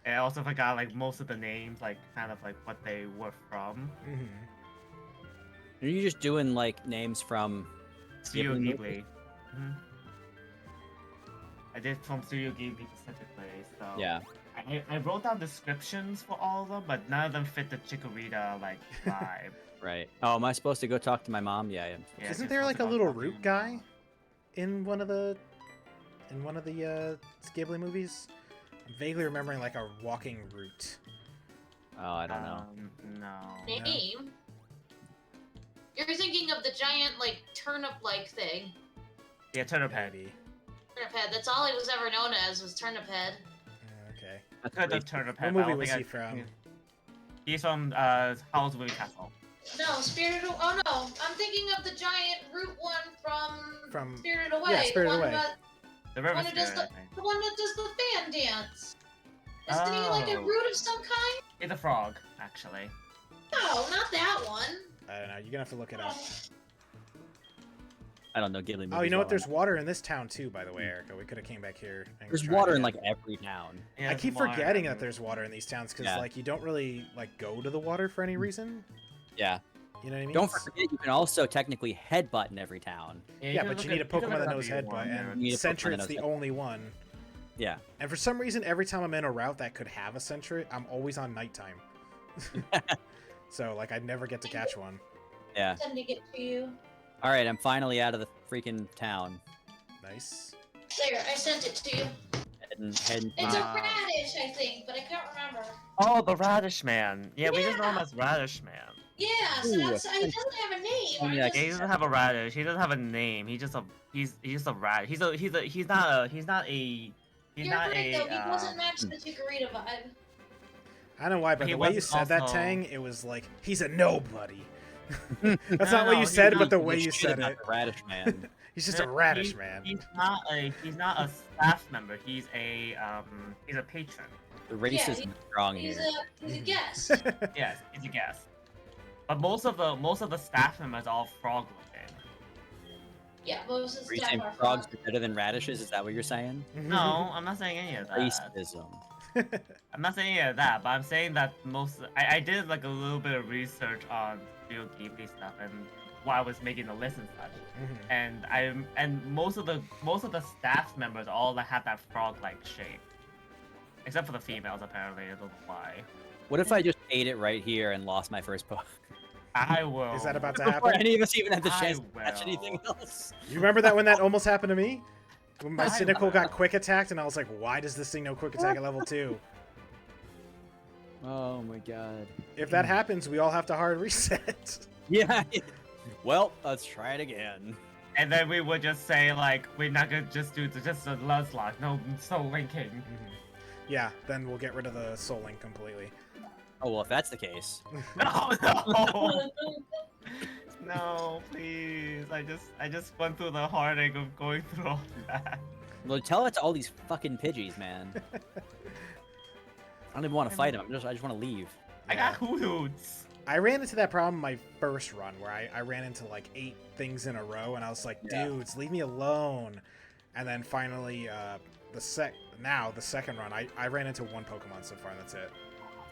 And I also forgot like most of the names, like kind of like what they were from. Mm-hmm. Are you just doing like names from Studio Ghibli Ghibli. Mhm. I did from Studio Ghibli specifically, so Yeah. I wrote down descriptions for all of them, but none of them fit the Chikorita like vibe. Right. Oh, am I supposed to go talk to my mom? Yeah. Yeah, Isn't just there like a about little talking root about- guy in one of the Ghibli movies? I'm vaguely remembering like a walking root. Oh, I don't know. No. Name? You're thinking of the giant, like, turnip-like thing. Yeah, Turnip Head. Maybe. Turnip head. That's all he was ever known as, was turnip head. Okay. That's Could have racist. Turnip What Head. movie was he from? He's from Howl's Moving Castle. No, Spirited Away. Oh no, I'm thinking of the giant root one from Spirited Away. yeah, Spirited the one Away. That, The River one who does Spirit, I the, think. the one that does the fan dance. Isn't he like a Oh. root of some kind? He's a frog, actually. No, not that one. I don't know. You're gonna have to look it up. I don't know Ghibli movies. Oh, you know what? well There's enough. water in this town too, by the way, Erica. We could have came back here. And There's tried water in again. like every town. Yeah, I it's keep water. forgetting that there's water in these towns because Yeah. like you don't really like go to the water for any reason. Yeah. You know what I mean? Don't forget, you can also technically headbutt in every town. Yeah, can but look you need a at- you can Pokemon look that at knows W1 Headbutt, there. and You need a Pokemon that Sentry's knows the Headbutt. only one. Yeah. And for some reason, every time I'm in a route that could have a Sentry, I'm always on nighttime. So like I never get to catch one. Yeah. Sending it to you. All right, I'm finally out of the freaking town. Nice. There, I sent it to you. Heading It's a Wow. radish, I think, but I can't remember. Oh, the Radish Man. Yeah, we just know him as Radish Man. Yeah, so Ooh, he doesn't have a name. Oh, I yeah, just- Yeah, he doesn't have a radish. He doesn't have a name. He's just a rat. He's not a. He's You're not right, a. though. He doesn't match the Chikorita vibe. I don't know why, but He the way you wasn't said that, also- Tang, it was like he's a nobody. That's No, not what no, you he's said, not. but the Give way a you shit said about it. the Radish Man. He's just a radish He's- man. He's not a staff member. He's a patron. The racism is strong He's here. a guest. Yes, he's a guest. But most of the staff members are all frog looking. Yeah, most of Are the you stuff saying are frogs frogs. are better than radishes? Is that what you're saying? No, I'm not saying any of that. Racism. I'm not saying any of that, but I'm saying that I did like a little bit of research on Studio Ghibli stuff and why I was making the list and such. Mhm. And most of the staff members all have that frog-like shape, except for the females apparently. I don't know why. What if I just ate it right here and lost my first poke? I will. Is that about to Before happen? any of us even had the I chance to catch anything will. else? You remember that when that almost happened to me? When my I Cynical got will. quick attacked, and I was like, why does this thing know quick attack at level 2? Oh my god. If that happens, we all have to hard reset. Yeah. Well, let's try it again. And then we would just say like we're not gonna just do just a Nuzlocke, no soul linking. Yeah, then we'll get rid of the Soul Link completely. Oh well, if that's the case, No, no, no, please. I just went through the heartache of going through all that. well, tell it to all these fucking Pidgeys, man. I don't even want to fight them. I just want to leave. I got hoots. I ran into that problem my first run where I ran into like 8 things in a row and I was like, Yeah. dudes, leave me alone. And then finally, the second run, I ran into 1 Pokemon so far. That's it.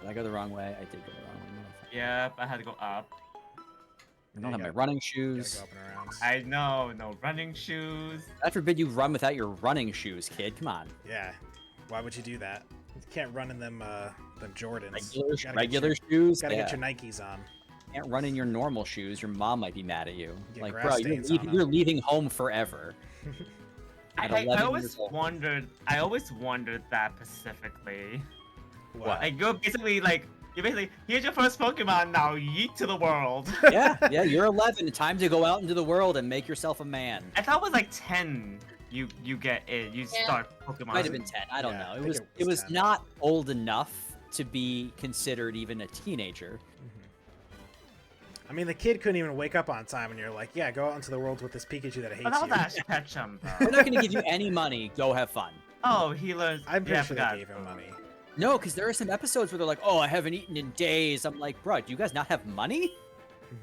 Did I go the wrong way? I did go the wrong way. Yep, I had to go up. I don't have you my gotta- running You shoes. gotta go up and around. I know, no running shoes. I forbid you run without your running shoes, kid. Come on. Yeah. Why would you do that? You can't run in them Jordans. Regular, You gotta regular get shoes. Gotta yeah. get your Nikes on. Can't run in your normal shoes. Your mom might be mad at you. Get Like, grass bro, stains on 'em. you're leaving home forever. At I 11 always years old. wondered. that specifically. What? Like you're basically here's your first Pokemon, now yeet to the world. Yeah, you're 11. Time to go out into the world and make yourself a man. I thought it was like 10. You get it. You Yeah. start Pokemon. Might have been 10. I don't Yeah, know. I It think was it was 10. not old enough to be considered even a teenager. I mean, the kid couldn't even wake up on time, and you're like, yeah, go out into the world with this Pikachu that hates But that was you. Ash Ketchum, We're though. not going to give you any money. Go have fun. Oh, he learns. I'm pretty yeah, I sure forgot. they gave him money. No, because there are some episodes where they're like, "Oh, I haven't eaten in days." I'm like, "Bro, do you guys not have money?"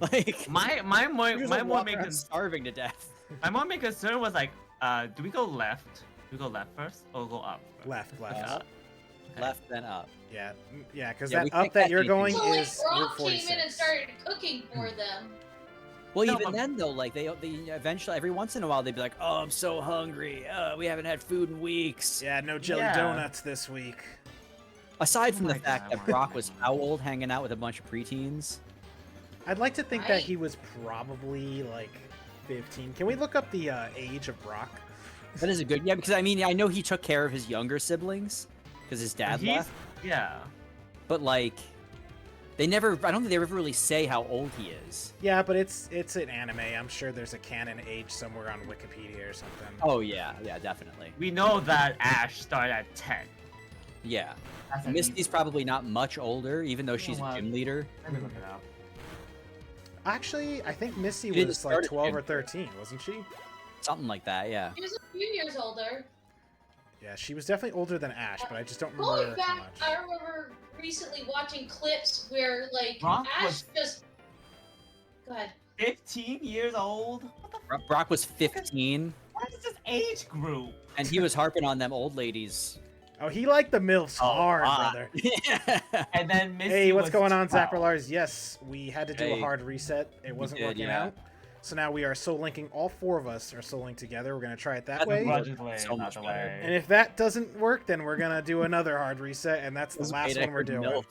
Like, My you guys more are walking main around starving to death. my more main concern was like, do we go left? Do we go left first or go up? First? Left. Up, Okay. left, then up. Yeah, yeah, because Yeah, we that can't up that catch you're anything. going So like is Route Brock came in and 46. started cooking for them. Well, No, even but- then though, like they eventually every once in a while they'd be like, "Oh, I'm so hungry. We haven't had food in weeks." Yeah, no jelly Yeah. donuts this week. Aside Oh from the my fact God, that why Brock not? was how old, hanging out with a bunch of preteens. I'd like to think that Right. he was probably like 15. Can we look up the age of Brock? That is a good, yeah. Because I mean, I know he took care of his younger siblings because his dad He's- left. Yeah. But like, they never. I don't think they ever really say how old he is. Yeah, but it's an anime. I'm sure there's a canon age somewhere on Wikipedia or something. Oh yeah, definitely. We know that Ash started at 10. Yeah, That's an Misty's easy- probably not much older, even though she's a what? gym leader. Let me look it up. Actually, I think Misty She didn't was start like at 12 or gym. 13, wasn't she? Something like that. Yeah. He was a few years older. Yeah, she was definitely older than Ash, but I just don't Going remember how back, much. I remember recently watching clips where like Brock Ash was- just. Go ahead. 15 years old? What the Brock was 15, What is this age group? and he was harping on them old ladies. Oh, he liked the MILFs hard, lot. brother. And then Misty Hey, what's was going on, 12. Zapperlars? Yes, we had to do a Hey. hard reset. It wasn't did, working yeah. out. So now we are soul linking. All 4 of us are soul linked together. We're going to try it that That's way. right. Begrudgingly, So not much the better. way. And if that doesn't work, then we're going to do another hard reset, and that's the This last made one we're Eckerd doing. milk.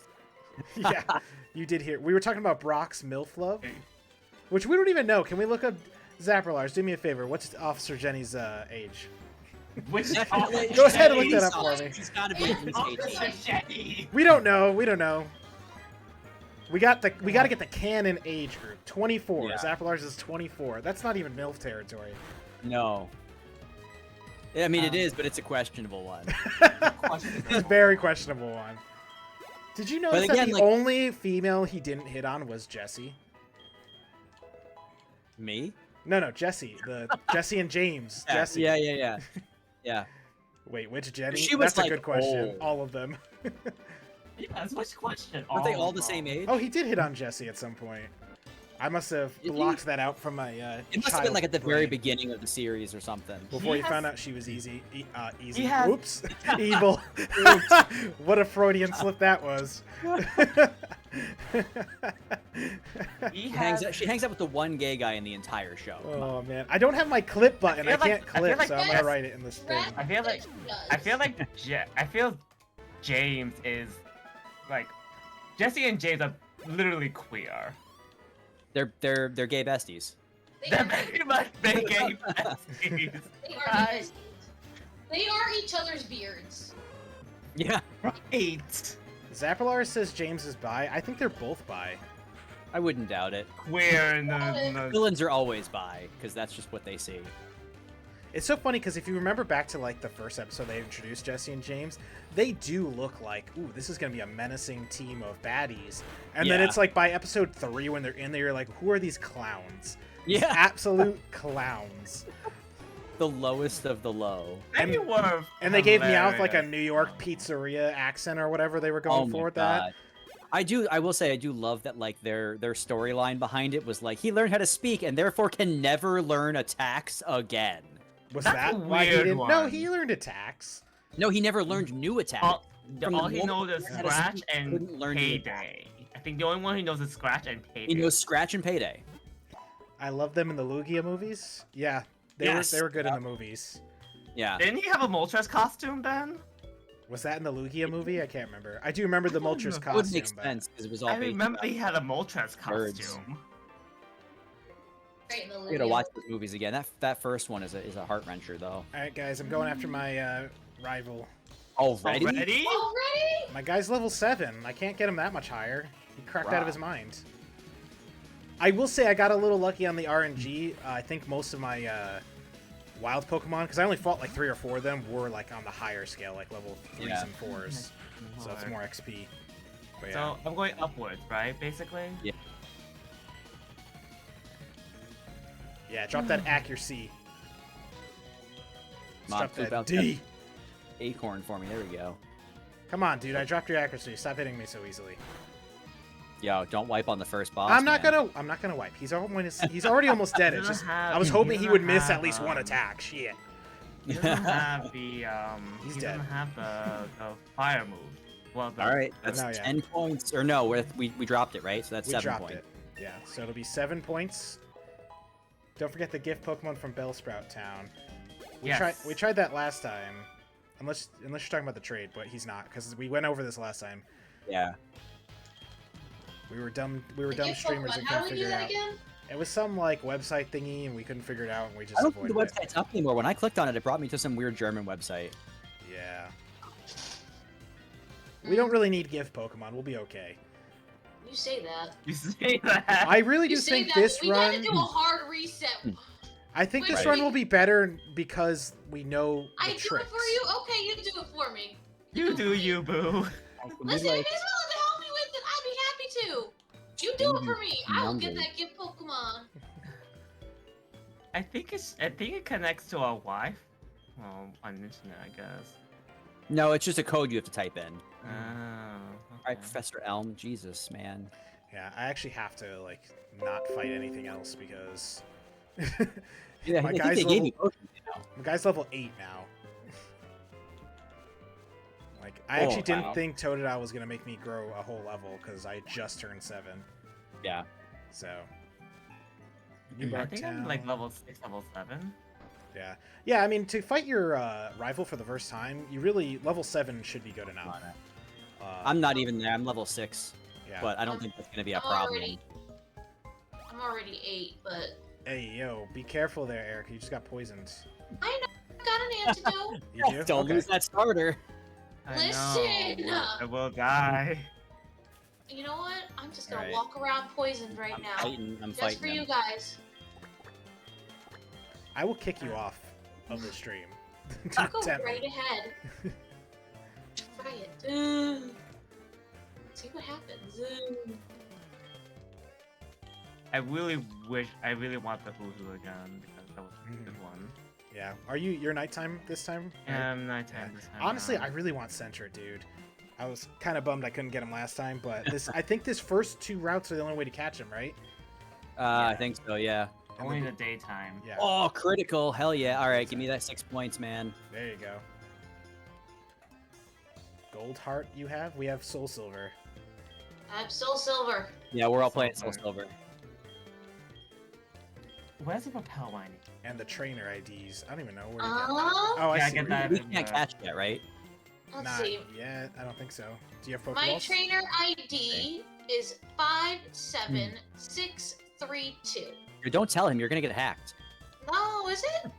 Yeah, you did hear. We were talking about Brock's MILF love, which we don't even know. Can we look up Zapperlars? Do me a favor. What's Officer Jenny's age? Which Definitely. Go ahead and look that He's up for me. He's got to be at least Officer 18. Jenny. We don't know. We don't know. We got to get the canon age group. 24. Yeah. Zapperlars is 24. That's not even MILF territory. No. I mean, it is, but it's a questionable one. It's a very questionable one. Did you notice again, that the like- only female he didn't hit on was Jessie? Me? No, Jessie. Jessie and James. Yeah, Jessie. Yeah. Wait, which Jenny? She was, That's a like, good question. old. All of them. Yeah, that's my question. Aren't they all the same age? Oh, he did hit on Jessie at some point. I must have Did he? blocked that out from my It must have been like at the very brain beginning of the series or something. before he He has- found out she was easy. Easy. He has- Oops. Evil. What a Freudian slip that was. He She hangs out with the one gay guy in the entire show. Oh man, I don't have my clip button. I feel like- can't I feel clip, like so I'm gonna that's- write it in this thing. I feel like I feel James is like Jesse and James are literally queer. They're gay besties. They're very much big gay besties. They are Right. besties. They are each other's beards. Yeah. Right. Zapperlar says James is bi. I think they're both bi. I wouldn't doubt it. Queer and the Villains are always bi, because that's just what they see. It's so funny because if you remember back to like the first episode they introduced Jesse and James, they do look like, ooh, this is gonna be a menacing team of baddies. And then Yeah. it's like by episode 3 when they're in there, you're like, who are these clowns? These Yeah. absolute clowns. The lowest of the low. And- They were And they gave Meowth like a hilarious. New York pizzeria accent or whatever they were Oh going my for with God. that. I will say I do love that like their storyline behind it was like he learned how to speak and therefore can never learn attacks again. Was That's that a why he weird didn't? No, one. he learned attacks. No, he never learned new attacks. From the All he moment knows is he learned how to Scratch speak, he and couldn't learn new attacks. Payday. I think the only one he knows is Scratch and Payday. He knows Scratch and Payday. I love them in the Lugia movies. Yeah, Yes. they were good in the movies. Yeah. Didn't he have a Moltres costume then? Was that in the Lugia movie? I can't remember. I do remember the Moltres That That would costume. make but- sense because it was all I based remember on he had a Moltres Birds. costume. Right in the You gotta Lugia. watch those movies again. That first one is a heart wrencher though. All right, guys, I'm going after my rival. Already? Already? Already? My guy's level 7. I can't get him that much higher. He cracked out Wow. of his mind. I will say I got a little lucky on the RNG. I think most of my wild Pokemon, because I only fought like 3 or 4 of them, were like on the higher scale, like level 3s Yeah. and 4s. So it's more XP. But yeah. So I'm going upwards, right? Basically. Yeah, drop that accuracy. Come on, Drop flip that out D. Acorn for me. There we go. Come on, dude. I dropped your accuracy. Stop hitting me so easily. Yo, don't wipe on the first boss. I'm not man. gonna wipe. He's already almost dead. It's just I was hoping he would miss at least one attack. Shit. He doesn't have the He's he dead. doesn't have the fire move. Well, the, All right, that's No, yeah. 10 points. Or no, we dropped it, right? So that's We 7 dropped points. it. Yeah, so it'll be 7 points. Don't forget the gift Pokemon from Bellsprout Town. Yes. We tried that last time. Unless you're talking about the trade, but he's not, because we went over this last time. Yeah. We were dumb The gift streamers Pokemon. and How couldn't do we do figure it that out. again? It was some like website thingy and we couldn't figure it out and we just I don't think avoided the website's up anymore. When I clicked on it, it brought me to some weird German website. it. Yeah. We don't really need gift Pokemon. We'll be okay. You say that. You say that. I really You do say think that. this We gotta run. do a hard reset. I think this Right. run will be better because we know the I do tricks. it for you. Okay, you do it for me. You do you, boo. Listen, if he's willing to help me with it, I'd be happy to. You do it for me. I will get Numbers. that gift Pokemon. I think it connects to our wife. Well, on the internet, I guess. No, it's just a code you have to type in. Oh. All right, okay. Professor Elm. Jesus, man. Yeah, I actually have to like not fight anything else because Yeah, my I think guy's they gave level you potions now. my guy's level 8 now. Like I Oh, actually didn't wow. think Totodile was gonna make me grow a whole level because I just turned 7. Yeah. So. I think I'm Town. like level 6, level 7. Yeah. I mean, to fight your rival for the first time, you really level 7 should be good enough. I'm not even there. I'm level 6, Yeah. but I don't think that's gonna be a I'm problem. I'm already 8, but Hey, yo, be careful there, Eric. You just got poisoned. I know. I got an antidote. You do? Don't Okay. lose that starter. I Listen! know. I will die. You know what? I'm just gonna Alright. walk around poisoned right I'm now. fighting. I'm Just fighting. for him. you guys. I will kick you off of the stream. You go Tempt me. right ahead. Try it. See what happens. I really want the Hoo again because that was a good one. Yeah. Are you're nighttime this time? right? Nighttime this time. Honestly, I around. really want Centra, dude. I was kind of bummed I couldn't get him last time, but this I think this first 2 routes are the only way to catch him, right? I think so. Yeah. And Only in the- the daytime. Yeah. Oh, critical. Hell yeah. All right, give me that 6 points, man. There you go. Gold Heart you have? We have Soul Silver. I'm Soul Silver. Yeah, we're all playing Soul Silver. Silver. Where's the Propel Wine? And the trainer IDs. I don't even know where to get Uh, them. Oh, I Yeah, I see. get that. We can't catch that, right? let's Not see. yet. I don't think so. Do you have Pokeballs? My trainer ID is 57632. Don't tell him. You're gonna get hacked. No, is it?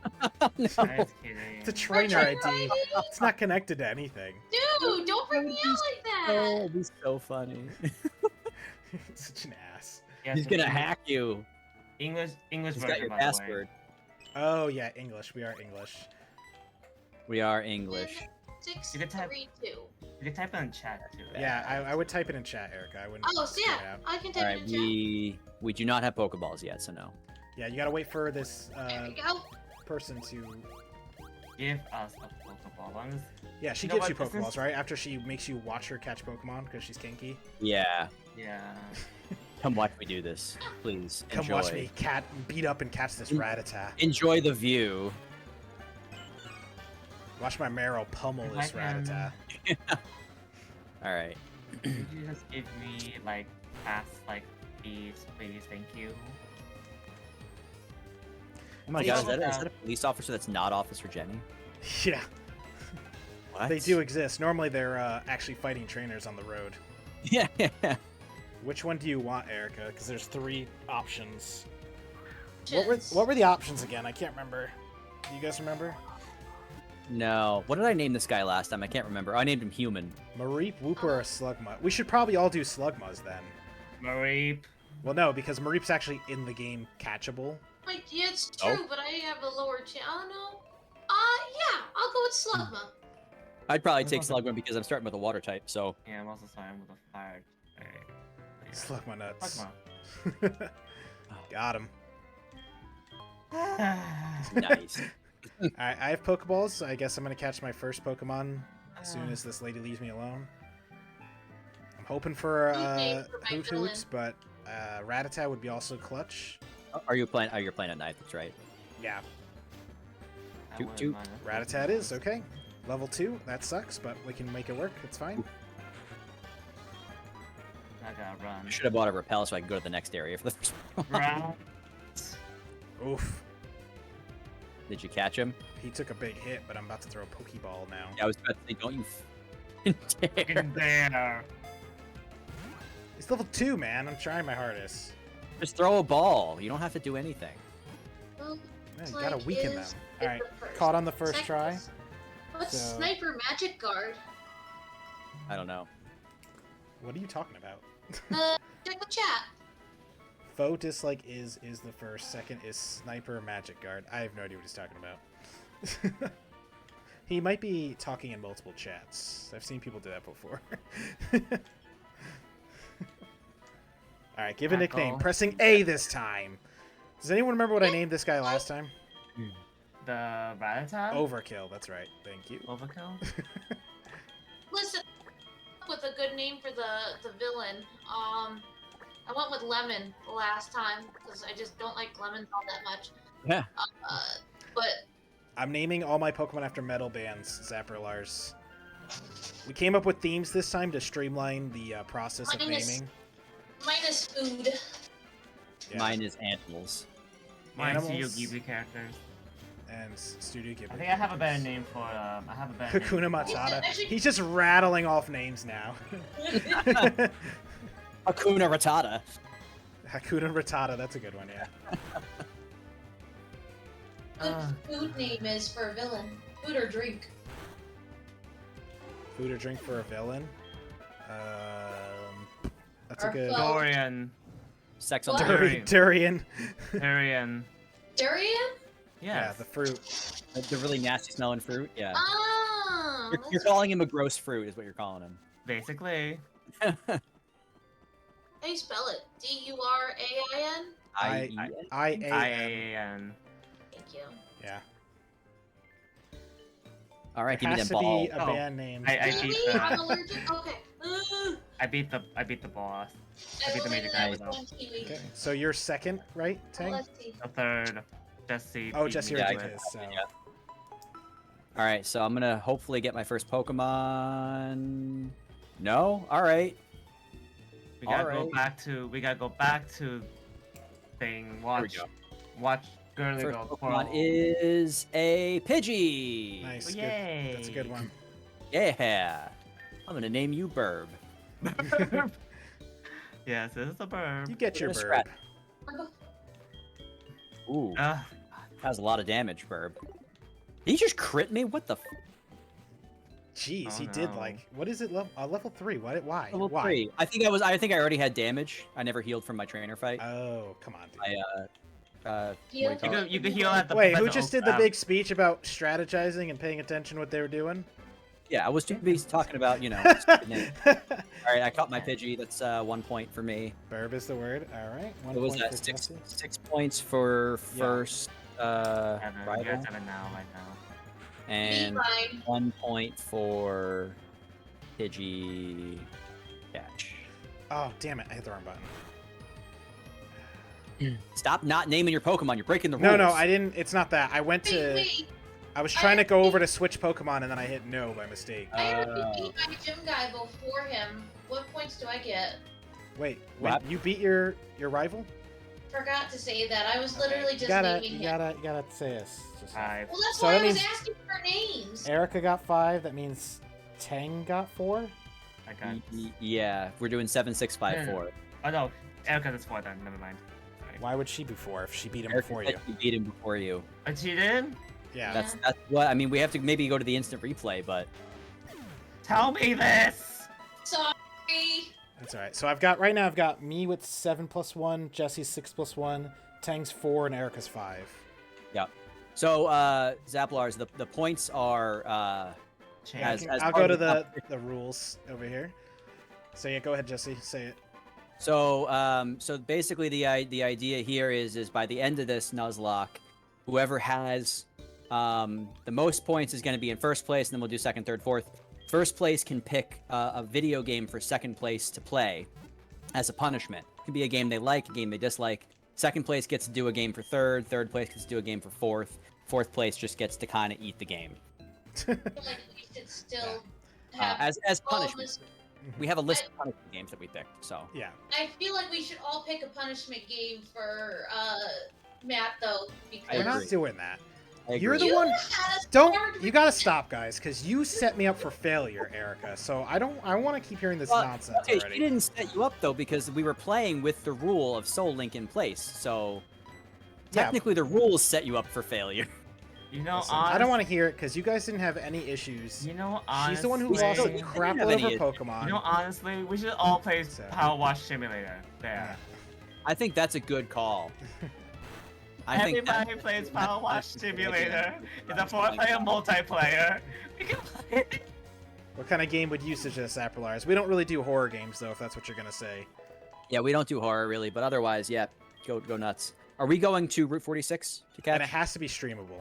No. Just kidding. It's a My trainer ID. ID? It's not connected to anything. Dude, don't bring me out like that. Oh, it'd be so funny. Such an ass. Yeah, He's so gonna English- hack you. English He's version, got your by the way. password. Oh yeah, English. We are English. We are English. 632. You can type it in chat too. Yeah, I would type it in chat, Erica. I wouldn't. Oh, so scream it yeah, out. I can All type right, it in chat. we do not have Pokeballs yet, so no. Yeah, you gotta wait for this There we go. person to. Give us a Pokeball. Long as Yeah, she You know gives you what, this Pokeballs, is- right? After she makes you watch her catch Pokemon because she's kinky. Yeah, yeah. come watch me do this, please. Come Enjoy. watch me beat up and catch this Rattata. Enjoy the view. Watch my Marrow pummel If this I can- Rattata. All right. Could you just give me like fast like please, thank you. Oh my They god, don't is that have- a police officer that's not Officer Jenny? Yeah, What? they do exist. Normally, they're actually fighting trainers on the road. Yeah. Which one do you want, Erica? Because there's 3 options. Chins. What were the options again? I can't remember. Do you guys remember? No. What did I name this guy last time? I can't remember. I named him Human. Mareep, Wooper, or Slugma? We should probably all do Slugmas then. Mareep. Well, no, because Mareep's actually in the game catchable. Wait, yeah, it's Oh. true, but I have a lower chance. Oh no. Yeah, I'll go with Slugma. I'd probably take That's not Slugma because I'm starting with a water type, so. Yeah, I'm also starting with a fire. Slugma nuts. Pokemon. Got him. Nice. Alright, I have Pokeballs, so I guess I'm gonna catch my first Pokemon as soon as this lady leaves me alone. I'm hoping for Good name for my Hoot villain. Hoots, but Rattata would be also clutch. Are you playing? Oh, you're playing at night. That's right. Yeah, I Toot wouldn't toot. mind it. Rattata it is, okay. Level 2, that sucks, but we can make it work, it's fine. I gotta run. I should have bought a repel so I could go to the next area for the first one. Run. Oof, Did you catch him? he took a big hit, but I'm about to throw a Pokeball now. Yeah, I was about to say, don't you dare. Fucking there. It's level 2, man, I'm trying my hardest. Just throw a ball. You don't have to do anything. Well, Man, it's you gotta like weaken them. his Alright, first. caught on the first Second try. is- What's So- Sniper Magic Guard? I don't know. What are you talking about? Check the chat. Foe dislike is the first. Second is Sniper Magic Guard. I have no idea what he's talking about. He might be talking in multiple chats. I've seen people do that before. Alright, give a nickname. Tackle. Pressing A this time. Does anyone remember what I named this guy last time? The Rattata? Overkill, that's right. Thank you. Overkill? Listen, with a good name for the villain. I went with Lemon the last time because I just don't like lemons all that much. Yeah. But I'm naming all my Pokemon after metal bands, Zapperlars. We came up with themes this time to streamline the process of Mine is- naming. minus food. Yeah. Mine is animals. Mine's Animals. Yu-Gi-Oh characters. And Studio Ghibli. I think I have a better name for I have a better name. Hakuna for- Matata. Actually- He's just rattling off names now. Hakuna Matata. Hakuna Matata, that's a good one, yeah. Ah. Good food name is for a villain. Food or drink. Food or drink for a villain? That's a Or good... foe. Dorian. Sex on What? the Durian. Durian. Durian. Durian? Yeah, Yes. the fruit. The really nasty smelling fruit. Yeah. Ah, You're that's calling him a gross fruit, is what you're calling him. Basically. how you spell it. D-U-R-A-I-N? I-E-N? I-A-N. I-A-A-N. Thank you. Yeah. All right, It give me has that to ball. be a Oh, band name. I Really? beat I'm the allergic? Okay. I beat the boss. I beat the major eliminated guy with though. one kiwi. Okay, so you're second, right, Tang? Let's see. The third. Jesse. Oh, beat Jesse me already to did it. his, so... Yeah. All right, so I'm gonna hopefully get my first Pokemon. No, all right. We gotta Alright. go back to. We gotta go back to. Thing. Watch. go. Watch. Girly First go. Pokemon is a Pidgey. Nice, Oh, good. yay. That's a good one. Yeah. I'm gonna name you Burb. Yes, this is a bird. You get your Gonna bird. scratch. Ooh, Uh, that was a lot of damage, Burb. Did he just crit me? What the? Jeez, Oh, he did no. like... What is it? Level 3? Why? Level Why? 3. I think I already had damage. I never healed from my trainer fight. Oh, come on, dude. Heal. what do you call it? You could heal at the. Wait, at who the just oak- did the big speech about strategizing and paying attention to what they were doing? Yeah, I was too busy talking about, you know. All right, I caught my Pidgey. That's 1 point for me. Burb is the word. All right. One What was point that? for Six, Jesse. 6 points for first Seven. You're rival, at 7 now, right now. and Mine. 1 point for Pidgey catch. Oh, damn it. I hit the wrong button. Stop not naming your Pokemon. You're breaking the rules. No, I didn't. It's not that. I went to. Wait. I was trying to go over to switch Pokemon and then I hit no by mistake. I already beat my gym guy before him. What points do I get? Wait, What? you beat your rival? Forgot to say that. I was literally You just gotta, naming you him. gotta say us. Just 5. Well, that's So why that I was means- asking for names. Erica got 5. That means Tang got 4. I got. Yeah, we're doing 7, 6, 5, 4. Oh no, Erica is 4 then. Never mind. Why would she be 4 if she beat him Eric before said you? you beat him before you. And she did. Yeah. That's what I mean. We have to maybe go to the instant replay, but Tell me this. Sorry. That's all right. So I've got me with 7 + 1, Jesse's 6 + 1, Tang's 4, and Erica's 5. so Zaplars, the points are Change. as I'll part go of to the the rules over here. So yeah, go ahead, Jesse. Say it. so basically the idea here is by the end of this Nuzlocke, whoever has the most points is going to be in first place, and then we'll do second, third, fourth. First place can pick a video game for second place to play as a punishment. It could be a game they like, a game they dislike. Second place gets to do a game for third. Third place gets to do a game for fourth. Fourth place just gets to kind of eat the game I feel like we should still have as all punishment. this- We have a list of punishment games that we picked. So Yeah. I feel like we should all pick a punishment game for Matt though, because We're not agree. doing that. I You're agree. the one. had us Don't. started You gotta stop, guys, because you set me up for failure, Erica. So I want to keep hearing this Well, nonsense okay, already. she didn't set you up though because we were playing with the rule of Soul Link in place. So Yeah. technically, the rules set you up for failure. You know, Listen, I don't want to hear it because you guys didn't have any issues. You know, She's the one who honestly- lost a didn't crap have load of her any- Pokemon. You know, honestly, we should all play So- Power Wash Simulator. Yeah. There. I think that's a good call. I think that- Everybody plays Power Wash Simulator. It's a Right. 4-player multiplayer. We can play it. What kind of game would you suggest, Aprilars? We don't really do horror games, though, if that's what you're gonna say. Yeah, we don't do horror really, but otherwise, yeah, go nuts. Are we going to Route 46 to catch? And it has to be streamable.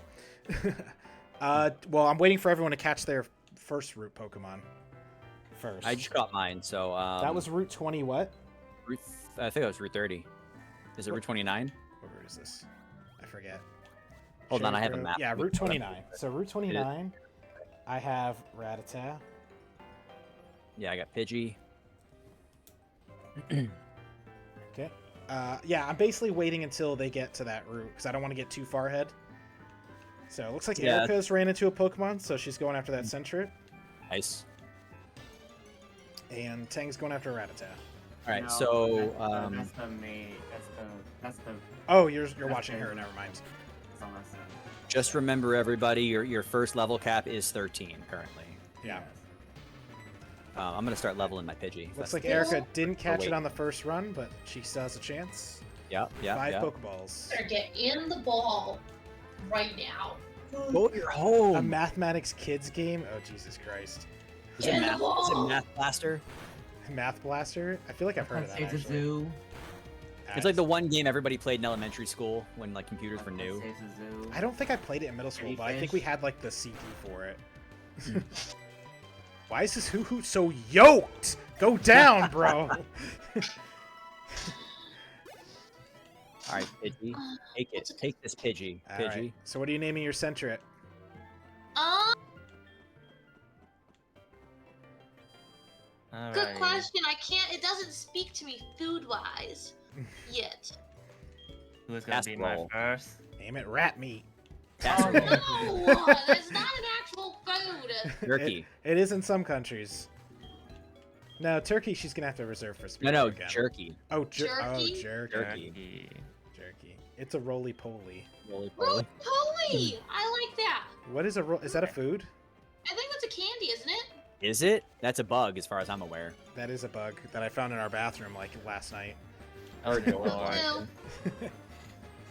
Well, I'm waiting for everyone to catch their first route Pokemon first. I just got mine, so That was Route 20 what? Route. I think it was Route 30. Is it Route 29? What route is this? I forget. Hold on, I have a Road- map. Yeah, Route 29. So Route 29, I have Rattata. Yeah, I got Pidgey. Okay. Yeah, I'm basically waiting until they get to that route because I don't want to get too far ahead. So it looks like Yeah. Erica's ran into a Pokemon, so she's going after that Sentret, Nice. and Tang's going after Rattata. All right, No, so that's the main. That's the. Oh, you're That's watching her. fair. Never mind. That's all that's just remember, everybody, your first level cap is 13 currently. Yeah. I'm gonna start leveling my Pidgey. Looks That's- like Erica didn't catch wait. it on the first run, but she still has a chance. Yeah, yeah, 5 yeah. Pokeballs. better get in the ball right now. Go your A home. mathematics kids game? Oh, Jesus Christ. Is it math? Is it Math Blaster? Math Blaster? I feel like I've heard of that, Save the actually. Zoo. It's like the one game everybody played in elementary school when like computers were new. Save the Zoo. I don't think I played it in middle school, but I think we had, like, the CD for it. Why is this Hoo-Hoo so yoked? Go down, bro! All right, Pidgey, take it. Take this Pidgey. All Pidgey. right. So what are you naming your Sentret? Good Alright. question. I can't. It doesn't speak to me food-wise yet. Who's gonna be my Casserole. first? Name it Rat Meat. Casserole. No, that's not an actual food. Turkey. It is in some countries. No, turkey she's gonna have to reserve for No, Spirit no, again. jerky. Oh, Jerky? jerky. Turkey. Jerky. It's a roly-poly. Roly poly. I like that. What is is that a food? I think that's a candy, isn't it? Is it? That's a bug, as far as I'm aware. That is a bug that I found in our bathroom like last night. Oh Well,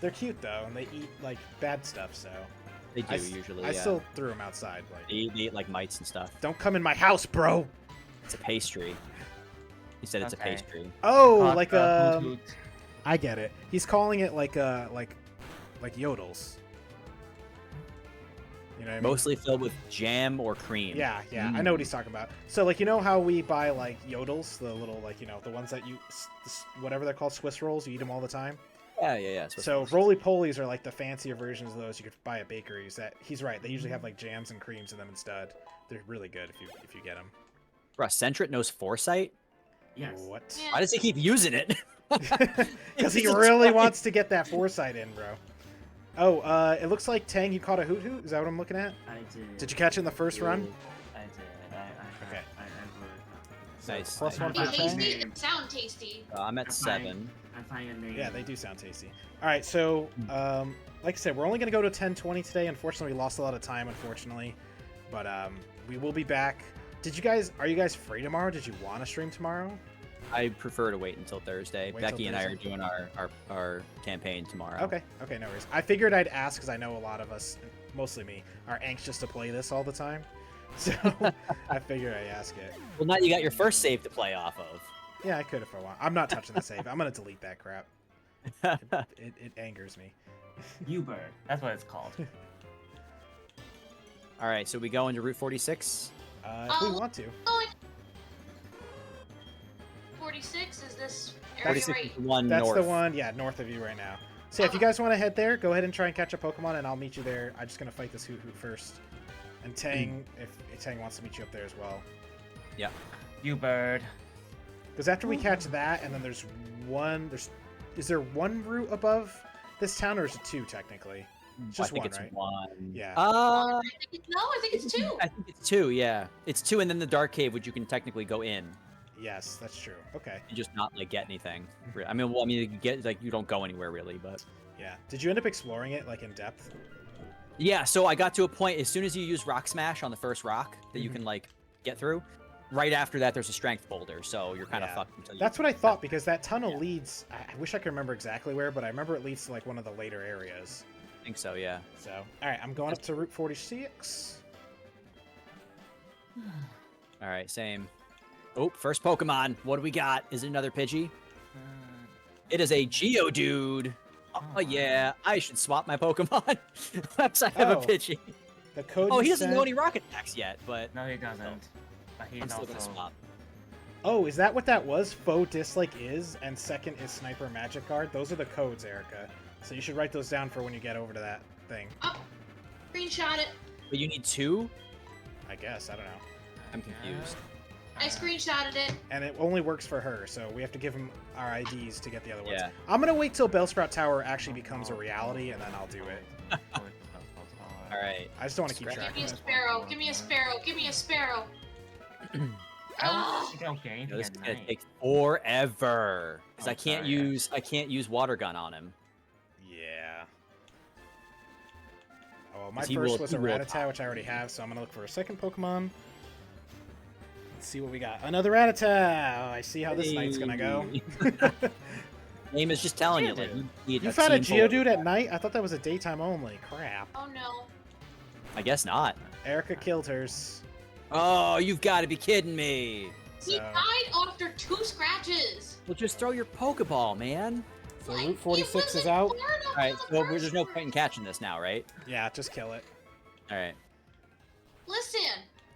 They're cute though, and they eat like bad stuff. So They do I usually. I Yeah. still threw them outside. Like, They eat like mites and stuff. don't come in my house, bro. It's a pastry. He said it's a Okay. pastry. Oh, Hot, like hoot hoot. I get it. He's calling it like yodels. You know what I mean? Mostly filled with jam or cream. Yeah, I know what he's talking about. So, like, you know how we buy, like, yodels? The little, like, you know, the ones that whatever they're called, Swiss rolls, you eat them all the time? Yeah. So, roly-polies are, like, the fancier versions of those you could buy at bakeries. He's right. They usually have, like, jams and creams in them instead. They're really good if you get them. Bro, Centrit knows Foresight? Yes. What? Yeah. Why does he keep using it? Because he It's a really toy. wants to get that foresight in, bro. Oh, it looks like Tang, you caught a hoot hoot? Is that what I'm looking at? I did. Did you catch it in the first run? I did. Okay. I would. Nice. Plus one I for They found Tang? tasty. name. They sound tasty. I'm at I'm 7. I'm finding a name. Yeah, they do sound tasty. All right, so like I said, we're only going to go to 10:20 today. Unfortunately, we lost a lot of time, unfortunately. But we will be back. Are you guys free tomorrow? Did you want to stream tomorrow? I prefer to wait until Thursday. Wait till Becky and I are Thursday? doing our campaign tomorrow. Okay, no worries. I figured I'd ask because I know a lot of us, mostly me, are anxious to play this all the time. So I figured I'd ask it. Well, now you got your first save to play off of. Yeah, I could if I want. I'm not touching the save. I'm going to delete that crap. It angers me. Uber. That's what it's called. All right, so we go into Route 46. If we want to. Oh, 46 is this area 46 right? is the one That's north. the one, yeah, north of you right now. So yeah, if you guys want to head there, go ahead and try and catch a Pokemon, and I'll meet you there. I'm just going to fight this Hoot Hoot first. And Tang, if Tang wants to meet you up there as well. Yeah. You bird. Because after we catch that, and then is there one route above this town, or is it 2 technically? It's just I think one, it's right? 1. Yeah. I think it's 2. I think it's 2, yeah. It's 2, and then the Dark Cave, which you can technically go in Yes, that's true. Okay. and just not, like, get anything. I mean, you get, like, you don't go anywhere, really, but... Yeah. Did you end up exploring it, like, in depth? Yeah, so I got to a point, as soon as you use Rock Smash on the first rock that you can, like, get through, right after that, there's a Strength Boulder, so you're kind of Yeah. fucked until you... That's what I thought, because that tunnel leads... I wish I could remember exactly where, but I remember it leads to, like, one of the later areas. I think so, yeah. So, alright, I'm going up to Route 46. All right, same. Oh, first Pokemon. What do we got? Is it another Pidgey? It is a Geodude. Oh, yeah. I should swap my Pokemon. Perhaps I have Oh, a Pidgey. The code Oh, you he doesn't know sent- any rocket attacks yet, but No, he doesn't. But he's I'm still also. gonna swap. Oh, is that what that was? Faux Dislike is, and second is Sniper Magic Guard. Those are the codes, Erica. So you should write those down for when you get over to that thing. Screenshot it. But you need 2? I guess, I don't know. I'm confused. I screenshotted it. And it only works for her, so we have to give him our IDs to get the other ones. Yeah. I'm gonna wait till Bellsprout Tower actually becomes a reality, and then I'll do it. All right. I just don't want to keep Scratch. track Give me of a it. sparrow. Give me a sparrow. Give me a sparrow. I don't think I'll get You anything know, this at is gonna night. take forever because Oh, I can't sorry, yeah. use Water Gun on him. Yeah. Oh, well, my 'Cause he first will- was he a will Rattata, pop. which I already have, so I'm gonna look for a second Pokemon. Let's see what we got. Another Rattata! Oh, I see how this night's gonna go. Name is just telling you Damn that it. you need You found a team full of- Geodude at night? I thought that was a daytime only. Crap. Oh no. I guess not. Erica killed hers. Oh, you've got to be kidding me. He So, died after 2 scratches. Well, just throw your Pokeball, man. so Like, Route it 46 is wasn't out. far enough All right, on the so first there's no one. point in catching this now, right? Yeah, just kill it. All right. Listen,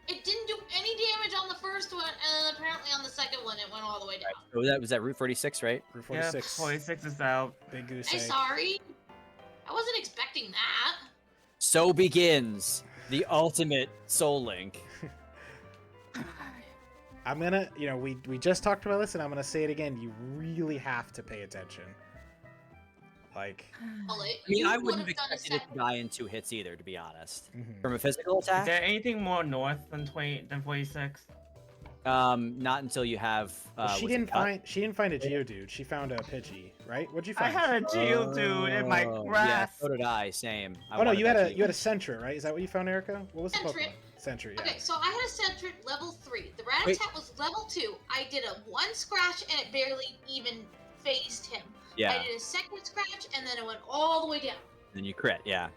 it didn't do any damage on the first one, and then apparently on the second one it went all the way down. So that was that Route 46, right? Route Yeah, 46. 46 is out. Big goose I'm egg. sorry. I wasn't expecting that. So begins the ultimate Soul Link. I'm gonna, we just talked about this, and I'm gonna say it again. You really have to pay attention. Like, Well, it- I mean, you I would wouldn't have have done a expected it to second. die in 2 hits either, to be honest. mhm. From a physical Is attack, there anything more north than 46? not until you have. Well, she was it didn't cut? find a Geodude. She found a Pidgey, right? What'd you I find? had a Geodude in my Oh, grass. Yeah, so did I. Same. I Oh no, wanted you had that a Sentra, right? Is that what you found, Erica? What was the Sentret. Pokemon? Sentry, yeah. Okay, so I had a Sentret level 3. The Wait. Rattata was level 2. I did a 1 scratch and it barely even phased him. Yeah. I did a second scratch and then it went all the way down. Then you crit, yeah.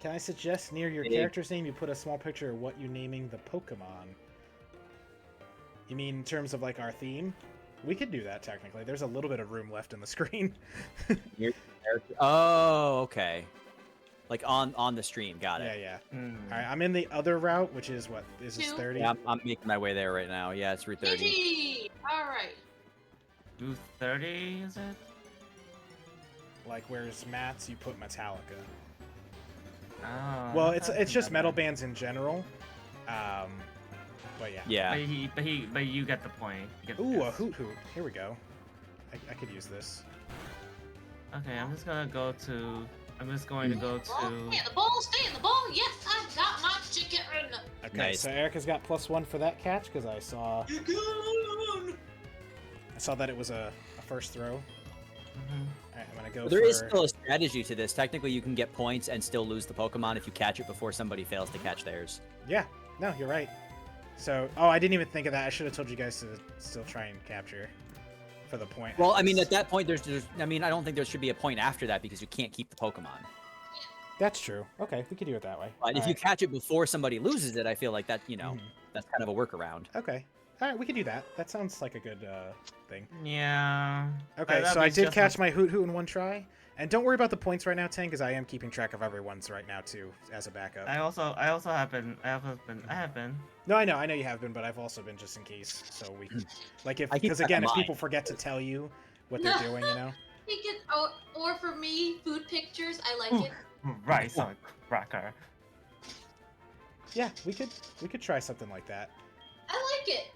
Can I suggest near your Big. character's name you put a small picture of what you're naming the Pokemon? You mean in terms of like our theme? We could do that technically. There's a little bit of room left in the screen. Your character. Oh, okay. Like on the stream, got Yeah, it. yeah. Mm. All right, I'm in the other route, which is what? Is this 2. 30? Yeah, I'm making my way there right now. Yeah, it's Route 30. GG! Alright. Route 30, is it? Like where's Matt's? You put Metallica. Oh. Well, I it's thought it's just that metal one. bands in general. But yeah. Yeah. But you get the point. You get the Ooh, a guess. hoot hoot. Here we go. I could use this. Okay, I'm just going to go to Stay in the ball, stay in the ball. Yes, I got my chicken. Okay, Nice. so Erica's got +1 for that catch because I saw that it was a first throw. All Mhm. right, I'm gonna go. There for... is still a strategy to this. Technically, you can get points and still lose the Pokemon if you catch it before somebody fails to catch theirs. Yeah, no, you're right. So, oh, I didn't even think of that. I should have told you guys to still try and capture for the point. Well, I mean, at that point, I don't think there should be a point after that because you can't keep the Pokemon. That's true. Okay, we could do it that way. But if All you right. catch it before somebody loses it, I feel like that, Mhm. that's kind of a workaround. Okay. All right, we could do that. That sounds like a good thing. Yeah. Okay, That so I means did just catch my hoot hoot in one try. And don't worry about the points right now, Tang, because I am keeping track of everyone's right now too, as a backup. I have been. No, I know you have been, but I've also been just in case. So we, like, if I keep because track again, of if mine. people forget to tell you what they're doing, you know. He could, or for me, food pictures. I like Ooh. it. Rice on cracker. Yeah, we could try something like that. I like it.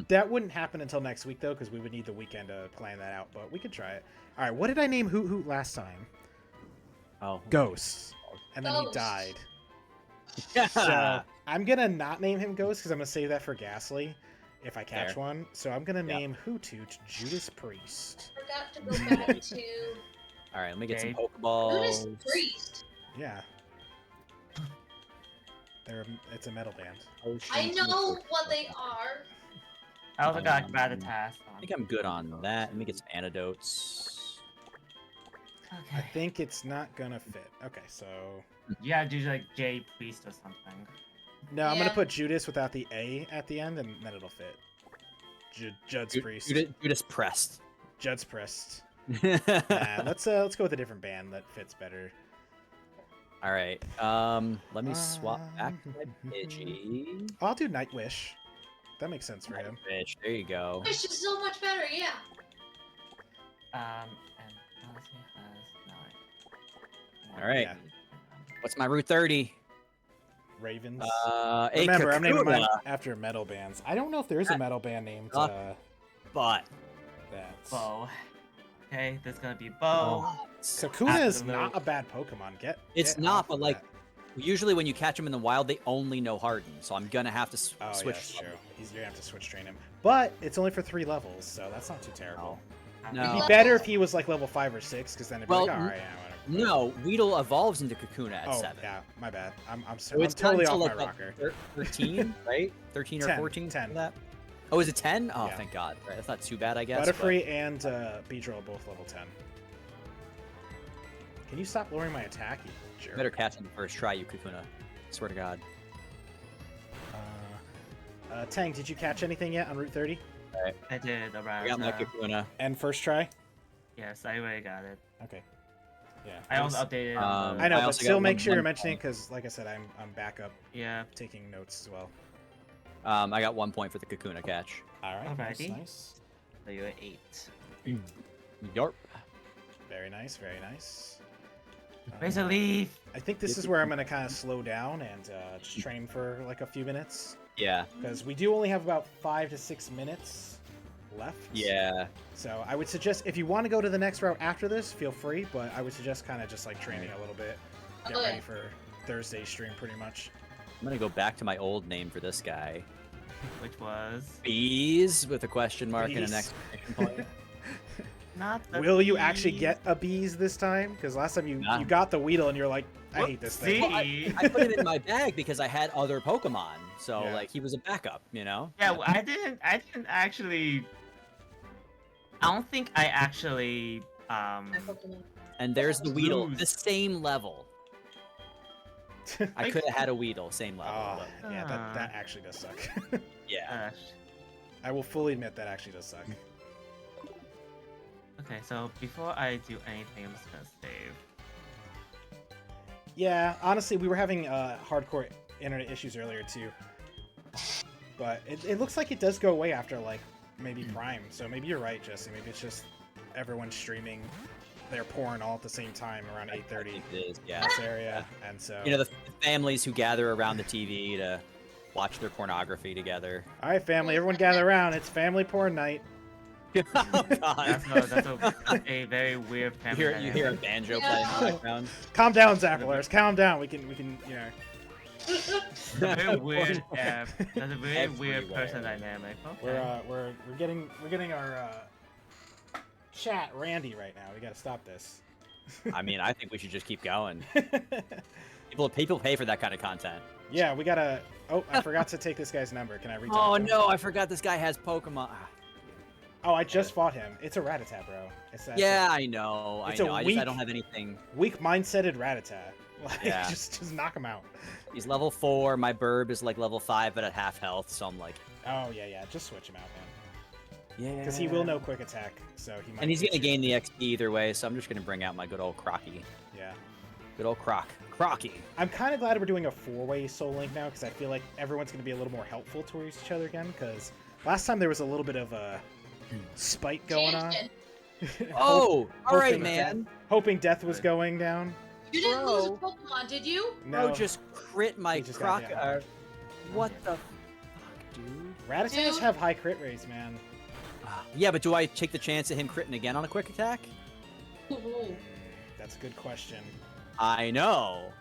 That wouldn't happen until next week though, because we would need the weekend to plan that out. But we could try it. All right, what did I name Hoot Hoot last time? Oh. Ghost, and then he Ghost. died. Yeah. So I'm gonna not name him Ghost because I'm gonna save that for Ghastly if I catch Fair. one. So I'm gonna Yeah. name Hoot Hoot Judas Priest. Forgot to go back to All right, let me get some Okay. Judas Pokeballs. Priest. Yeah. It's a metal band. I know what they are. I also got Um, Gratitas I on. think I'm good on that. Let me get some antidotes. I Okay. think it's not gonna fit. Okay, so You gotta do like J Priest or something. no, I'm gonna Yeah. put Judas without the A at the end, and then it'll fit. Judd's Priest. Judas Pressed. Judd's Priest. Let's go with a different band that fits better. All right. Let me swap back to my Pidgey. I'll do Nightwish. That makes sense for him. Bitch, there you go. Which is so much better, yeah. And Galaxy has 9. All right. Yeah. What's my Route 30? Ravens. A Remember, I'm naming mine Kakuna, after metal bands. I don't know if there is a metal band named but that. Bo. Okay, there's gonna be Bo. Kakuna is Absolute. not a bad Pokemon. It's get not, off but of like that. usually when you catch them in the wild, they only know Harden, so I'm gonna have to Oh, switch. yeah, that's true. You're gonna have to switch train him, but it's only for 3 levels, so that's not too terrible. No. It'd be better if he was like level 5 or 6, because then it'd be Well, like, all right, yeah, whatever. No, Weedle evolves into Kakuna at Oh 7. yeah, my bad. I'm So I'm it's totally not off until my like rocker. 13, right? 13 or 10, 14? 10. something like that? Oh, is it 10? Oh, Yeah. thank God. Right, that's not too bad, I guess. but- Butterfree and Beedrill are both level 10. Can you stop lowering my attack, you jerk? Better catch on the first try, you Kakuna. Swear to God. Tang, did you catch anything yet on Route 30? I did around. I got my Kakuna. And first try? Yes, I already got it. Okay. Yeah. I also updated. Um, I know, I but also still got make one- sure you're one mentioning point. because, like I said, I'm back up yeah. taking notes as well. I got 1 point for the Kakuna catch. All right. Nice, Alrighty. nice. So you're at 8. Yarp. Very nice. Very nice. Razor Leaf. I think this is where I'm gonna kind of slow down and just train for like a few minutes Yeah. because we do only have about 5 to 6 minutes left. Yeah. So I would suggest if you want to go to the next route after this, feel free. But I would suggest kind of just like training a little bit, get Okay. ready for Thursday's stream, pretty much. I'm gonna go back to my old name for this guy. Which was Bees with a question mark and an Bees. exclamation point. not the Will you actually Bee. get a bees this time? Because last time you Nah. you got the Weedle and you're like, I hate this thing. Whoopsie. I put him in my bag because I had other Pokemon, so Yeah. like he was a backup, you know. Yeah, well, I didn't actually. I don't think I actually My Pokemon. And there's the Weedle, Lose. the same level. I could have had a Weedle, same level. Oh, but yeah, Ah. that actually does suck. yeah. I will fully admit that actually does suck. Okay, so before I do anything, I'm just gonna save. Yeah, honestly, we were having hardcore internet issues earlier too. But it looks like it does go away after, like, maybe Prime. So maybe you're right, Jesse. Maybe it's just everyone streaming their porn all at the same time around 8:30 It is, in yeah. this area. And so... You know, the families who gather around the TV to watch their pornography together. All right, family, everyone gather around. It's family porn night. Oh, God. That's a very weird family You hear a dynamic. banjo Yeah. playing in the background. Calm down, Zapplers. Calm down. We can, you know... It's a very weird that's a very weird Everywhere. person dynamic. Okay. We're getting our chat randy right now. We gotta stop this. I mean, I think we should just keep going. People pay for that kind of content. Yeah, we gotta. Oh, I forgot to take this guy's number. Can I reach out Oh to him? no, I forgot this guy has Pokemon. Ah. Oh, I just fought him. It's a Rattata, bro. It's that Yeah, I know. It's I a know. I weak- don't have anything. weak mindseted Rattata. Like, Yeah. just knock him out. He's level 4. My Burb is like level 5, but at half health. So I'm like, Oh yeah. Just switch him out, man. yeah. Because he will know quick attack, so he might. And he's get gonna you. gain the XP either way. So I'm just gonna bring out my good old Crocky. Yeah. Good old Crocky. I'm kind of glad we're doing a 4-way Soul Link now, because I feel like everyone's gonna be a little more helpful towards each other again. Because last time there was a little bit of a spite going on. Tangent. Oh, all right, hoping man. Hoping death was going down. You didn't lose a Bro. Pokemon, did you? No, Bro, just crit my He just got Croc. hit. What the fuck, dude? Rattatas Dude. have high crit rates, man. Yeah, but do I take the chance of him critting again on a quick attack? Ooh. That's a good question. I know.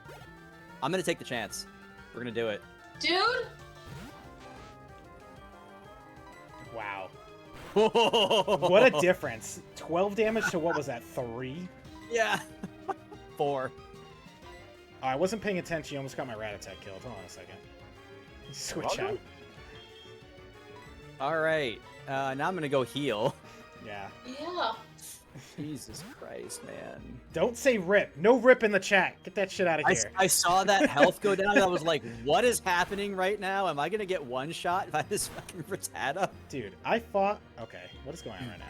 I'm gonna take the chance. We're gonna do it. Dude, Wow. What What a difference. 12 damage to what was that, 3? Yeah. 4. Oh, I wasn't paying attention. You almost got my Rattata killed. Hold on a second. Switch welcome. out. All right. Now I'm gonna go heal. Yeah. yeah. Jesus Christ, man. Don't say rip. No rip in the chat. Get that shit out of here. I saw that health go down and I was like, what is happening right now? Am I gonna get one shot by this fucking Rattata? Dude, I fought... Okay, what is going on right now?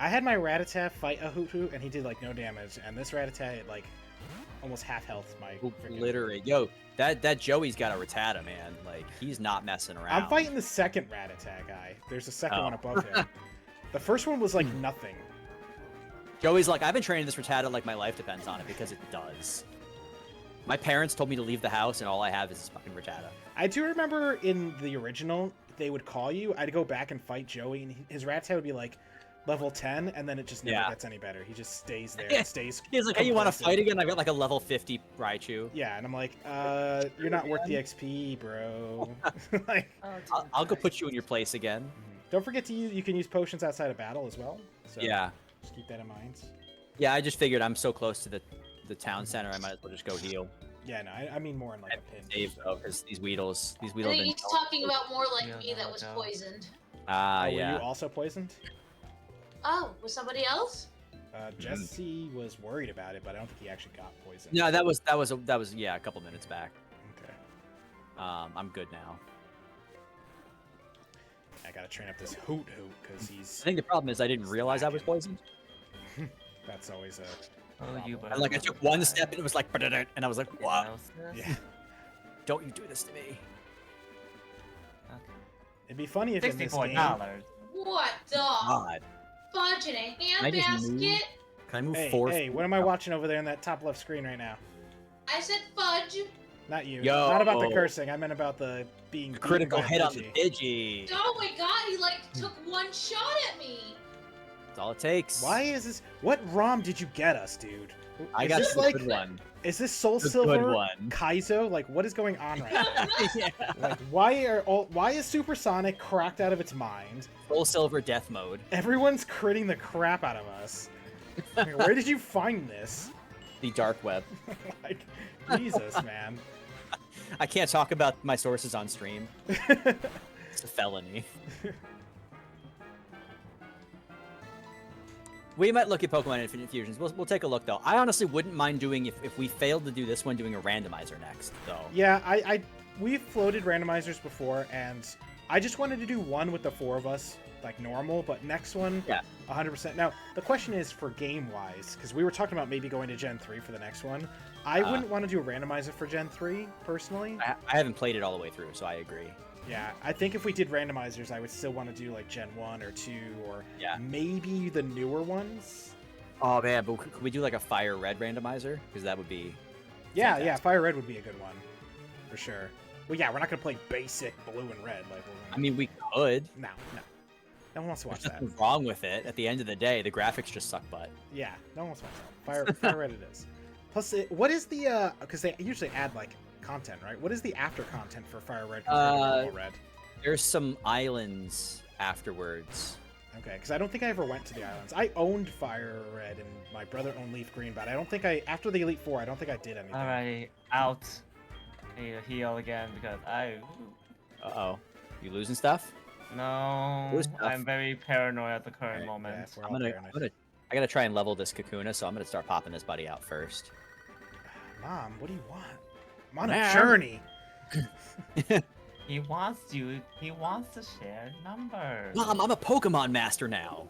I had my Rattata fight a Hoot Hoot, and he did, like, no damage. And this Rattata, like, almost half health my freaking... Obliterate. Yo, that Joey's got a Rattata, man. Like, he's not messing around. I'm fighting the second Rattata guy. There's a second Oh. one above him. The first one was, like, nothing. Joey's like, I've been training this Rattata like my life depends on it because it does. My parents told me to leave the house and all I have is this fucking Rattata. I do remember in the original, they would call you. I'd go back and fight Joey, and his Rattata would be like level 10, and then it just never Yeah. gets any better. He just stays there. It stays. He's like, hey, you want to complacent. fight again? I got like a level 50 Raichu. Yeah, and I'm like, you're not worth the XP, bro. Like, I'll go put you in your place again. don't forget to use. You can use potions outside of battle as well. So Yeah. just keep that in mind. Yeah, I just figured I'm so close to the town center, I might as well just go heal. Yeah, no, I mean more in like a pin. Save though, because these Weedles I have think been. he's talking about more like Yeah, me that was no. poisoned. Ah, Were yeah. you also poisoned? Oh, was somebody else? Jesse was worried about it, but I don't think he actually got poisoned. No, that was yeah, a couple minutes back. Okay. I'm good now. I gotta train up this Hoot Hoot because I he's. think the problem is I didn't realize I was poisoned. That's always a. Oh, you And like I took one step and it was like, and I was like, what? Yeah. Don't you do this to me? It'd be funny if in this $64. game. What the God. fudge in a I just move? handbasket? Can I move Hey, four? hey, what am I watching over there in that top left screen right now? I said fudge. Not you. Yo. Not about the cursing. I meant about the being beaten Critical by a hit on the Pidgey. Pidgey. Oh my god, he like took one shot at me. That's all it takes. Why is this? What ROM did you get us, dude? I Is got this the like? good one. Is this Soul The good Silver one. Kaizo? Like, what is going on right now? Yeah. Like, why is Supersonic cracked out of its mind? Full silver death mode. Everyone's critting the crap out of us. Like, where did you find this? The dark web. Like, Jesus, man. I can't talk about my sources on stream. It's a felony. We might look at Pokemon Infinite Fusions. We'll take a look though. I honestly wouldn't mind doing if we failed to do this one, doing a randomizer next though. Yeah, we've floated randomizers before, and I just wanted to do one with the 4 of us, like normal, but next one, Yeah. 100%. Now, the question is for game-wise, because we were talking about maybe going to Gen 3 for the next one. I wouldn't want to do a randomizer for Gen 3, personally. I haven't played it all the way through, so I agree. Yeah, I think if we did randomizers, I would still want to do like Gen 1 or 2, or maybe the newer ones. Oh man, but could we do like a Fire Red randomizer? Because that would be. Yeah, fantastic. Fire Red would be a good one, for sure. Well, yeah, we're not gonna play basic blue and red. Like, I mean, we could. no one wants to watch There's that. nothing wrong with it. At the end of the day, the graphics just suck butt. Yeah, no one wants to watch that. Fire Red it is. Plus, what is the because they usually add like content, right? What is the after content for Fire Red compared to normal Red? There's some islands afterwards. Okay, because I don't think I ever went to the islands. I owned Fire Red and my brother owned Leaf Green, but I don't think after the Elite Four, I don't think I did anything. Alright, out. I need to heal again because Uh-oh. You losing stuff? No, Who's tough? I'm very paranoid at the current Right, moment. yeah, we're all paranoid. I gotta try and level this Kakuna, so I'm gonna start popping this buddy out first. Mom, what do you want? I'm on a Mom. journey. He wants to share numbers. Mom, I'm a Pokemon master now.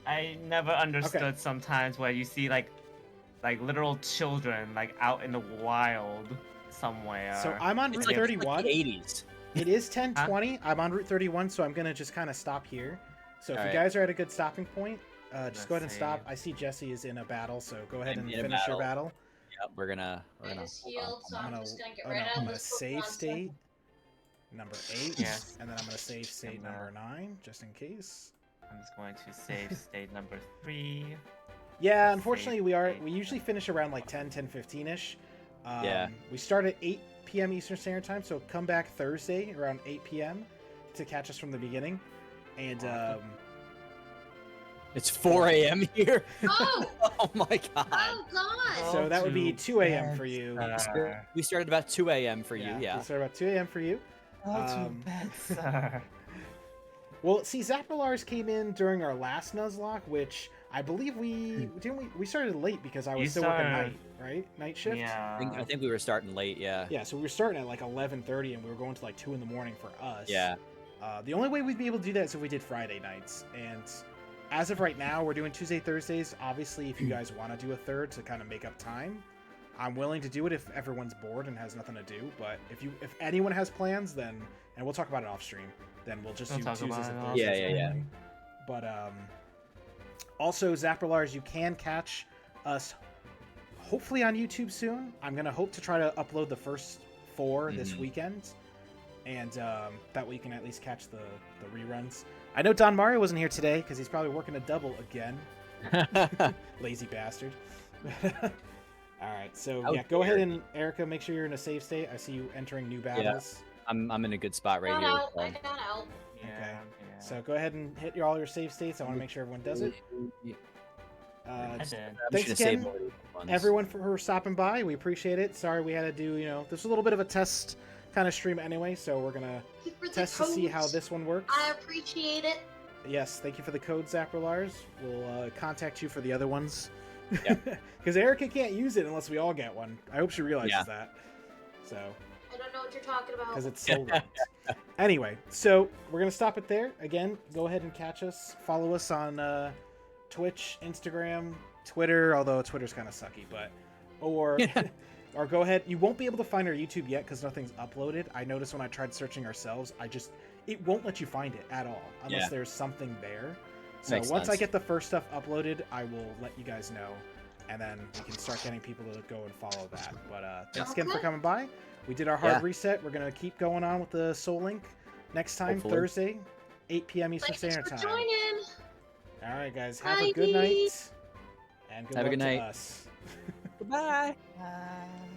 I never understood sometimes where you see like literal children like out in the wild somewhere. So I'm on It's Route like 31. the 80s. It is 10:20. I'm on Route 31, so I'm gonna just kind of stop here. So if All you right. guys are at a good stopping point, just go ahead and Let's stop. see. I see Jesse is in a battle, so go ahead I'm and in a finish your battle. Yep, we're gonna. I just healed, so I'm I'm gonna, just gonna get oh, right no, out I'm of gonna this save Pokemon state number 8, Yes. and then I'm gonna save state And, number 9, just in case. I'm just going to save state number 3. Yeah, Save unfortunately, state. we usually finish around like 10:15ish. Yeah. We start at 8 p.m. Eastern Standard Time, so come back Thursday around 8 p.m. to catch us from the beginning. And It's 4 a.m. here. Oh! Oh my god. Oh god! so that would be to 2 a.m. for you. bed, sir. We started about 2 a.m. for you, yeah. We start about 2 a.m. for you. Go to Um, bed, sir. Well, see, Zappalars came in during our last Nuzlocke, which I believe we started late because I was You still working started- night, right? Night shift. Yeah. I think we were starting late, yeah. Yeah, so we were starting at like 11:30, and we were going to like 2 in the morning for us. Yeah. The only way we'd be able to do that is if we did Friday nights, and as of right now, we're doing Tuesday, Thursdays. Obviously, if you guys want to do a third to kind of make up time, I'm willing to do it if everyone's bored and has nothing to do. But if anyone has plans, then, and we'll talk about it off stream, then we'll just We'll do talk Tuesdays about and it off Thursdays. stream. Yeah. only. But also Zappalars, you can catch us hopefully on YouTube soon. I'm gonna hope to try to upload the first 4 this weekend, and that way you can at least catch the reruns. I know Don Mario wasn't here today because he's probably working a double again. Lazy bastard. All right, so How yeah, go ahead dare and Erica, make sure you're in a save state. I see you entering new battles. I'm in a good spot right Got here. out. so- I got out. Yeah, Okay. yeah. So go ahead and hit all your save states. I want to make sure everyone does it. I Just did. I'm Thanks just gonna save again, more of these ones. everyone for stopping by. We appreciate it. Sorry we had to do, this was a little bit of a test kind of stream anyway, so we're gonna Thank you for the test to see how codes. this one works. I appreciate it. Yes, thank you for the code, Zappalars. We'll contact you for the other ones. Yeah. Because Erica can't use it unless we all get one. I hope she realizes Yeah. that. So, I don't know what you're talking about. because it's so linked. Anyway, so we're going to stop it there. Again, go ahead and catch us. Follow us on Twitch, Instagram, Twitter, although Twitter's kind of sucky, but... Or... Or go ahead. You won't be able to find our YouTube yet because nothing's uploaded. I noticed when I tried searching ourselves, it won't let you find it at all unless Yeah. there's something there. So Makes once I sense. get the first stuff uploaded, I will let you guys know, and then we can start getting people to go and follow that. But thanks again for Okay. coming by. We did our hard Yeah. reset. We're gonna keep going on with the Soul Link next time, Hopefully. Thursday, 8 p.m. Eastern Thanks Standard for Time. joining. All right, guys. Have a Bye. good night, and good Have a luck good to night. us. Goodbye. Bye.